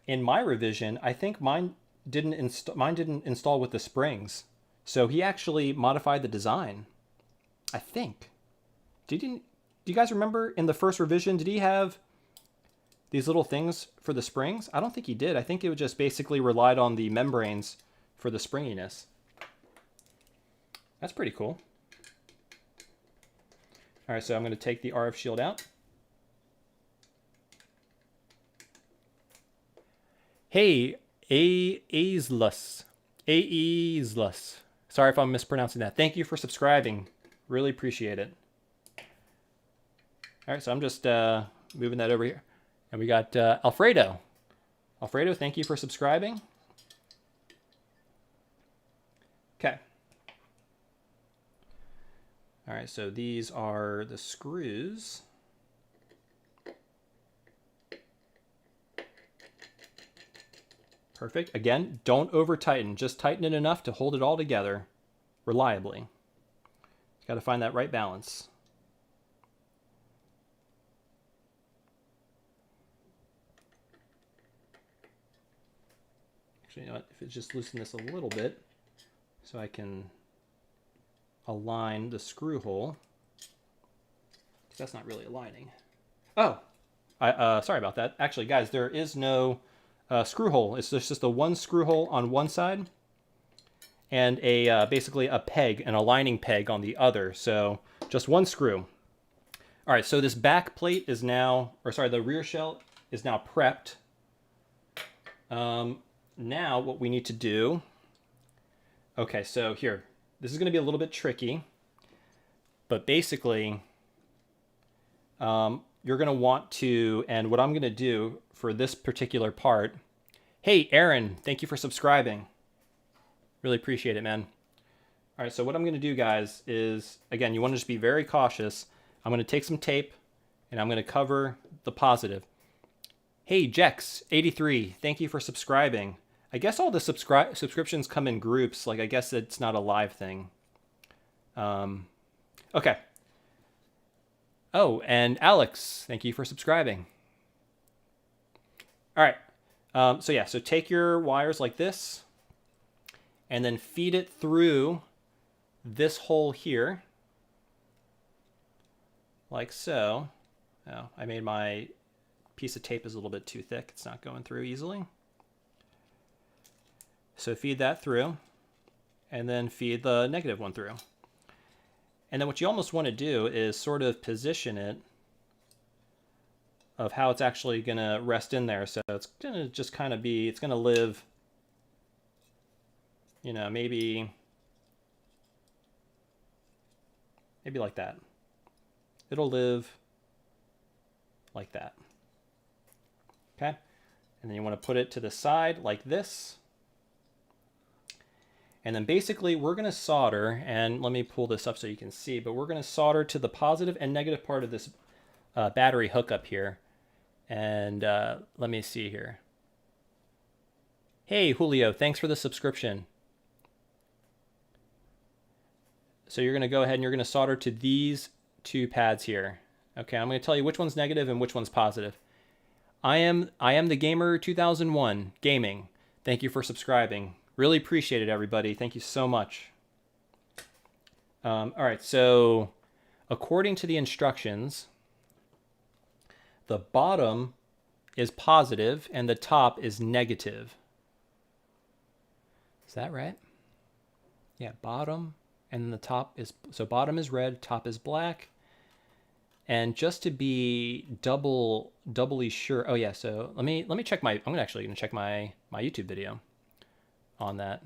in my revision, I think mine didn't install with the springs. So he actually modified the design. I think. Do you guys remember in the first revision, did he have these little things for the springs? I don't think he did. I think it just basically relied on the membranes for the springiness. That's pretty cool. All right, so I'm going to take the RF shield out. Hey, Aeslus. Sorry if I'm mispronouncing that. Thank you for subscribing. Really appreciate it. All right, so I'm just moving that over here. And we got Alfredo. Alfredo, thank you for subscribing. Okay. All right, so these are the screws. Perfect. Again, don't over tighten. Just tighten it enough to hold it all together reliably. Got to find that right balance. Actually, you know what? If it just loosen this a little bit so I can align the screw hole. That's not really aligning. Oh, sorry about that. Actually, guys, there is no screw hole. It's just a one screw hole on one side and a basically a peg, an aligning peg on the other. So just one screw. All right, so this back plate is now, or sorry, the rear shell is now prepped. Now what we need to do, okay, so here, this is going to be a little bit tricky, but basically you're going to want to, and what I'm going to do for this particular part, hey, Aaron, thank you for subscribing. Really appreciate it, man. All right, so what I'm going to do, guys, is, again, you want to just be very cautious. I'm going to take some tape, and I'm going to cover the positive. Hey, Jex83, thank you for subscribing. I guess all the subscriptions come in groups. Like, I guess it's not a live thing. Okay. Oh, and Alex, thank you for subscribing. All right. So yeah, so take your wires like this and then feed it through this hole here. Like so. Oh, I made my piece of tape is a little bit too thick. It's not going through easily. So feed that through and then feed the negative one through. And then what you almost want to do is sort of position it of how it's actually going to rest in there. So it's going to just kind of be, it's going to live, you know, maybe like that. It'll live like that. Okay. And then you want to put it to the side like this. And then basically we're going to solder, and let me pull this up so you can see, but we're going to solder to the positive and negative part of this battery hookup here. And let me see here. Hey, Julio, thanks for the subscription. So you're going to go ahead and you're going to solder to these two pads here. Okay, I'm going to tell you which one's negative and which one's positive. I am the gamer 2001 gaming. Thank you for subscribing. Really appreciate it, everybody. Thank you so much. All right, so according to the instructions, the bottom is positive and the top is negative. Is that right? Yeah, bottom and then the top is, so bottom is red, top is black. And just to be doubly sure, oh yeah, so let me check my, I'm actually gonna check my YouTube video on that.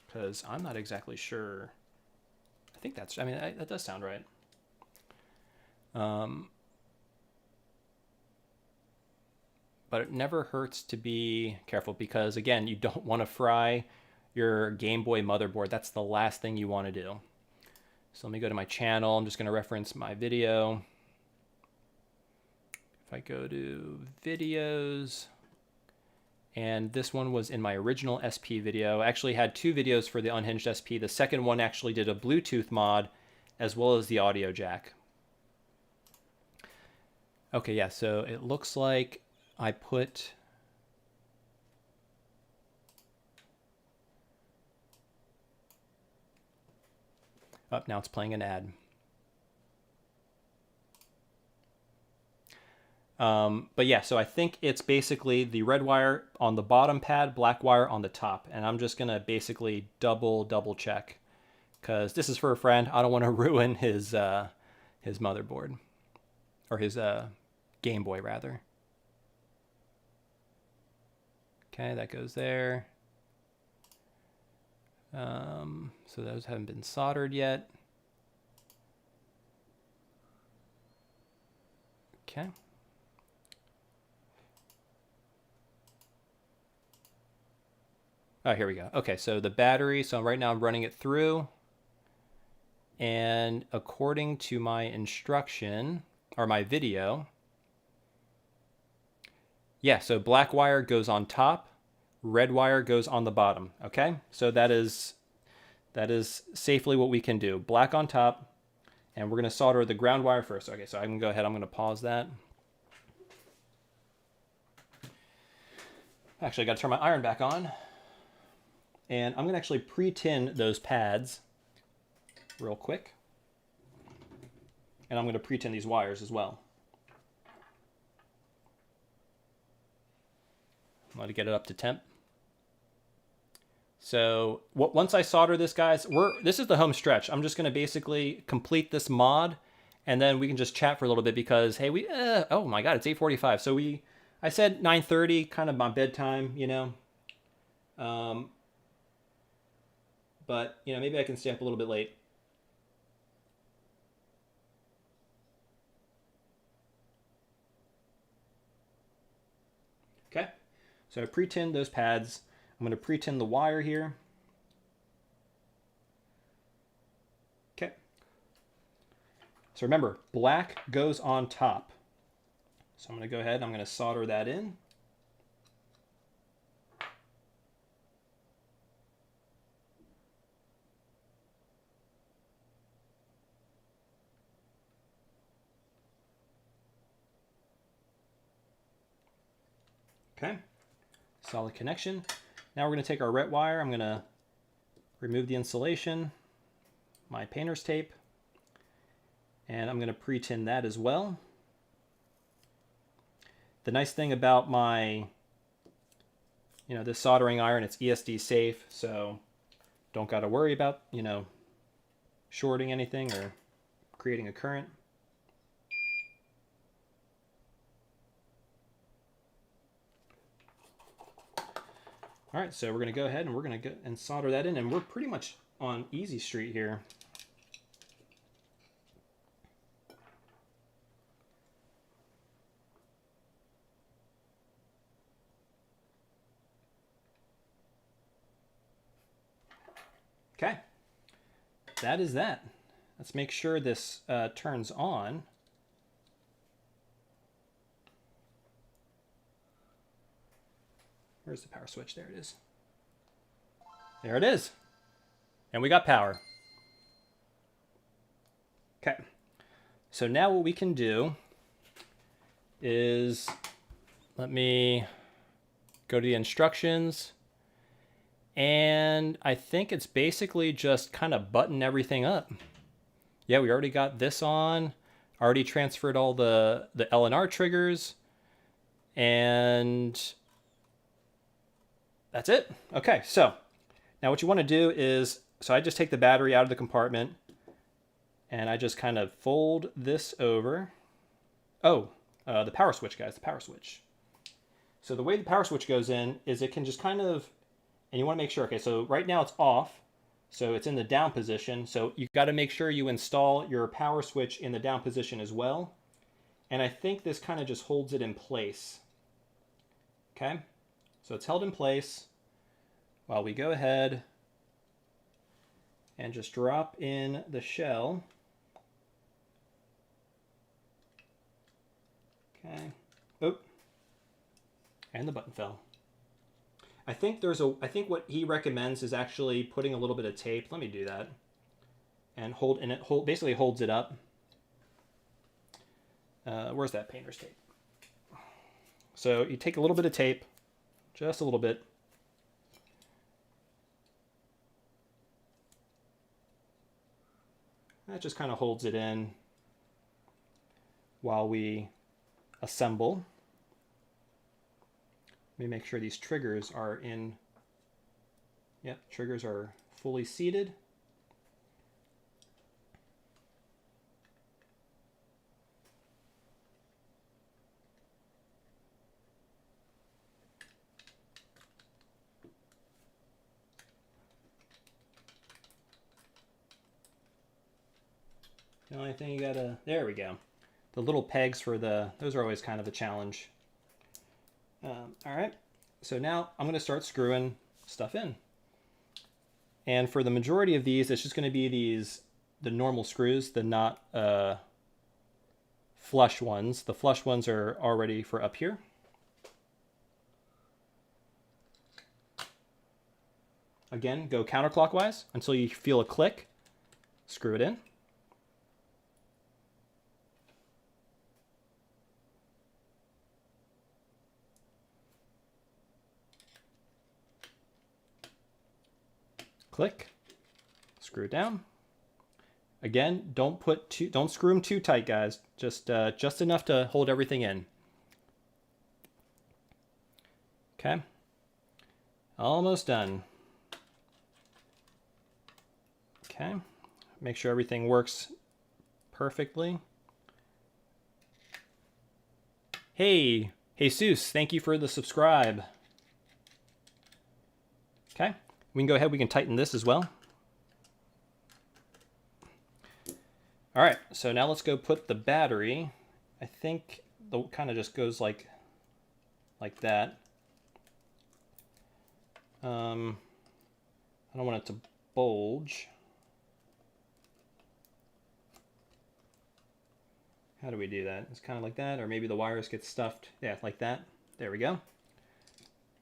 Because I'm not exactly sure. I think that's, I mean, that does sound right. But it never hurts to be careful because, again, you don't want to fry your Game Boy motherboard. That's the last thing you want to do. So let me go to my channel. I'm just going to reference my video. If I go to videos, and this one was in my original SP video. I actually had 2 videos for the Unhinged SP. The second one actually did a Bluetooth mod as well as the audio jack. Okay, yeah, so it looks like I put... Oh, now it's playing an ad. But yeah, so I think it's basically the red wire on the bottom pad, black wire on the top. And I'm just going to basically double check, because this is for a friend. I don't want to ruin his motherboard, or his Game Boy rather. Okay, that goes there. So those haven't been soldered yet. Okay. Oh, here we go. Okay, so the battery, so right now I'm running it through, and according to my instruction, or my video, yeah, so black wire goes on top, red wire goes on the bottom, okay? So that is safely what we can do. Black on top, and we're gonna solder the ground wire first. Okay, so I can go ahead, I'm gonna pause that. Actually, I gotta turn my iron back on. And I'm going to actually pre-tin those pads real quick. And I'm going to pre-tin these wires as well. I'm going to get it up to temp. So once I solder this, guys, this is the home stretch. I'm just going to basically complete this mod, and then we can just chat for a little bit because, hey, oh my God, it's 8:45. So I said 9:30, kind of my bedtime, you know. But, you know, maybe I can stay up a little bit late. Okay, so I pre-tinned those pads. I'm going to pre-tin the wire here. Okay. So remember, black goes on top. So I'm going to go ahead and I'm going to solder that in. Okay, solid connection. Now we're going to take our red wire. I'm going to remove the insulation, my painter's tape, and I'm going to pre-tin that as well. The nice thing about my, you know, this soldering iron, it's ESD safe, so don't got to worry about, you know, shorting anything or creating a current. All right, so we're going to go ahead and we're going to go and solder that in, and we're pretty much on easy street here. Okay, that is that. Let's make sure this turns on. Where's the power switch? There it is. There it is. And we got power. Okay. So now what we can do is, let me go to the instructions. And I think it's basically just kind of button everything up. Yeah, we already got this on. Already transferred all the LNR triggers. And that's it. Okay, so now what you want to do is, so I just take the battery out of the compartment and I just kind of fold this over. Oh, the power switch, guys, the power switch. So the way the power switch goes in is it can just kind of, and you want to make sure, okay, so right now it's off, so it's in the down position. So you've got to make sure you install your power switch in the down position as well. And I think this kind of just holds it in place. Okay. So it's held in place while we go ahead and just drop in the shell. Okay, Oh, and the button fell. I think what he recommends is actually putting a little bit of tape. Let me do that. And basically holds it up. Where's that painter's tape? So you take a little bit of tape, just a little bit. That just kind of holds it in while we assemble. Let me make sure these triggers are in. Yep, triggers are fully seated. The only thing you gotta, there we go. The little pegs for those are always kind of a challenge. All right, so now I'm gonna start screwing stuff in. And for the majority of these, it's just gonna be the normal screws, the not flush ones. The flush ones are already for up here. Again, go counterclockwise until you feel a click. Screw it in. Click, screw it down. Again, don't screw them too tight, guys. Just enough to hold everything in. Okay, almost done. Okay, make sure everything works perfectly. Hey, Jesus, thank you for the subscribe. Okay. We can go ahead, we can tighten this as well. All right, so now let's go put the battery. I think the kind of just goes like that. I don't want it to bulge. How do we do that? It's kind of like that, or maybe the wires get stuffed. Yeah, like that. There we go.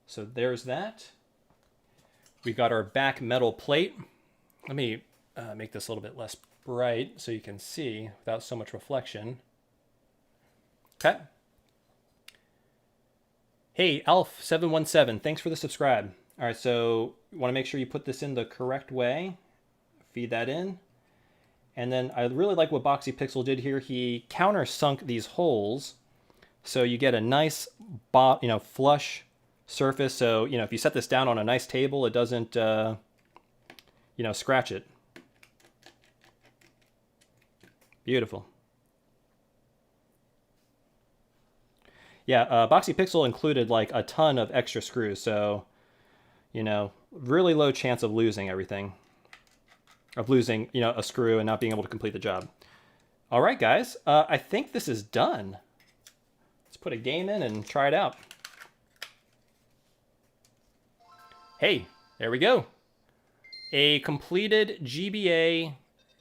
So there's that. We got our back metal plate. Let me make this a little bit less bright so you can see without so much reflection. Okay. Hey, Alf717, thanks for the subscribe. All right, so you want to make sure you put this in the correct way. Feed that in. And then I really like what Boxy Pixel did here. He countersunk these holes so you get a nice flush surface. So, if you set this down on a nice table, it doesn't, scratch it. Beautiful. Yeah, Boxy Pixel included like a ton of extra screws, so, really low chance of losing everything. Of losing, a screw and not being able to complete the job. All right, guys, I think this is done. Let's put a game in and try it out. Hey, there we go. A completed GBA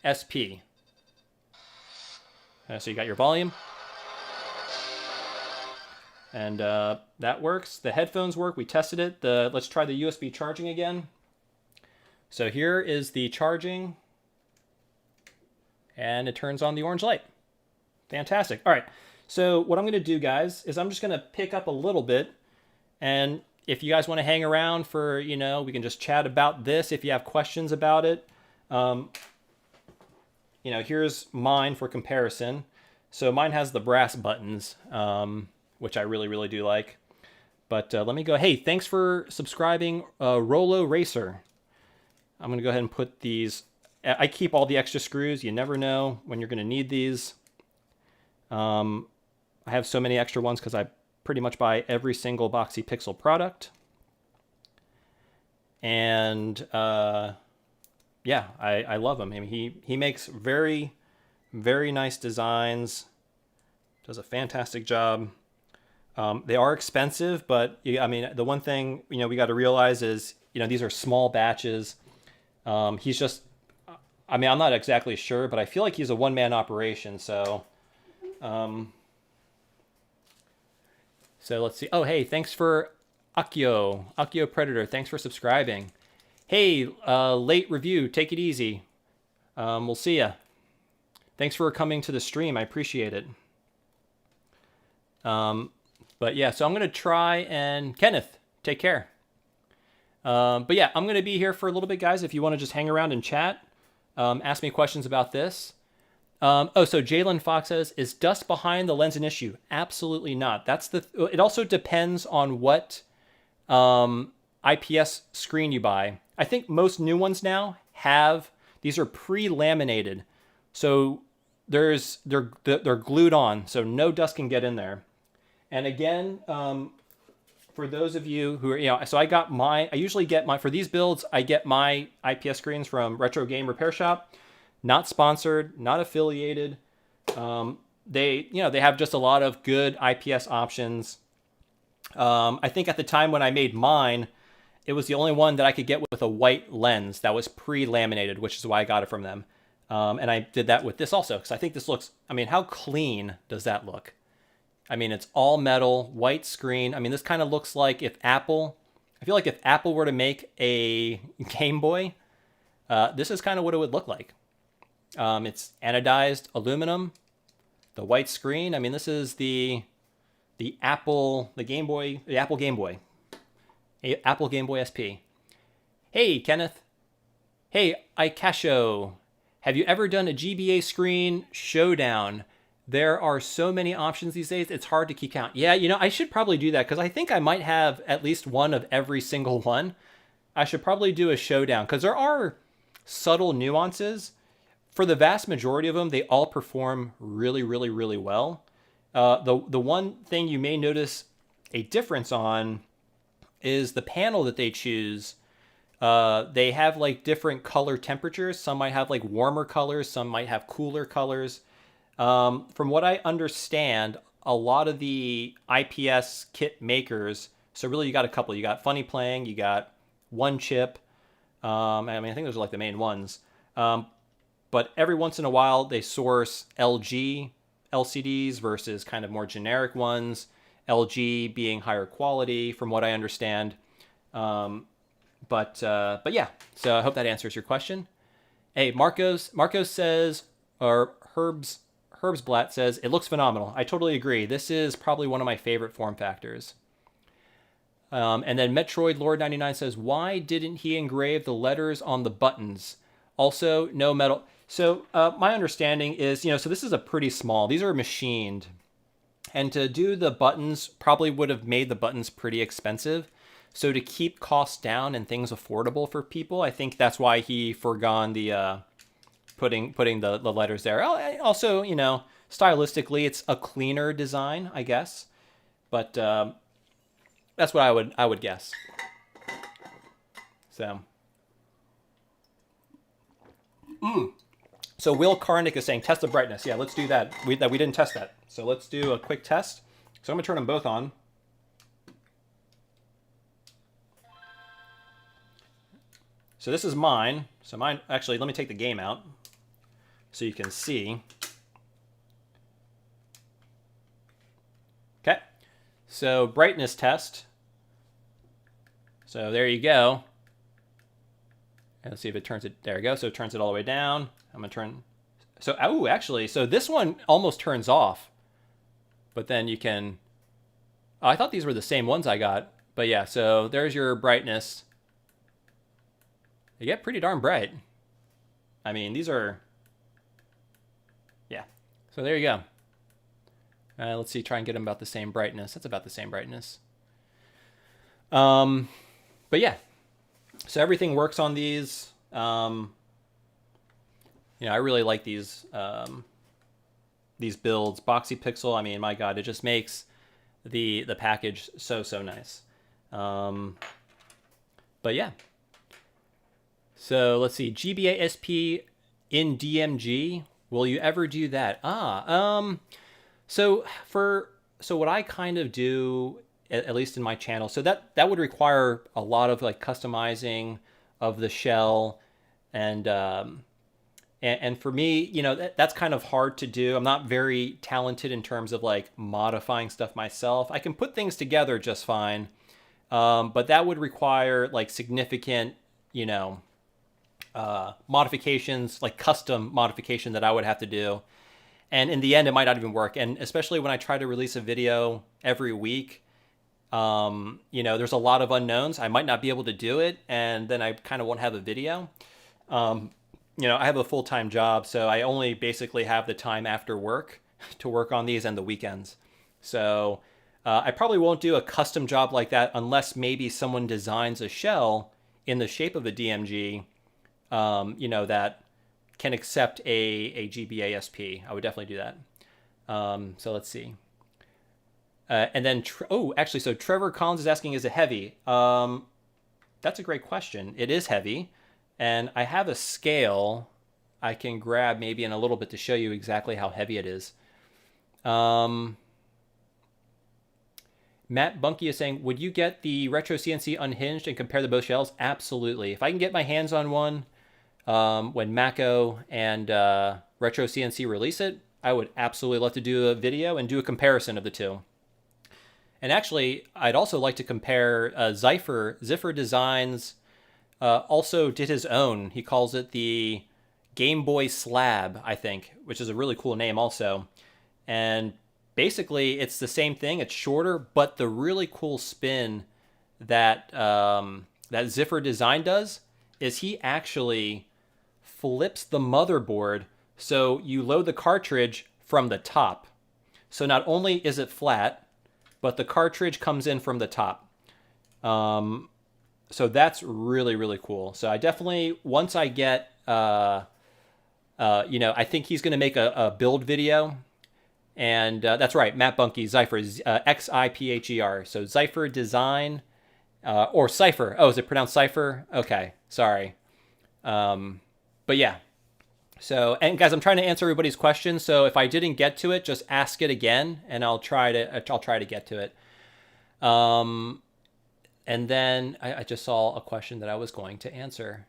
SP. So you got your volume. And that works. The headphones work. We tested it. Let's try the USB charging again. So here is the charging. And it turns on the orange light. Fantastic. All right. So what I'm going to do, guys, is I'm just going to pick up a little bit. And if you guys want to hang around for, we can just chat about this if you have questions about it. Here's mine for comparison. So mine has the brass buttons, which I really, really do like. But let me go. Hey, thanks for subscribing, Rolo Racer. I'm going to go ahead and put these. I keep all the extra screws. You never know when you're going to need these. I have so many extra ones because I pretty much buy every single Boxy Pixel product. And yeah, I love him. I mean, he makes very, very nice designs. Does a fantastic job. They are expensive, but the one thing we got to realize is these are small batches. He's just, I'm not exactly sure, but I feel like he's a one-man operation. So So let's see. Oh, hey, thanks for Akio Predator. Thanks for subscribing. Hey, late review. Take it easy. We'll see ya. Thanks for coming to the stream. I appreciate it. But yeah, so I'm going to try and... Kenneth, take care. But yeah, I'm going to be here for a little bit, guys. If you want to just hang around and chat, ask me questions about this. Oh, so Jalen Fox says, is dust behind the lens an issue? Absolutely not. It also depends on what IPS screen you buy. I think most new ones now these are pre-laminated. So they're glued on, so no dust can get in there. And again, for those of you who are, so I usually get for these builds, I get my IPS screens from Retro Game Repair Shop. Not sponsored, not affiliated. They have just a lot of good IPS options. I think at the time when I made mine, it was the only one that I could get with a white lens that was pre-laminated, which is why I got it from them. And I did that with this also, because I think this looks, how clean does that look? It's all metal, white screen. This kind of looks like I feel like if Apple were to make a Game Boy, this is kind of what it would look like. It's anodized aluminum, the white screen. This is the Apple Game Boy SP. Hey, Kenneth. Hey, Ikasho. Have you ever done a GBA screen showdown? There are so many options these days, it's hard to keep count. Yeah, I should probably do that because I think I might have at least one of every single one. I should probably do a showdown because there are subtle nuances. For the vast majority of them, they all perform really, really, really well. The one thing you may notice a difference on is the panel that they choose. They have like different color temperatures. Some might have like warmer colors. Some might have cooler colors. From what I understand, a lot of the IPS kit makers, so really you got a couple. You got Funny Playing, you got One Chip. I think those are like the main ones. But every once in a while, they source LG LCDs versus kind of more generic ones. LG being higher quality, from what I understand. But yeah, so I hope that answers your question. Hey, Marcos says, or Herbsblatt says, it looks phenomenal. I totally agree. This is probably one of my favorite form factors. And then Metroid Lord 99 says, why didn't he engrave the letters on the buttons? Also, no metal. So my understanding is, so this is a pretty small, these are machined. And to do the buttons probably would have made the buttons pretty expensive. So to keep costs down and things affordable for people, I think that's why he forgone the putting the letters there. Also, stylistically, it's a cleaner design, I guess. But that's what I would guess. So. So Will Karnick is saying, test the brightness. Yeah, let's do that. We didn't test that. So let's do a quick test. So I'm going to turn them both on. So this is mine. So mine, actually, let me take the game out so you can see. Okay. So brightness test. So there you go. And let's see if it turns it. There we go. So it turns it all the way down. I'm going to turn. So, actually, so this one almost turns off. But then you can. Oh, I thought these were the same ones I got. But yeah, so there's your brightness. They get pretty darn bright. These are. Yeah. So there you go. Let's see, try and get them about the same brightness. That's about the same brightness. But yeah. So everything works on these. I really like these builds. Boxy Pixel, my God, it just makes the package so nice. But yeah. So let's see, GBA SP in DMG. Will you ever do that? So what I kind of do, at least in my channel, so that would require a lot of like customizing of the shell and And for me, you know, that's kind of hard to do. I'm not very talented in terms of like modifying stuff myself. I can put things together just fine, but that would require like significant, you know, modifications, like custom modification that I would have to do. And in the end, it might not even work. And especially when I try to release a video every week, you know, there's a lot of unknowns. I might not be able to do it, and then I kind of won't have a video. You know, I have a full-time job, so I only basically have the time after work to work on these and the weekends. So I probably won't do a custom job like that unless maybe someone designs a shell in the shape of a DMG, you know, that can accept a GBA SP. I would definitely do that. So let's see. And then, actually, so Trevor Collins is asking, is it heavy? That's a great question. It is heavy. And I have a scale I can grab maybe in a little bit to show you exactly how heavy it is. Matt Bunky is saying, would you get the Retro CNC Unhinged and compare the both shells? Absolutely. If I can get my hands on one when MACHO and Retro CNC release it, I would absolutely love to do a video and do a comparison of the two. And actually, I'd also like to compare Ziffer Designs also did his own. He calls it the Game Boy Slab, I think, which is a really cool name also. And basically, it's the same thing. It's shorter, but the really cool spin that that Ziffer Design does is he actually flips the motherboard so you load the cartridge from the top. So not only is it flat, but the cartridge comes in from the top. So that's really, really cool. So I definitely, once I get, you know, I think he's going to make a build video. And that's right, Matt Bunky, Ziffer, Xipher. So Ziffer Design, or Cipher. Oh, is it pronounced Cipher? Okay, sorry. But yeah. So, and guys, I'm trying to answer everybody's questions. So if I didn't get to it, just ask it again, and I'll try to get to it. And then I just saw a question that I was going to answer.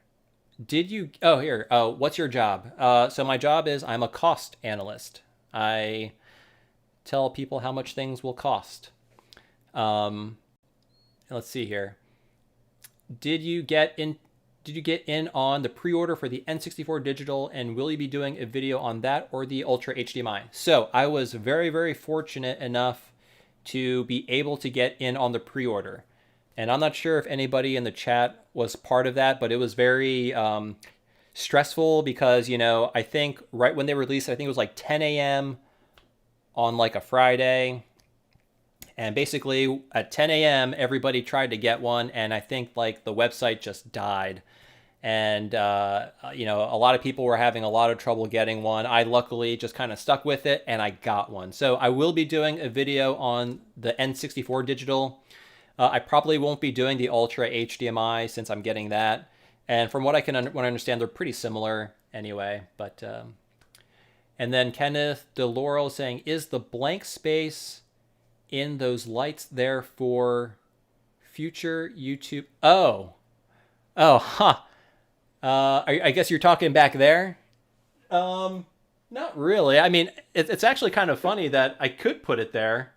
Did you? Oh, here. Oh, what's your job? So my job is I'm a cost analyst. I tell people how much things will cost. Let's see here. Did you get in on the pre-order for the N64 digital, and will you be doing a video on that or the Ultra HDMI? So I was very, very fortunate enough to be able to get in on the pre-order. And I'm not sure if anybody in the chat was part of that, but it was very stressful because, you know, I think right when they released it, I think it was like 10 a.m. on like a Friday. And basically at 10 a.m., everybody tried to get one. And I think like the website just died. And, you know, a lot of people were having a lot of trouble getting one. I luckily just kind of stuck with it and I got one. So I will be doing a video on the N64 digital. I probably won't be doing the Ultra HDMI since I'm getting that. And from what I can understand, they're pretty similar anyway. But and then Kenneth DeLaurel saying, is the blank space in those lights there for future YouTube? Huh. I guess you're talking back there. Not really. I mean, it's actually kind of funny that I could put it there.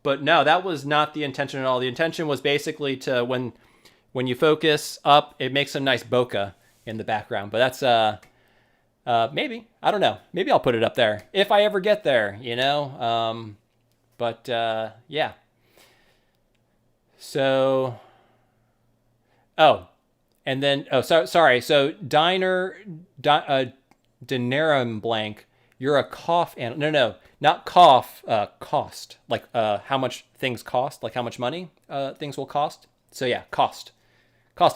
But no, that was not the intention at all. The intention was basically to, when you focus up, it makes a nice bokeh in the background. But that's, maybe. I don't know. Maybe I'll put it up there if I ever get there, you know? But yeah. So, and then, sorry. So Denarum blank, you're a cough and no, not cough, cost, like how much things cost, like how much money things will cost. So yeah, cost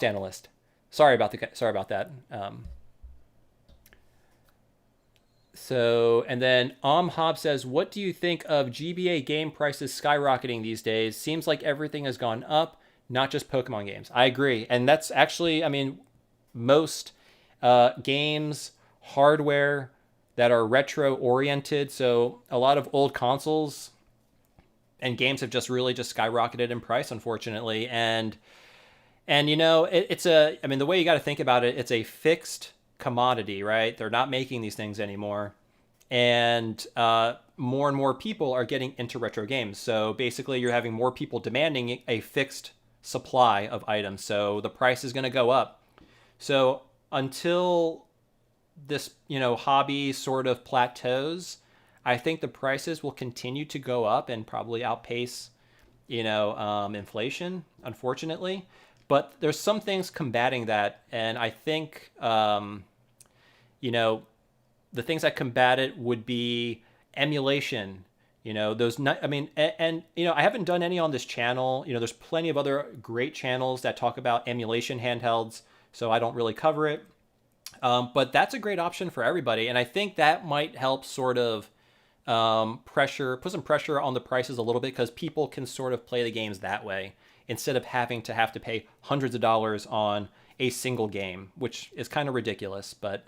analyst. Sorry about that. So, and then Hobb says, what do you think of GBA game prices skyrocketing these days? Seems like everything has gone up, not just Pokemon games. I agree. And that's actually, I mean, most games, hardware that are retro oriented. So a lot of old consoles and games have just really just skyrocketed in price, unfortunately. And you know, I mean, the way you got to think about it, it's a fixed commodity, right? They're not making these things anymore. And more people are getting into retro games. So basically, you're having more people demanding a fixed supply of items. So the price is going to go up. So until this, hobby sort of plateaus, I think the prices will continue to go up and probably outpace, inflation, unfortunately. But there's some things combating that, and I think, the things that combat it would be emulation. I haven't done any on this channel. There's plenty of other great channels that talk about emulation handhelds, so I don't really cover it. But that's a great option for everybody, and I think that might help sort of put some pressure on the prices a little bit, because people can sort of play the games that way instead of having to pay hundreds of dollars on a single game, which is kind of ridiculous. But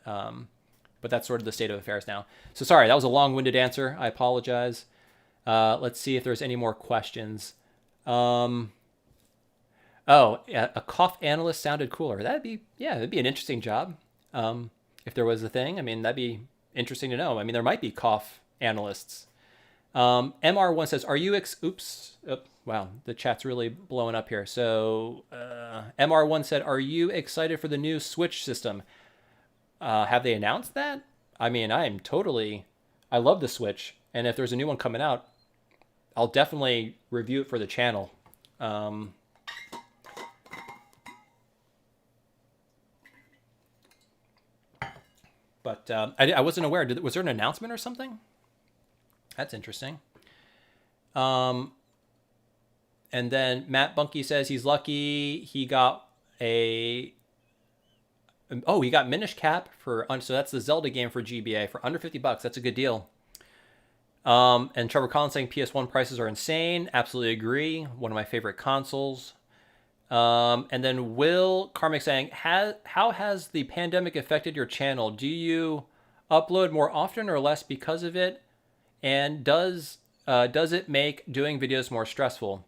that's sort of the state of affairs now. So sorry, that was a long-winded answer. I apologize. Let's see if there's any more questions. Oh, yeah, a cough analyst sounded cooler. That'd be an interesting job. If there was a thing, that'd be interesting to know. There might be cough analysts. MR1 says, are you oops. Oh, wow, the chat's really blowing up here. So MR1 said, are you excited for the new Switch system? Have they announced that? I love the Switch, and if there's a new one coming out, I'll definitely review it for the channel. But I wasn't aware. Was there an announcement or something? That's interesting. And then Matt Bunky says he's lucky he got he got Minish Cap so that's the Zelda game for GBA for under $50. That's a good deal. And Trevor Collins saying PS1 prices are insane. Absolutely agree. One of my favorite consoles. And then Will Carmick saying, how has the pandemic affected your channel? Do you upload more often or less because of it? And does it make doing videos more stressful?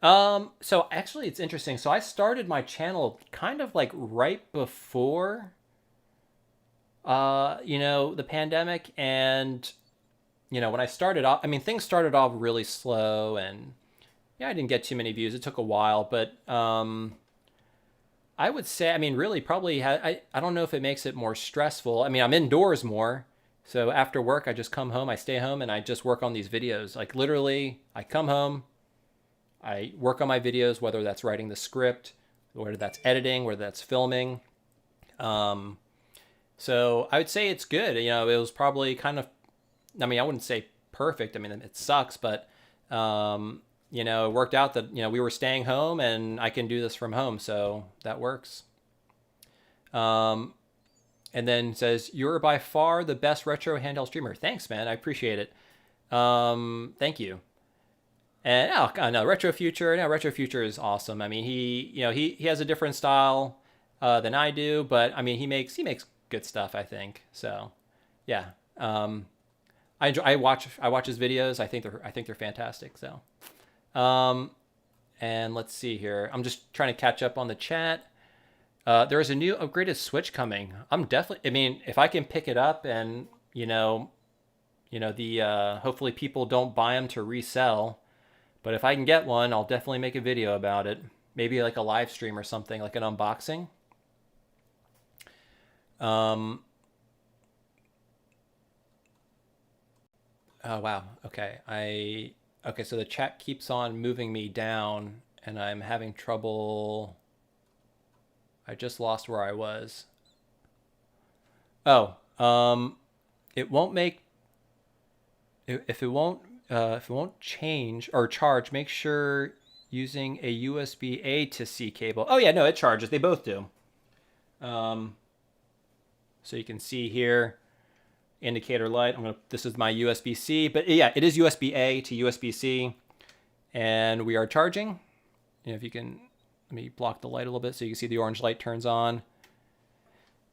So actually it's interesting. So I started my channel kind of like right before, the pandemic. And, when I started off, things started off really slow, and I didn't get too many views. It took a while, but, I would say, really probably, I don't know if it makes it more stressful. I'm indoors more. So after work, I just come home, I stay home, and I just work on these videos. Like literally, I come home, I work on my videos, whether that's writing the script, whether that's editing, whether that's filming. So I would say it's good. It was probably kind of, I wouldn't say perfect. It sucks, but, it worked out that, we were staying home and I can do this from home. So that works. And then says, you're by far the best retro handheld streamer. Thanks, man. I appreciate it. Thank you. And Retro Future is awesome. He has a different style than I do, but he makes good stuff, I think. So, yeah. I watch his videos. I think they're fantastic. So, and let's see here. I'm just trying to catch up on the chat. There is a new upgraded Switch coming. I'm definitely. If I can pick it up and hopefully people don't buy them to resell. But if I can get one, I'll definitely make a video about it. Maybe like a live stream or something, like an unboxing. Oh, wow. Okay. Okay, so the chat keeps on moving me down, and I'm having trouble. I just lost where I was. Oh, it won't make... If it won't change or charge, make sure using a USB-A to C cable. Oh yeah, no, it charges. They both do. So you can see here, indicator light. This is my USB-C, but yeah, it is USB-A to USB-C, and we are charging. If you can, let me block the light a little bit so you can see the orange light turns on.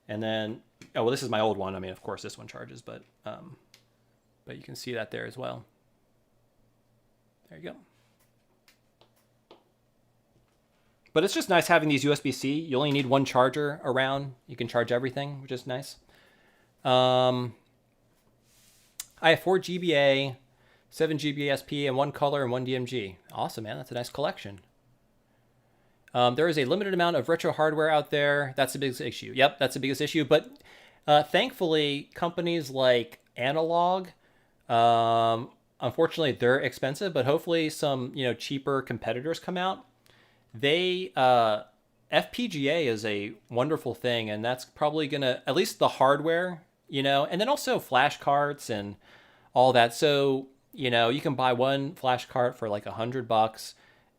And then, this is my old one. Of course, this one charges, but you can see that there as well. There you go. But it's just nice having these USB-C. You only need one charger around. You can charge everything, which is nice. I have 4 GBA, 7 GBA SP, and 1 color and 1 DMG. Awesome, man. That's a nice collection. There is a limited amount of retro hardware out there. That's the biggest issue. Yep, that's the biggest issue. But thankfully, companies like Analog, unfortunately, they're expensive, but hopefully some cheaper competitors come out. They FPGA is a wonderful thing, and that's probably gonna, at least the hardware, and then also flash carts and all that. So you can buy one flash cart for like $100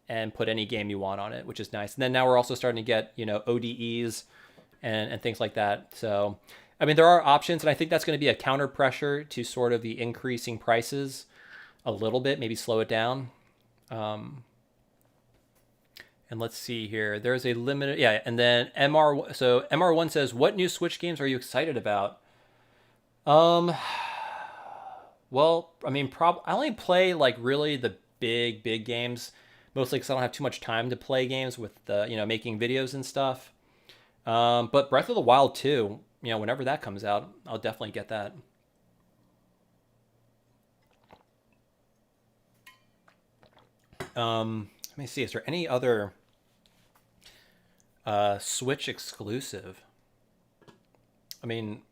and put any game you want on it, which is nice. And then now we're also starting to get ODEs and things like that. So I mean, there are options, and I think that's going to be a counter pressure to sort of the increasing prices a little bit, maybe slow it down. And let's see here. There's a limited, yeah. And then MR1 says, what new Switch games are you excited about? Well, I mean, I only play like really the big games, mostly because I don't have too much time to play games with making videos and stuff. But Breath of the Wild 2, whenever that comes out, I'll definitely get that. Let me see. Is there any other Switch exclusive? I mean,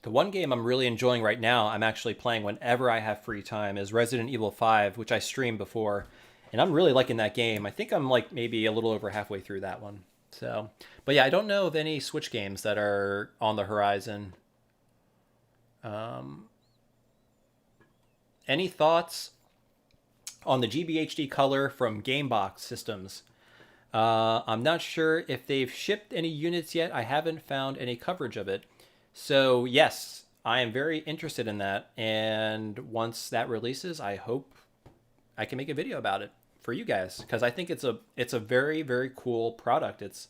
the one game I'm really enjoying right now, I'm actually playing whenever I have free time, is Resident Evil 5, which I streamed before. And I'm really liking that game. I think I'm like maybe a little over halfway through that one. So, but yeah, I don't know of any Switch games that are on the horizon. Any thoughts on the GBHD color from Gamebox Systems? I'm not sure if they've shipped any units yet. I haven't found any coverage of it. So yes, I am very interested in that. And once that releases, I hope I can make a video about it for you guys, because I think it's a very, very cool product. It's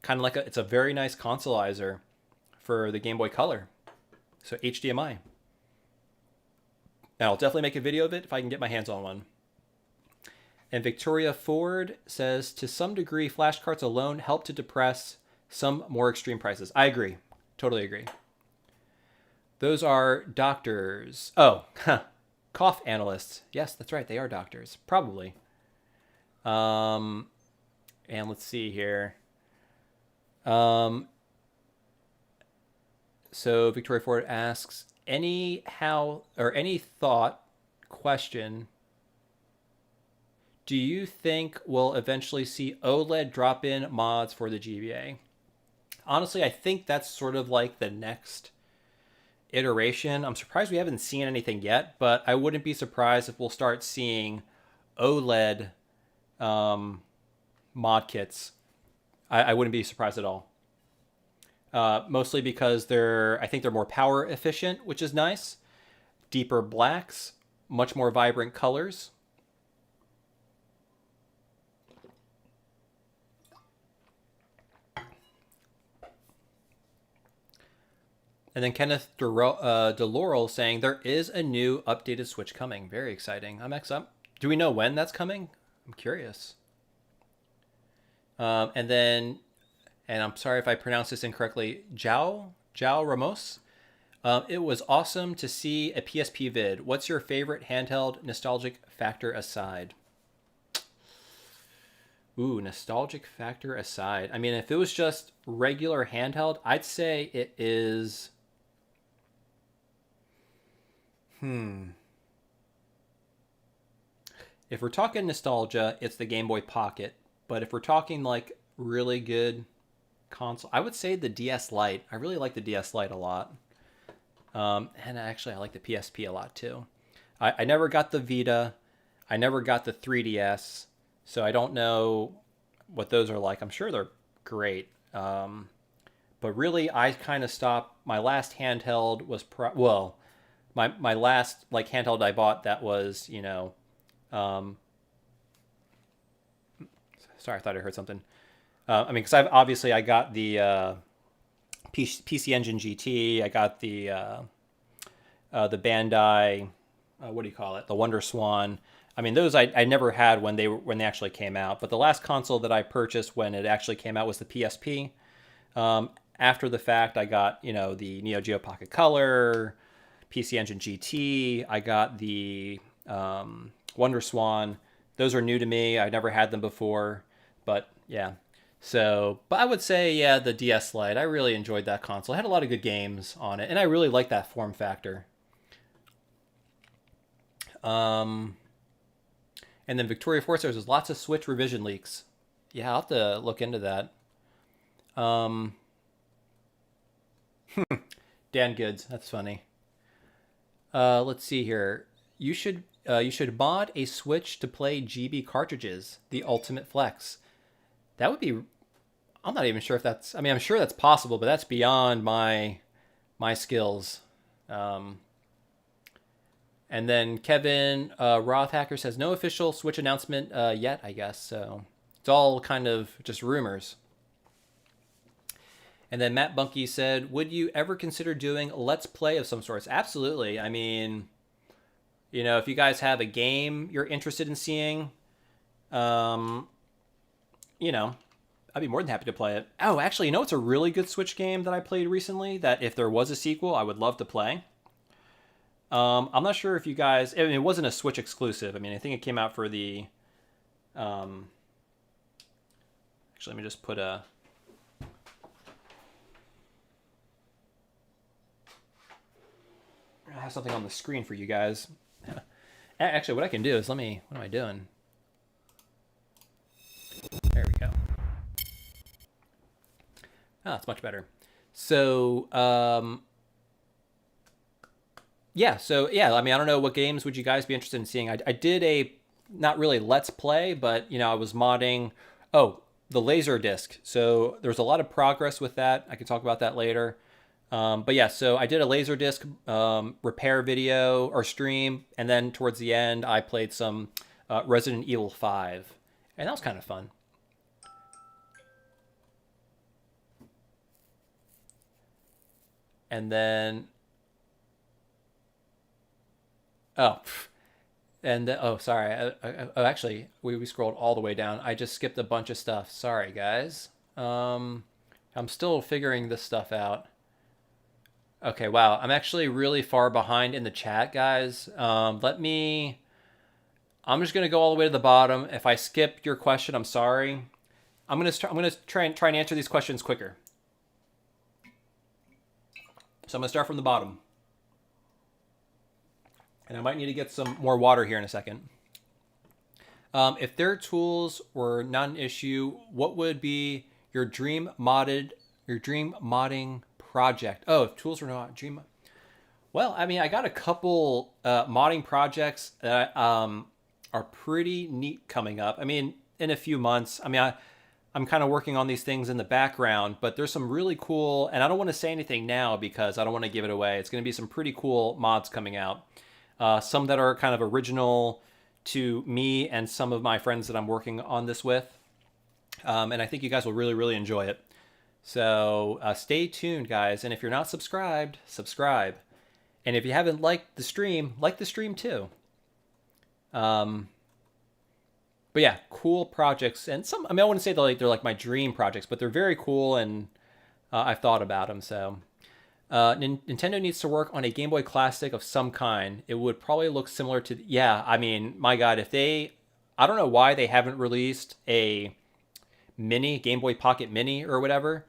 kind of like it's a very nice consolizer for the Game Boy Color. So HDMI. And I'll definitely make a video of it if I can get my hands on one. And Victoria Ford says, to some degree, flashcards alone help to depress some more extreme prices. I agree. Totally agree. Those are doctors. Oh, cough analysts. Yes, that's right. They are doctors. Probably. And let's see here. So Victoria Ford asks, any thought, question, do you think we'll eventually see OLED drop-in mods for the GBA? Honestly, I think that's sort of like the next iteration. I'm surprised we haven't seen anything yet, but I wouldn't be surprised if we'll start seeing OLED mod kits. I wouldn't be surprised at all. Mostly because I think they're more power efficient, which is nice. Deeper blacks, much more vibrant colors. And then Kenneth DeLaurel saying, there is a new updated Switch coming. Very exciting. Do we know when that's coming? I'm curious. And I'm sorry if I pronounce this incorrectly, Jao Ramos. It was awesome to see a PSP vid. What's your favorite handheld, nostalgic factor aside? Ooh, nostalgic factor aside. I mean, if it was just regular handheld, I'd say it is... If we're talking nostalgia, it's the Game Boy Pocket. But if we're talking like really good console, I would say the DS Lite. I really like the DS Lite a lot. And actually, I like the PSP a lot too. I never got the Vita. I never got the 3DS. So I don't know what those are like. I'm sure they're great. But really, I kind of stopped. My last handheld was... My last like handheld I bought that was, sorry, I thought I heard something. I mean, because I got the PC Engine GT. I got the Bandai, what do you call it? The Wonder Swan. I mean, those I never had when they actually came out. But the last console that I purchased when it actually came out was the PSP. After the fact, I got, you know, the Neo Geo Pocket Color, PC Engine GT. I got the Wonder Swan. Those are new to me. I never had them before, but yeah. So, but I would say, yeah, the DS Lite. I really enjoyed that console. It had a lot of good games on it, and I really like that form factor. And then Victoria Force, there's lots of Switch revision leaks. Yeah, I'll have to look into that. Dan Goods, that's funny. Let's see here. You should mod a Switch to play GB cartridges. The ultimate flex. That would be. I'm not even sure if that's. I mean, I'm sure that's possible, but that's beyond my skills. And then Kevin Rothhacker says no official Switch announcement yet. I guess so. It's all kind of just rumors. And then Matt Bunky said, would you ever consider doing a Let's Play of some sorts? Absolutely. I mean, you know, if you guys have a game you're interested in seeing, you know, I'd be more than happy to play it. Oh, actually, you know, it's a really good Switch game that I played recently that if there was a sequel, I would love to play. I'm not sure if you guys, I mean, it wasn't a Switch exclusive. I mean, I think it came out for the, actually, let me just put a, I have something on the screen for you guys. Actually, what I can do is what am I doing? There we go. Ah, it's much better. So, yeah, I mean, I don't know, what games would you guys be interested in seeing? I did a, not really Let's Play, but, you know, I was modding, the laser disc. So there's a lot of progress with that. I can talk about that later. But yeah, so I did a Laserdisc repair video or stream, and then towards the end, I played some Resident Evil 5, and that was kind of fun. And then, sorry. Actually, we scrolled all the way down. I just skipped a bunch of stuff. Sorry, guys. I'm still figuring this stuff out. Okay, wow. I'm actually really far behind in the chat, guys. I'm just going to go all the way to the bottom. If I skip your question, I'm sorry. I'm going to try and answer these questions quicker. So I'm going to start from the bottom. And I might need to get some more water here in a second. If their tools were not an issue, what would be your dream modding project? Oh, if tools were not dream. Well, I mean, I got a couple modding projects that are pretty neat coming up. I mean, in a few months. I mean, I'm kind of working on these things in the background, but there's some really cool, and I don't want to say anything now because I don't want to give it away. It's going to be some pretty cool mods coming out. Some that are kind of original to me and some of my friends that I'm working on this with. And I think you guys will really, really enjoy it. So stay tuned, guys. And if you're not subscribed, subscribe. And if you haven't liked the stream, like the stream too. But yeah, cool projects. And some, I mean, I wouldn't say they're like my dream projects, but they're very cool, and I've thought about them. So Nintendo needs to work on a Game Boy Classic of some kind. It would probably look similar to, yeah, I mean, my God, if they, I don't know why they haven't released a mini, Game Boy Pocket Mini or whatever,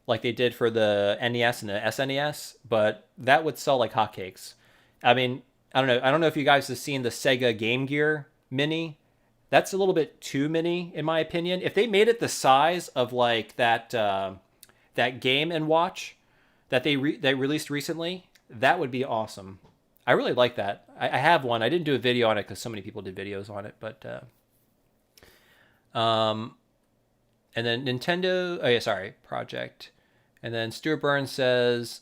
like they did for the NES and the SNES, but that would sell like hotcakes. I mean, I don't know if you guys have seen the Sega Game Gear Mini. That's a little bit too mini, in my opinion. If they made it the size of like that Game and Watch that they released recently, that would be awesome. I really like that. I have one. I didn't do a video on it because so many people did videos on it, but and then Nintendo. Oh yeah, sorry, project. And then Stuart Burns says,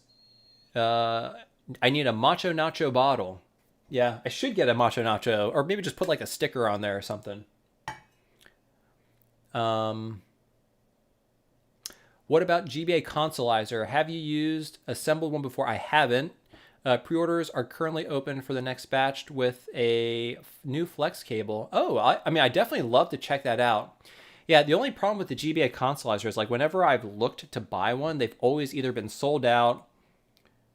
"I need a Macho Nacho bottle." Yeah, I should get a Macho Nacho, or maybe just put like a sticker on there or something. What about GBA Consolizer? Have you assembled one before? I haven't. Pre-orders are currently open for the next batch with a new flex cable. Oh, I mean, I definitely love to check that out. Yeah, the only problem with the GBA consolizer is like whenever I've looked to buy one, they've always either been sold out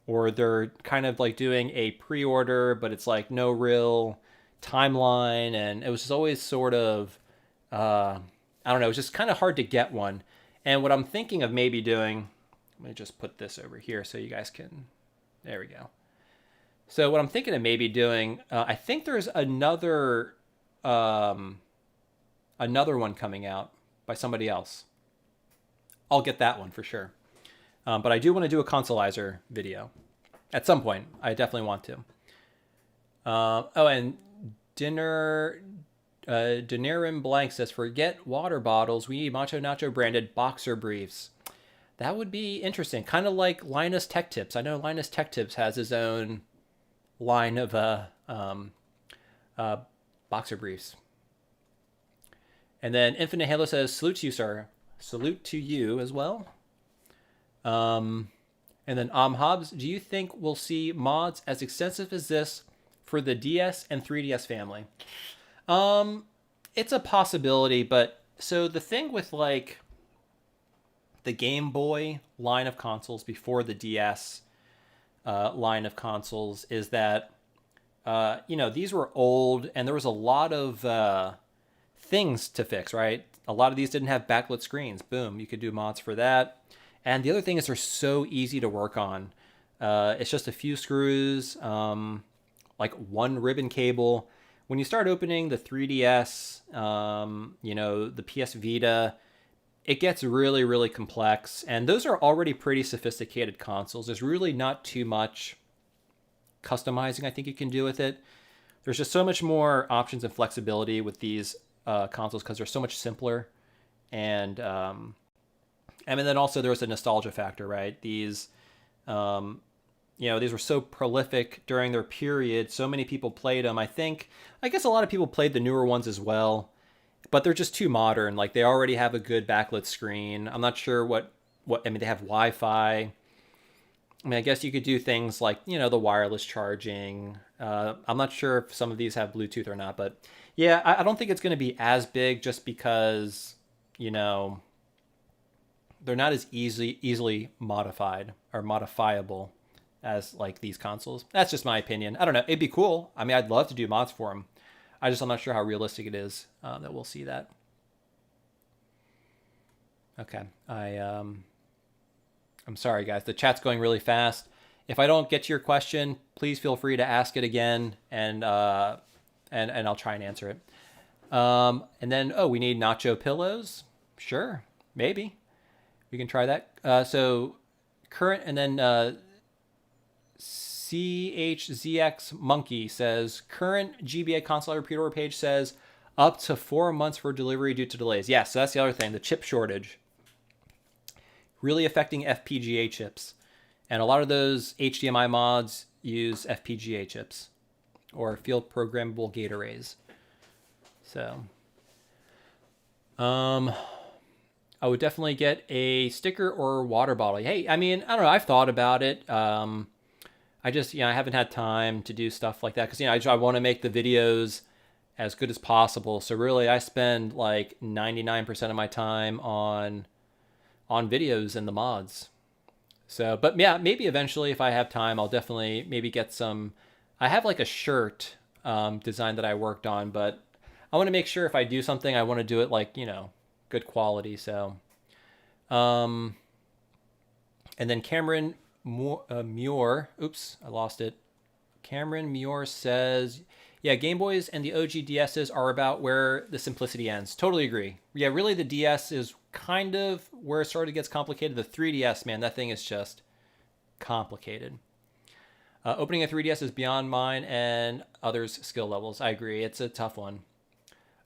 or they're kind of like doing a pre-order, but it's like no real timeline. And it was just always sort of, I don't know, it was just kind of hard to get one. And what I'm thinking of maybe doing, let me just put this over here so you guys can, there we go. So what I'm thinking of maybe doing, I think there's another one coming out by somebody else. I'll get that one for sure. But I do want to do a consolizer video at some point. I definitely want to. Oh, and Denirim Blank says, forget water bottles. We need Macho Nacho branded boxer briefs. That would be interesting. Kind of like Linus Tech Tips. I know Linus Tech Tips has his own line of boxer briefs. And then Infinite Halo says, salute to you, sir. Salute to you as well. And then Hobbs, do you think we'll see mods as extensive as this for the DS and 3DS family? It's a possibility, but so the thing with like the Game Boy line of consoles before the DS line of consoles is that, these were old and there was a lot of things to fix, right? A lot of these didn't have backlit screens. Boom, you could do mods for that. And the other thing is they're so easy to work on. It's just a few screws, like one ribbon cable. When you start opening the 3DS, the PS Vita, it gets really, really complex. And those are already pretty sophisticated consoles. There's really not too much customizing I think you can do with it. There's just so much more options and flexibility with these consoles because they're so much simpler. And then also there was a nostalgia factor, right? These, these were so prolific during their period. So many people played them. I guess a lot of people played the newer ones as well, but they're just too modern. Like they already have a good backlit screen. I'm not sure they have Wi-Fi. I mean, I guess you could do things like, the wireless charging. I'm not sure if some of these have Bluetooth or not, but yeah, I don't think it's going to be as big just because, they're not as easily modified or modifiable as like these consoles. That's just my opinion. I don't know. It'd be cool. I mean, I'd love to do mods for them. I'm not sure how realistic it is that we'll see that. Okay. I'm sorry, guys. The chat's going really fast. If I don't get to your question, please feel free to ask it again, and I'll try and answer it. And then, we need nacho pillows. Sure, maybe. We can try that. So current, and then CHZX Monkey says, current GBA console pre-order page says up to 4 months for delivery due to delays. Yeah, so that's the other thing, the chip shortage. Really affecting FPGA chips. And a lot of those HDMI mods use FPGA chips or field programmable gate arrays. So, I would definitely get a sticker or water bottle. Hey, I mean, I don't know. I've thought about it. I just, I haven't had time to do stuff like that because, I want to make the videos as good as possible. So really, I spend like 99% of my time on videos and the mods. So, but yeah, maybe eventually if I have time, I'll definitely maybe get some. I have like a shirt design that I worked on, but I want to make sure if I do something, I want to do it like, good quality. So, and then Cameron Muir, oops, I lost it. Cameron Muir says, yeah, Game Boys and the OG DSs are about where the simplicity ends. Totally agree. Yeah, really the DS is kind of where it sort of gets complicated. The 3DS, man, that thing is just complicated. Opening a 3DS is beyond mine and others' skill levels. I agree. It's a tough one.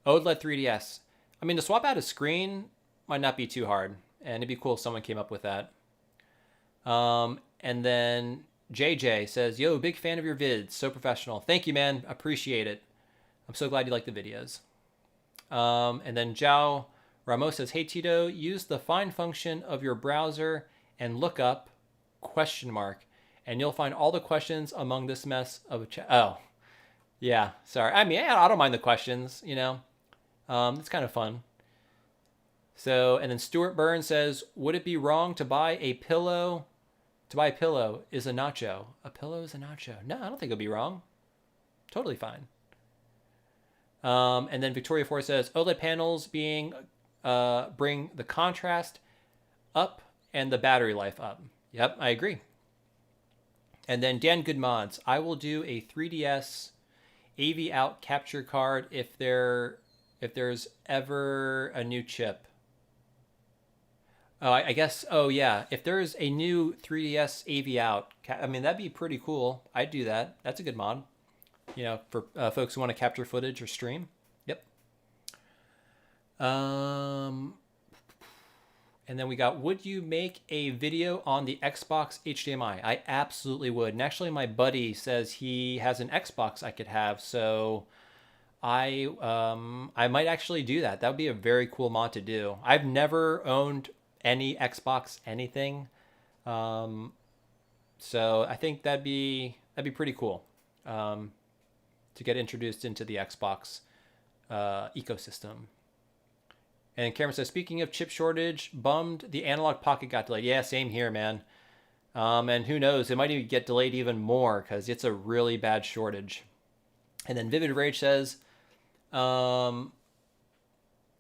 OLED 3DS. I mean, to swap out a screen might not be too hard, and it'd be cool if someone came up with that. And then JJ says, yo, big fan of your vids. So professional. Thank you, man. Appreciate it. I'm so glad you like the videos. And then Zhao Ramos says, hey, Tito, use the find function of your browser and look up ? and you'll find all the questions among this mess of a chat. Oh, yeah, sorry. I mean, I don't mind the questions, you know. It's kind of fun. So, and then Stuart Burns says, would it be wrong to buy a pillow? To buy a pillow is a nacho. A pillow is a nacho. No, I don't think it'll be wrong. Totally fine. And then Victoria Ford says, OLED panels bring the contrast up and the battery life up. Yep, I agree. And then Dan Goodmods, I will do a 3DS AV out capture card if there's ever a new chip. Oh, I guess. Oh, yeah. If there's a new 3DS AV out, I mean, that'd be pretty cool. I'd do that. That's a good mod. You know, for folks who want to capture footage or stream. Yep. And then we got, would you make a video on the Xbox HDMI? I absolutely would. And actually, my buddy says he has an Xbox I could have, so I might actually do that. That would be a very cool mod to do. I've never owned any Xbox anything, so I think that'd be pretty cool to get introduced into the Xbox ecosystem. And Cameron says, speaking of chip shortage, bummed the Analog Pocket got delayed. Yeah, same here, man. And who knows, it might even get delayed even more because it's a really bad shortage. And then Vivid Rage says,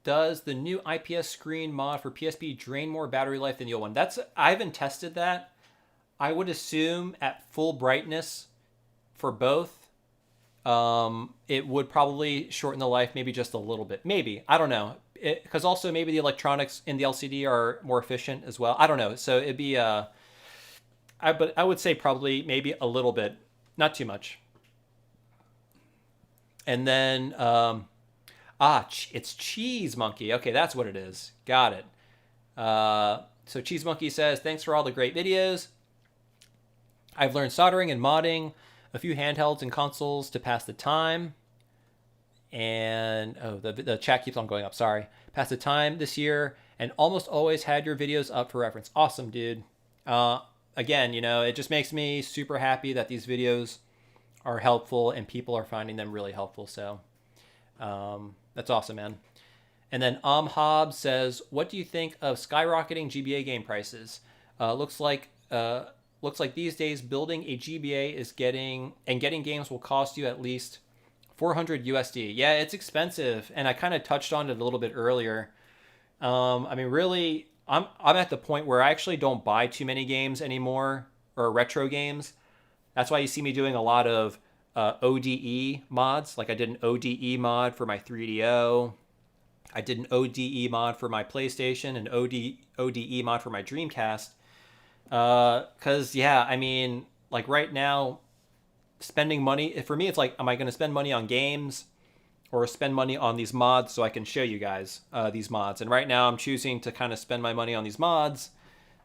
does the new IPS screen mod for PSP drain more battery life than the old one? I haven't tested that. I would assume at full brightness for both, it would probably shorten the life maybe just a little bit. Maybe. I don't know. Because also maybe the electronics in the LCD are more efficient as well. I don't know. So it'd be, but I would say probably maybe a little bit, not too much. And then, it's Cheese Monkey. Okay, that's what it is. Got it. So Cheese Monkey says, thanks for all the great videos. I've learned soldering and modding a few handhelds and consoles to pass the time. And the chat keeps on going up. Sorry. Pass the time this year and almost always had your videos up for reference. Awesome, dude. Again, you know, it just makes me super happy that these videos are helpful and people are finding them really helpful. So that's awesome, man. And then Hobbs says, what do you think of skyrocketing GBA game prices? Looks like these days building a GBA is getting games will cost you at least 400 USD. Yeah, it's expensive, and I kind of touched on it a little bit earlier. I mean, really, I'm at the point where I actually don't buy too many games anymore, or retro games. That's why you see me doing a lot of ODE mods. Like I did an ODE mod for my 3DO. I did an ODE mod for my PlayStation, an ODE mod for my Dreamcast. Because, yeah, I mean, like right now, spending money, for me, it's like, am I going to spend money on games or spend money on these mods so I can show you guys these mods? And right now I'm choosing to kind of spend my money on these mods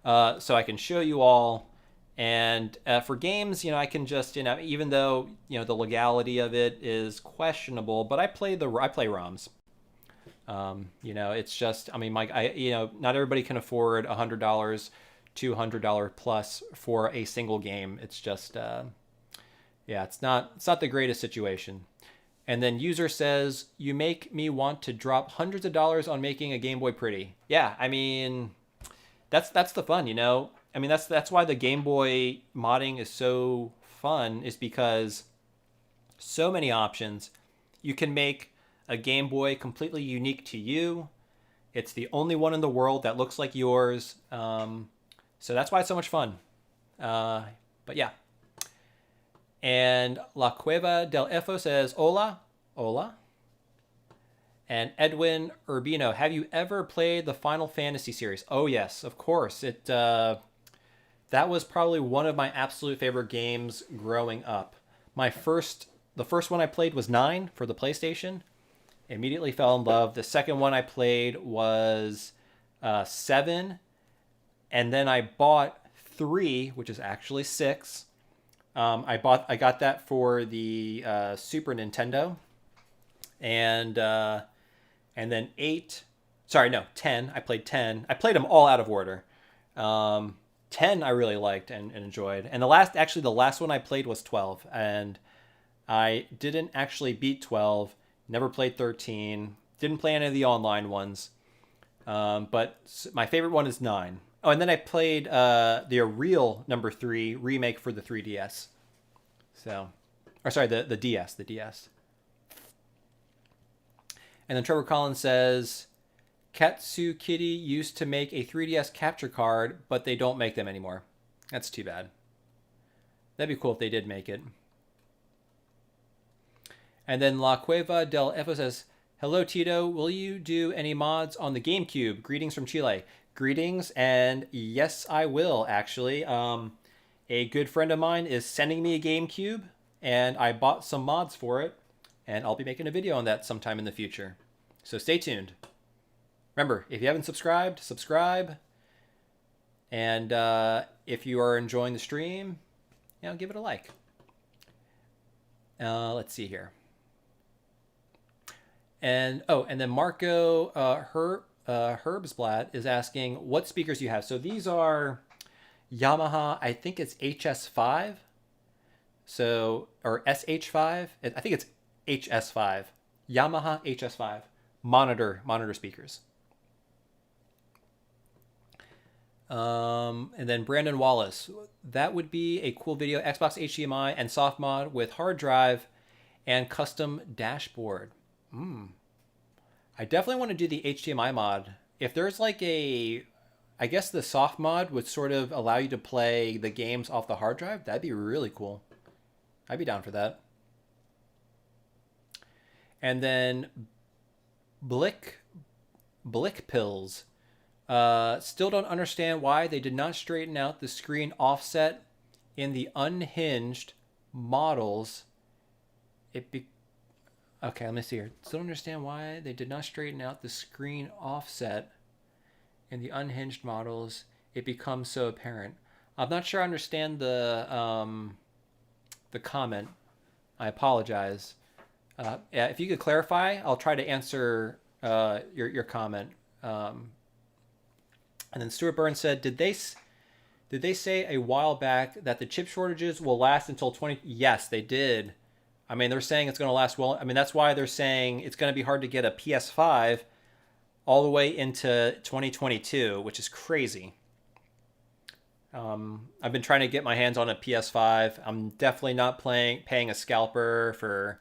so I can show you all. And for games, you know, I can just, you know, even though, you know, the legality of it is questionable, but I play ROMs. You know, it's just, I mean, you know, not everybody can afford $100, $200 plus for a single game. It's just, yeah, it's not the greatest situation. And then user says, you make me want to drop hundreds of dollars on making a Game Boy pretty. Yeah, I mean, that's the fun, you know. I mean, that's why the Game Boy modding is so fun, is because so many options. You can make a Game Boy completely unique to you. It's the only one in the world that looks like yours. So that's why it's so much fun. But yeah. And La Cueva del Efo says, hola, hola. And Edwin Urbino, have you ever played the Final Fantasy series? Oh, yes, of course. That was probably one of my absolute favorite games growing up. The first one I played was 9 for the PlayStation. Immediately fell in love. The second one I played was 7. And then I bought 3, which is actually 6. I got that for the Super Nintendo, and then 8. Sorry, no, 10. I played 10. I played them all out of order. 10 I really liked and enjoyed. And the last one I played was 12. And I didn't actually beat 12. Never played 13. Didn't play any of the online ones. But my favorite one is 9. Oh, and then I played the real number 3 remake for the 3DS. So, or sorry, the DS, the DS. And then Trevor Collins says, Katsu Kitty used to make a 3DS capture card, but they don't make them anymore. That's too bad. That'd be cool if they did make it. And then La Cueva del Efo says, hello, Tito. Will you do any mods on the GameCube? Greetings from Chile. Greetings, and yes, I will, actually. A good friend of mine is sending me a GameCube, and I bought some mods for it, and I'll be making a video on that sometime in the future. So stay tuned. Remember, if you haven't subscribed, subscribe. And if you are enjoying the stream, give it a like. Let's see here. And then Marco Herbsblatt is asking what speakers you have. So these are Yamaha, I think it's HS5. So, or SH5. I think it's HS5. Yamaha HS5 monitor speakers. And then Brandon Wallace, that would be a cool video. Xbox HDMI and soft mod with hard drive and custom dashboard. I definitely want to do the HDMI mod. If there's like I guess the soft mod would sort of allow you to play the games off the hard drive. That'd be really cool. I'd be down for that. And then Blick Pills. Still don't understand why they did not straighten out the screen offset in the unhinged models. Okay, let me see here. Still don't understand why they did not straighten out the screen offset in the unhinged models. It becomes so apparent. I'm not sure I understand the comment. I apologize. If you could clarify, I'll try to answer your comment. And then Stuart Burns said, did they say a while back that the chip shortages will last until 20? Yes, they did. I mean, they're saying it's going to last well. I mean, that's why they're saying it's going to be hard to get a PS5 all the way into 2022, which is crazy. I've been trying to get my hands on a PS5. I'm definitely not paying a scalper for,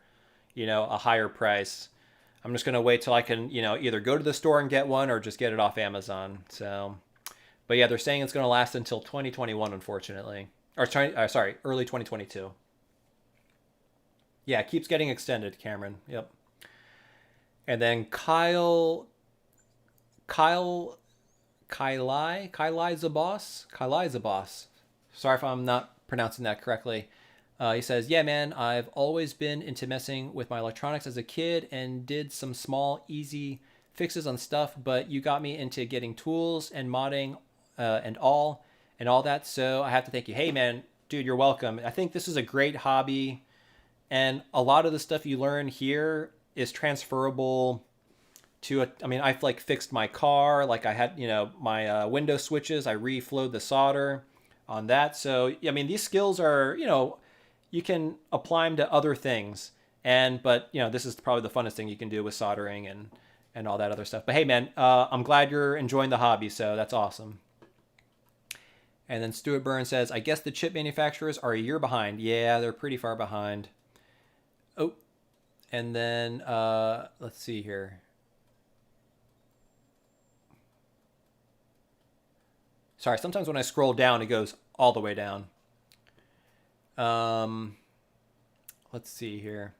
a higher price. I'm just going to wait till I can, either go to the store and get one or just get it off Amazon. So, but yeah, they're saying it's going to last until 2021, unfortunately. Or sorry, early 2022. Yeah, it keeps getting extended, Cameron. Yep. And then Kyle Zabos. Sorry if I'm not pronouncing that correctly. He says, yeah, man, I've always been into messing with my electronics as a kid and did some small, easy fixes on stuff, but you got me into getting tools and modding and all that. So I have to thank you. Hey, man, dude, you're welcome. I think this is a great hobby. And a lot of the stuff you learn here is transferable to I've fixed my car. Like I had, my window switches. I reflowed the solder on that. So, these skills are, you can apply them to other things. But this is probably the funnest thing you can do with soldering and all that other stuff. But hey, man, I'm glad you're enjoying the hobby. So that's awesome. And then Stuart Burns says, I guess the chip manufacturers are a year behind. Yeah, they're pretty far behind. Oh, and then let's see here. Sorry, sometimes when I scroll down, it goes all the way down. Let's see here.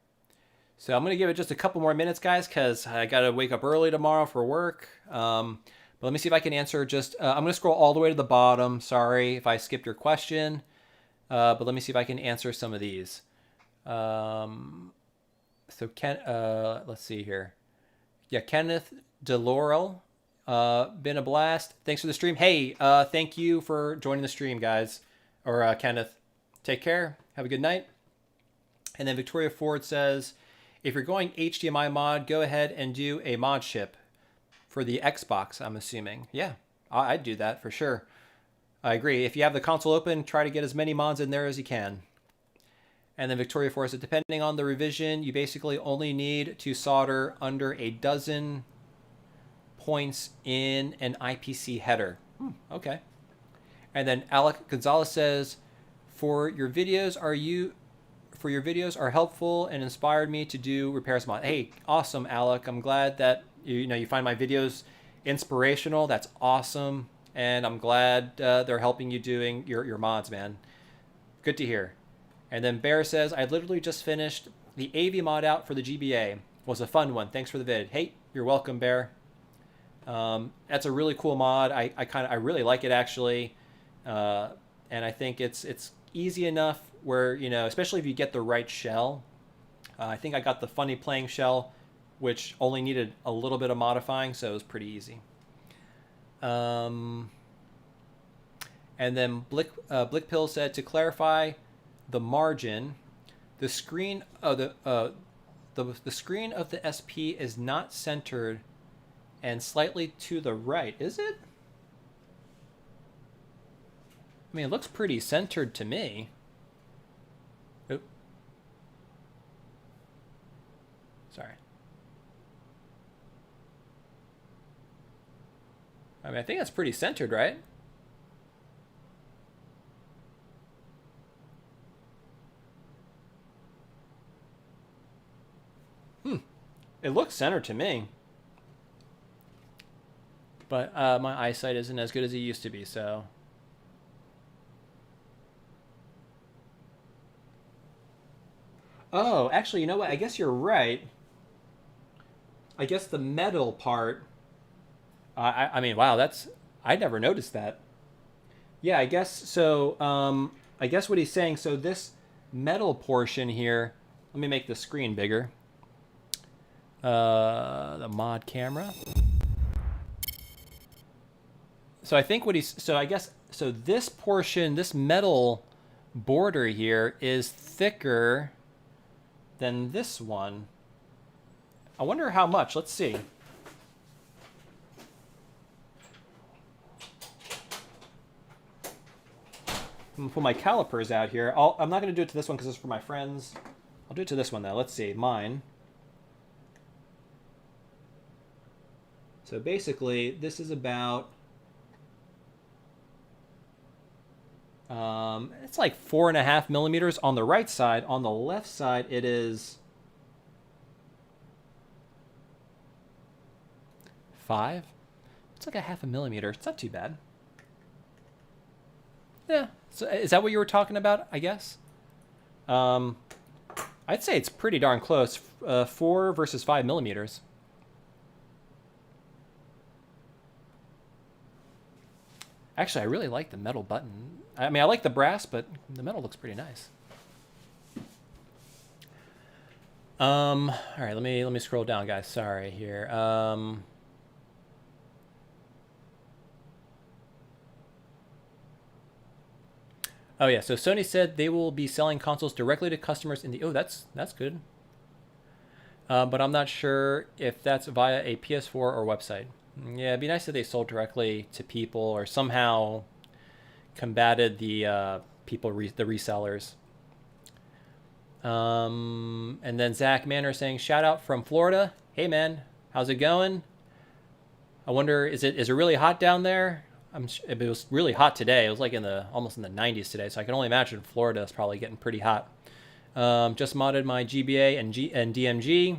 So I'm going to give it just a couple more minutes, guys, because I got to wake up early tomorrow for work. But let me see if I can answer I'm going to scroll all the way to the bottom. Sorry if I skipped your question. But let me see if I can answer some of these. So let's see here. Yeah, Kenneth DeLaurel, been a blast. Thanks for the stream. Hey, thank you for joining the stream, guys. Or Kenneth, take care. Have a good night. And then Victoria Ford says, if you're going HDMI mod, go ahead and do a mod ship for the Xbox, I'm assuming. Yeah, I'd do that for sure. I agree. If you have the console open, try to get as many mods in there as you can. And then Victoria Force said, depending on the revision, you basically only need to solder under a dozen points in an IPC header. Okay. And then Alec Gonzalez says, for your videos are helpful and inspired me to do repairs mod. Hey, awesome, Alec. I'm glad that you find my videos inspirational. That's awesome. And I'm glad they're helping you doing your mods, man. Good to hear. And then Bear says, I literally just finished the AV mod out for the GBA. Was a fun one. Thanks for the vid. Hey, you're welcome, Bear. That's a really cool mod. I really like it, actually. And I think it's easy enough where, especially if you get the right shell. I think I got the funny playing shell, which only needed a little bit of modifying, so it was pretty easy. And then Blickpill said, to clarify the margin, the screen of the screen of the SP is not centered and slightly to the right, is it? I mean, it looks pretty centered to me. Oop. Sorry. I mean, I think that's pretty centered, right? It looks centered to me. But my eyesight isn't as good as it used to be, so... Oh, actually, you know what? I guess you're right. I guess the metal part... I mean, wow, that's... I never noticed that. Yeah, I guess so. I guess what he's saying, so this metal portion here... Let me make the screen bigger. The mod camera. So I think what he's... So I guess... So this portion, this metal border here is thicker than this one. I wonder how much. Let's see. I'm going to pull my calipers out here. I'm not going to do it to this one because it's for my friends. I'll do it to this one, though. Let's see. Mine. So basically, this is about... it's like 4.5 millimeters on the right side. On the left side, it is 5. It's like a 0.5 millimeter. It's not too bad. Yeah. So is that what you were talking about? I guess. I'd say it's pretty darn close. 4 versus 5 millimeters. Actually, I really like the metal button. I mean, I like the brass, but the metal looks pretty nice. All right, let me scroll down, guys. Sorry here. Oh yeah, so Sony said they will be selling consoles directly to customers in the... Oh, that's good. But I'm not sure if that's via a PS4 or website. Yeah, it'd be nice if they sold directly to people or somehow combated the the resellers. And then Zach Manor saying, shout out from Florida. Hey man, how's it going? I wonder, is it really hot down there? It was really hot today. It was like almost in the 90s today, so I can only imagine Florida is probably getting pretty hot. Just modded my GBA and DMG.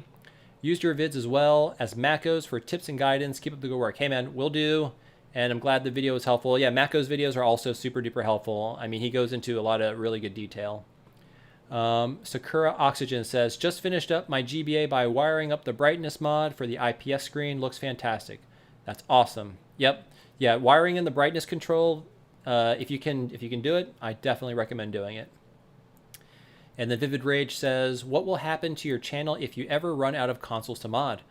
Used your vids as well as MACHO's for tips and guidance. Keep up the good work. Hey man, will do. And I'm glad the video was helpful. Yeah, MACHO's videos are also super duper helpful. I mean, he goes into a lot of really good detail. Sakura Oxygen says, just finished up my GBA by wiring up the brightness mod for the IPS screen. Looks fantastic. That's awesome. Yep. Yeah, wiring in the brightness control, if you can do it, I definitely recommend doing it. And then Vivid Rage says, what will happen to your channel if you ever run out of consoles to mod?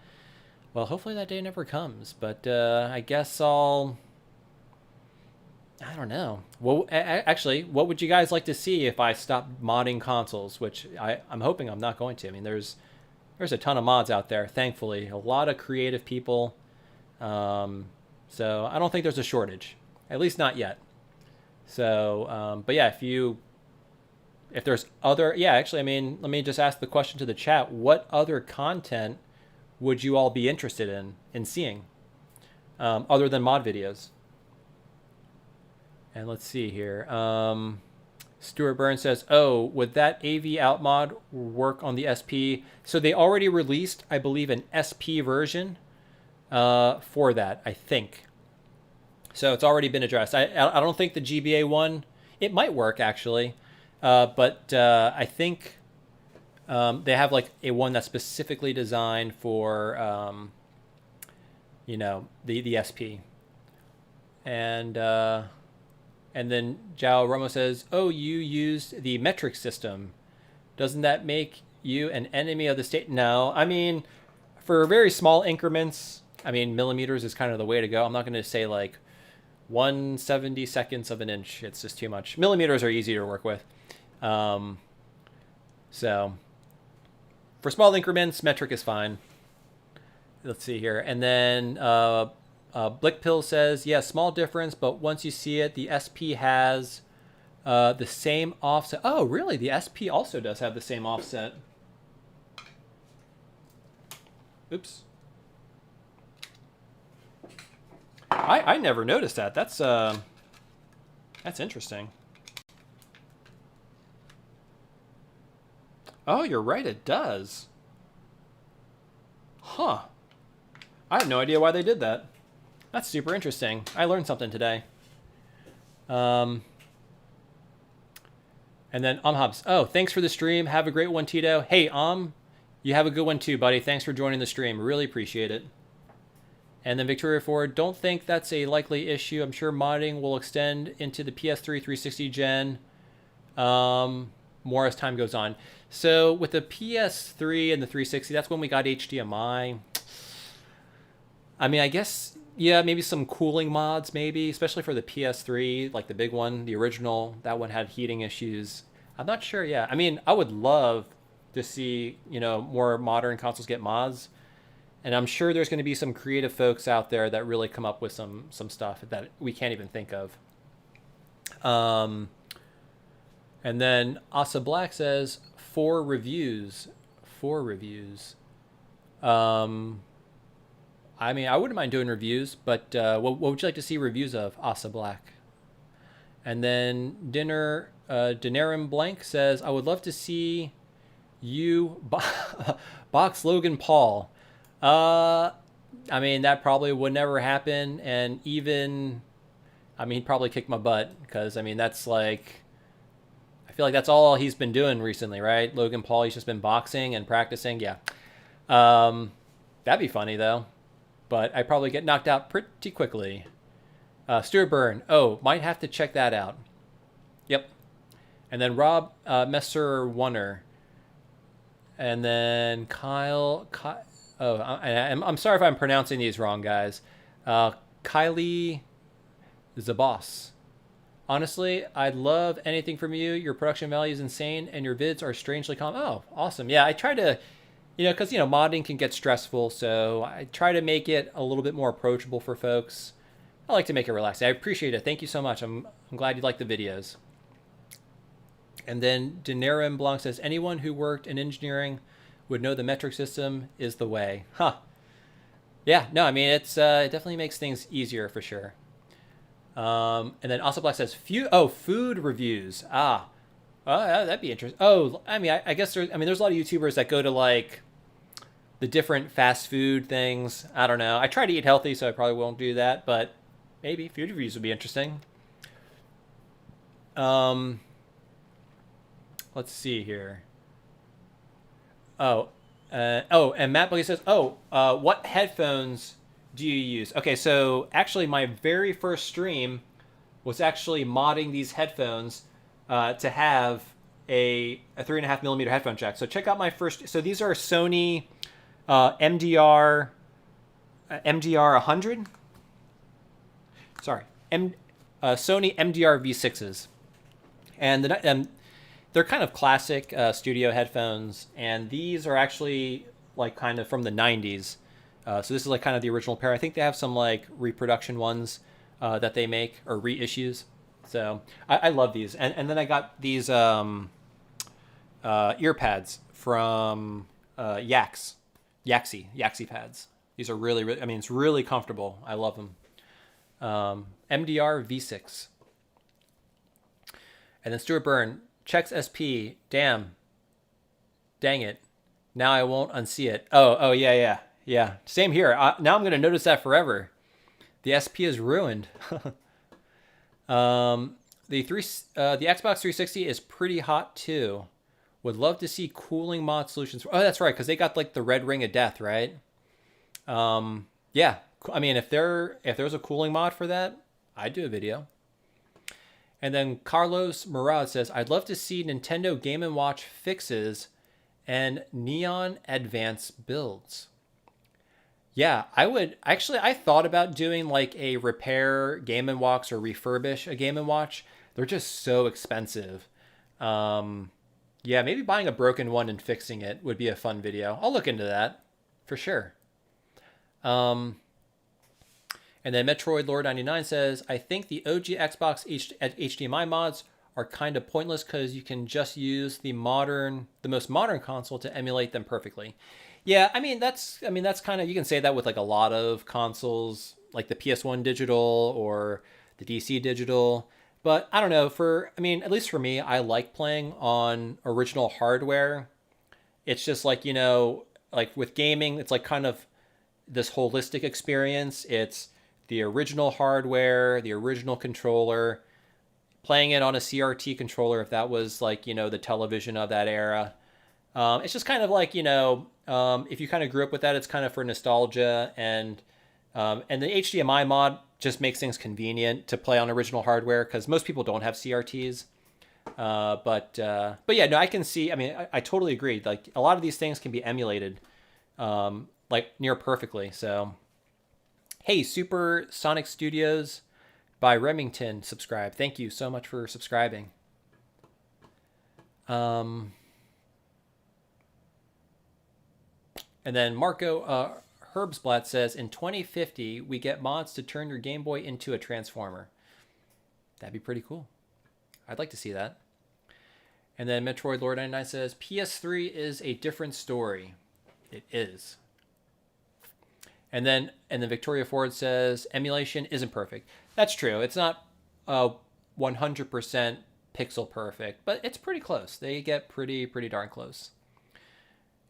Well, hopefully that day never comes, but I guess I don't know. Well, actually, what would you guys like to see if I stopped modding consoles, which I'm hoping I'm not going to. I mean, there's a ton of mods out there, thankfully. A lot of creative people. So I don't think there's a shortage, at least not yet. So, but yeah, if there's other, yeah, actually, I mean, let me just ask the question to the chat. What other content would you all be interested in seeing, other than mod videos? And let's see here. Stuart Burns says, oh, would that AV out mod work on the SP? So they already released, I believe, an SP version for that, I think. So it's already been addressed. I don't think the GBA one, it might work actually. But I think they have like a one that's specifically designed for, the SP. And then Jao Romo says, oh, you used the metric system. Doesn't that make you an enemy of the state? No, I mean, for very small increments, I mean, millimeters is kind of the way to go. I'm not going to say like 1/72 of an inch. It's just too much. Millimeters are easy to work with. So for small increments, metric is fine. Let's see here. And then Blickpill says, yeah, small difference, but once you see it, the SP has the same offset. Oh, really? The SP also does have the same offset. Oops. I never noticed that. That's interesting. Oh, you're right, it does. Huh. I have no idea why they did that. That's super interesting. I learned something today. And then Hobbs. Oh, thanks for the stream. Have a great one, Tito. Hey, you have a good one too, buddy. Thanks for joining the stream. Really appreciate it. And then Victoria Ford, don't think that's a likely issue. I'm sure modding will extend into the PS3 360 gen more as time goes on. So with the PS3 and the 360, that's when we got HDMI. I mean, I guess, yeah, maybe some cooling mods, maybe, especially for the PS3, like the big one, the original. That one had heating issues. I'm not sure, yeah. I mean, I would love to see, more modern consoles get mods. And I'm sure there's going to be some creative folks out there that really come up with some stuff that we can't even think of. And then Asa Black says, 4 reviews. 4 reviews. I mean, I wouldn't mind doing reviews, but what would you like to see reviews of, Asa Black? And then Dinerim Blank says, I would love to see you box Logan Paul. I mean, that probably would never happen. And even, I mean, he'd probably kick my butt because, I mean, that's like, I feel like that's all he's been doing recently, right? Logan Paul, he's just been boxing and practicing. Yeah. That'd be funny though, but I'd probably get knocked out pretty quickly. Stuart Byrne. Oh, might have to check that out. Yep. And then Rob Messer-Wunner. And then Kyle. Oh, I'm sorry if I'm pronouncing these wrong, guys. Kylie Zabos. Honestly, I'd love anything from you. Your production value is insane, and your vids are strangely calm. Oh, awesome. Yeah, I try to, because, modding can get stressful, so I try to make it a little bit more approachable for folks. I like to make it relaxing. I appreciate it. Thank you so much. I'm glad you like the videos. And then Dinerim Blanc says, anyone who worked in engineering would know the metric system is the way. Huh. Yeah, no, I mean, it definitely makes things easier for sure. And then also Black says, food reviews. That'd be interesting. Oh, I mean, I guess there's a lot of YouTubers that go to like the different fast food things. I don't know. I try to eat healthy, so I probably won't do that, but maybe food reviews would be interesting. Let's see here. And Matt Blake says, what headphones do you use? Okay, so actually my very first stream was actually modding these headphones to have a 3.5mm headphone jack. So check out my first. So these are Sony MDR 100. Sorry, Sony MDR V6s, and they're kind of classic studio headphones, and these are actually like kind of from the 90s. So this is like kind of the original pair. I think they have some like reproduction ones that they make, or reissues. So I love these. And then I got these ear pads from Yaxi pads. These are really, I mean, it's really comfortable. I love them. MDR V6. And then Stuart Byrne, checks SP. Dang it. Now I won't unsee it. Oh, yeah. Same here. Now I'm going to notice that forever. The SP is ruined. The Xbox 360 is pretty hot too. Would love to see cooling mod solutions. Oh, that's right, because they got like the red ring of death, right? Yeah. I mean, if there's a cooling mod for that, I'd do a video. And then Carlos Murad says, I'd love to see Nintendo Game & Watch fixes and Neon Advance builds. Yeah, I would. Actually, I thought about doing like a repair Game & Watch or refurbish a Game & Watch. They're just so expensive. Yeah, maybe buying a broken one and fixing it would be a fun video. I'll look into that for sure. And then Metroid Lord 99 says, I think the OG Xbox HDMI mods are kind of pointless because you can just use the most modern console to emulate them perfectly. Yeah, I mean that's kind of, you can say that with like a lot of consoles, like the PS1 digital or the DC digital. But I don't know, at least for me, I like playing on original hardware. It's just like, like with gaming, it's like kind of this holistic experience. It's the original hardware, the original controller, playing it on a CRT controller if that was like, the television of that era. It's just kind of like, if you kind of grew up with that, it's kind of for nostalgia. And the HDMI mod just makes things convenient to play on original hardware because most people don't have CRTs. But yeah, no, I can see, I totally agree. Like a lot of these things can be emulated like near perfectly. So, hey, Super Sonic Studios by Remington subscribe. Thank you so much for subscribing. And then Marco Herbsblatt says, in 2050, we get mods to turn your Game Boy into a Transformer. That'd be pretty cool. I'd like to see that. And then Metroid Lord 99 says, PS3 is a different story. It is. And then Victoria Ford says, emulation isn't perfect. That's true. It's not 100% pixel perfect, but it's pretty close. They get pretty darn close.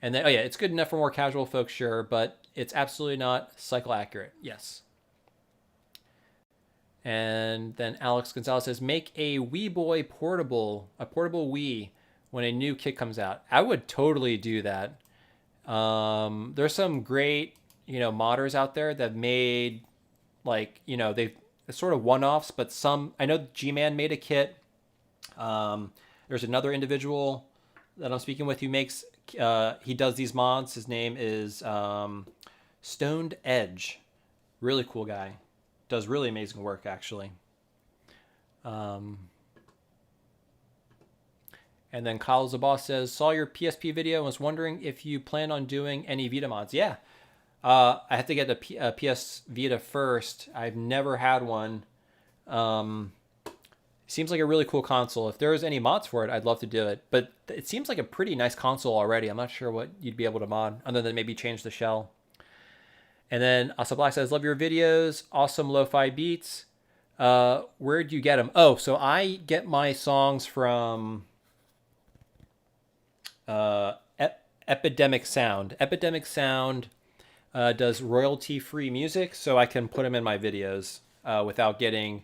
And then, it's good enough for more casual folks, sure, but it's absolutely not cycle accurate. Yes. And then Alex Gonzalez says, make a Wii Boy portable Wii when a new kit comes out. I would totally do that. There's some great, modders out there that made like, they've sort of one-offs, but I know G-Man made a kit. There's another individual that I'm speaking with who makes, he does these mods. His name is Stoned Edge. Really cool guy. Does really amazing work, actually. And then Kyle Zaboss says, saw your PSP video and was wondering if you plan on doing any Vita mods. Yeah. I have to get a PS Vita first. I've never had one. Seems like a really cool console. If there's any mods for it, I'd love to do it. But it seems like a pretty nice console already. I'm not sure what you'd be able to mod, other than maybe change the shell. And then Asa Black says, love your videos. Awesome lo-fi beats. Where'd you get them? Oh, so I get my songs from Epidemic Sound. Epidemic Sound does royalty-free music, so I can put them in my videos without getting,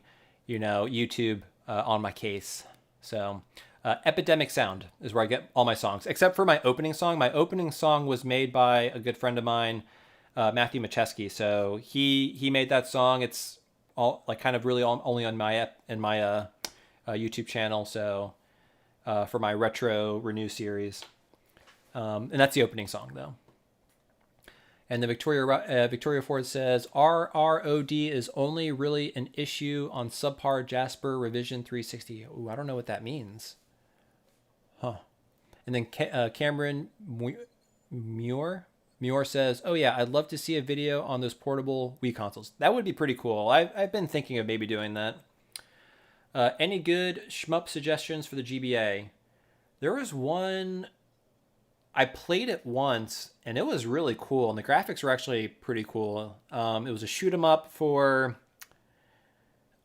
YouTube on my case. So Epidemic Sound is where I get all my songs, except for my opening song. My opening song was made by a good friend of mine, Matthew Macheski. So he made that song. It's all like kind of really only on my YouTube channel. So for my Retro Renew series, and that's the opening song though. And the Victoria Ford says, RROD is only really an issue on subpar Jasper revision 360. Ooh, I don't know what that means. Huh. And then Cameron Muir says, oh yeah, I'd love to see a video on those portable Wii consoles. That would be pretty cool. I've been thinking of maybe doing that. Any good shmup suggestions for the GBA? There was one. I played it once, and it was really cool, and the graphics were actually pretty cool. It was a shoot 'em up for.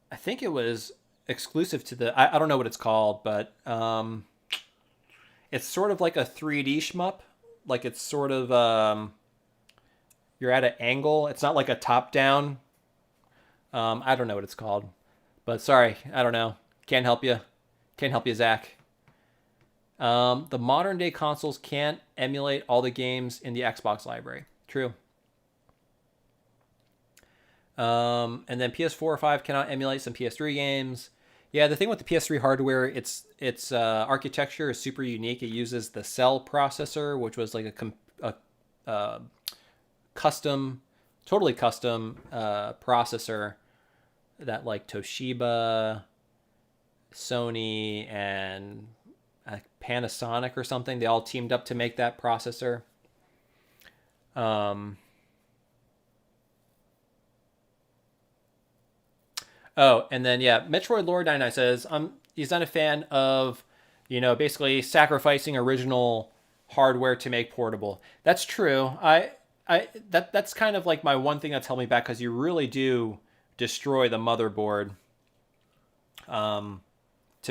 I think it was exclusive to the. I don't know what it's called, but it's sort of like a 3D shmup. Like it's sort of you're at an angle. It's not like a top down. I don't know what it's called, but sorry, I don't know. Can't help you. Can't help you, Zach. The modern day consoles can't emulate all the games in the Xbox library. True. And then PS4 or 5 cannot emulate some PS3 games. Yeah, the thing with the PS3 hardware, its architecture is super unique. It uses the Cell processor, which was like a custom, totally custom processor that like Toshiba, Sony, and Panasonic or something, they all teamed up to make that processor. Oh, and then yeah, Metroid Lore 99 says he's not a fan of, basically sacrificing original hardware to make portable. That's true. That's kind of like my one thing that's held me back, because you really do destroy the motherboard to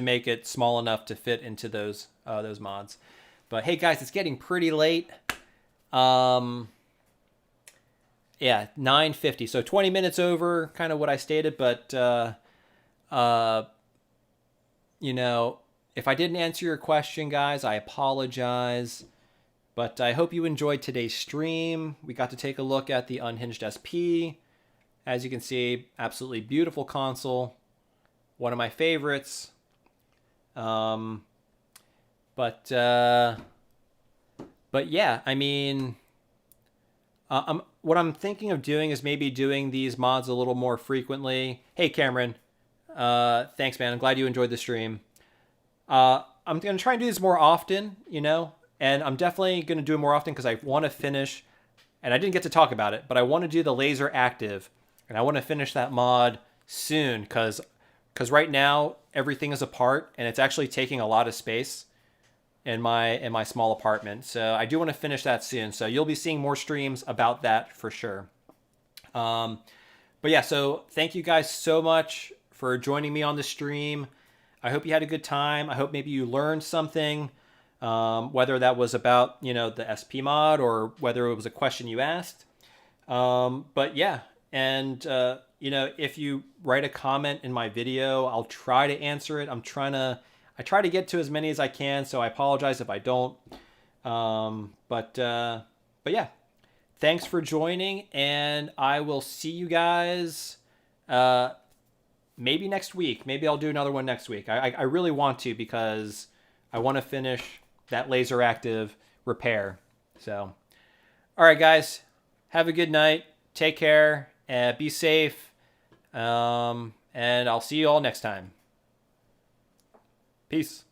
make it small enough to fit into those mods. But hey guys, it's getting pretty late. Yeah, 9:50. So 20 minutes over, kind of what I stated. But if I didn't answer your question, guys, I apologize. But I hope you enjoyed today's stream. We got to take a look at the Unhinged SP. As you can see, absolutely beautiful console. One of my favorites. But yeah, I mean, what I'm thinking of doing is maybe doing these mods a little more frequently. Hey, Cameron. Thanks, man. I'm glad you enjoyed the stream. I'm going to try and do this more often, and I'm definitely going to do it more often because I want to finish, and I didn't get to talk about it, but I want to do the laser active, and I want to finish that mod soon because right now everything is apart, and it's actually taking a lot of space in my small apartment. So I do want to finish that soon. So you'll be seeing more streams about that for sure. But yeah, so thank you guys so much for joining me on the stream. I hope you had a good time. I hope maybe you learned something, whether that was about, the SP mod or whether it was a question you asked. But yeah, and if you write a comment in my video, I'll try to answer it. I try to get to as many as I can, so I apologize if I don't. But yeah, thanks for joining, and I will see you guys maybe next week. Maybe I'll do another one next week. I really want to, because I want to finish that laser active repair. So, all right, guys, have a good night. Take care. Be safe. And I'll see you all next time. Peace.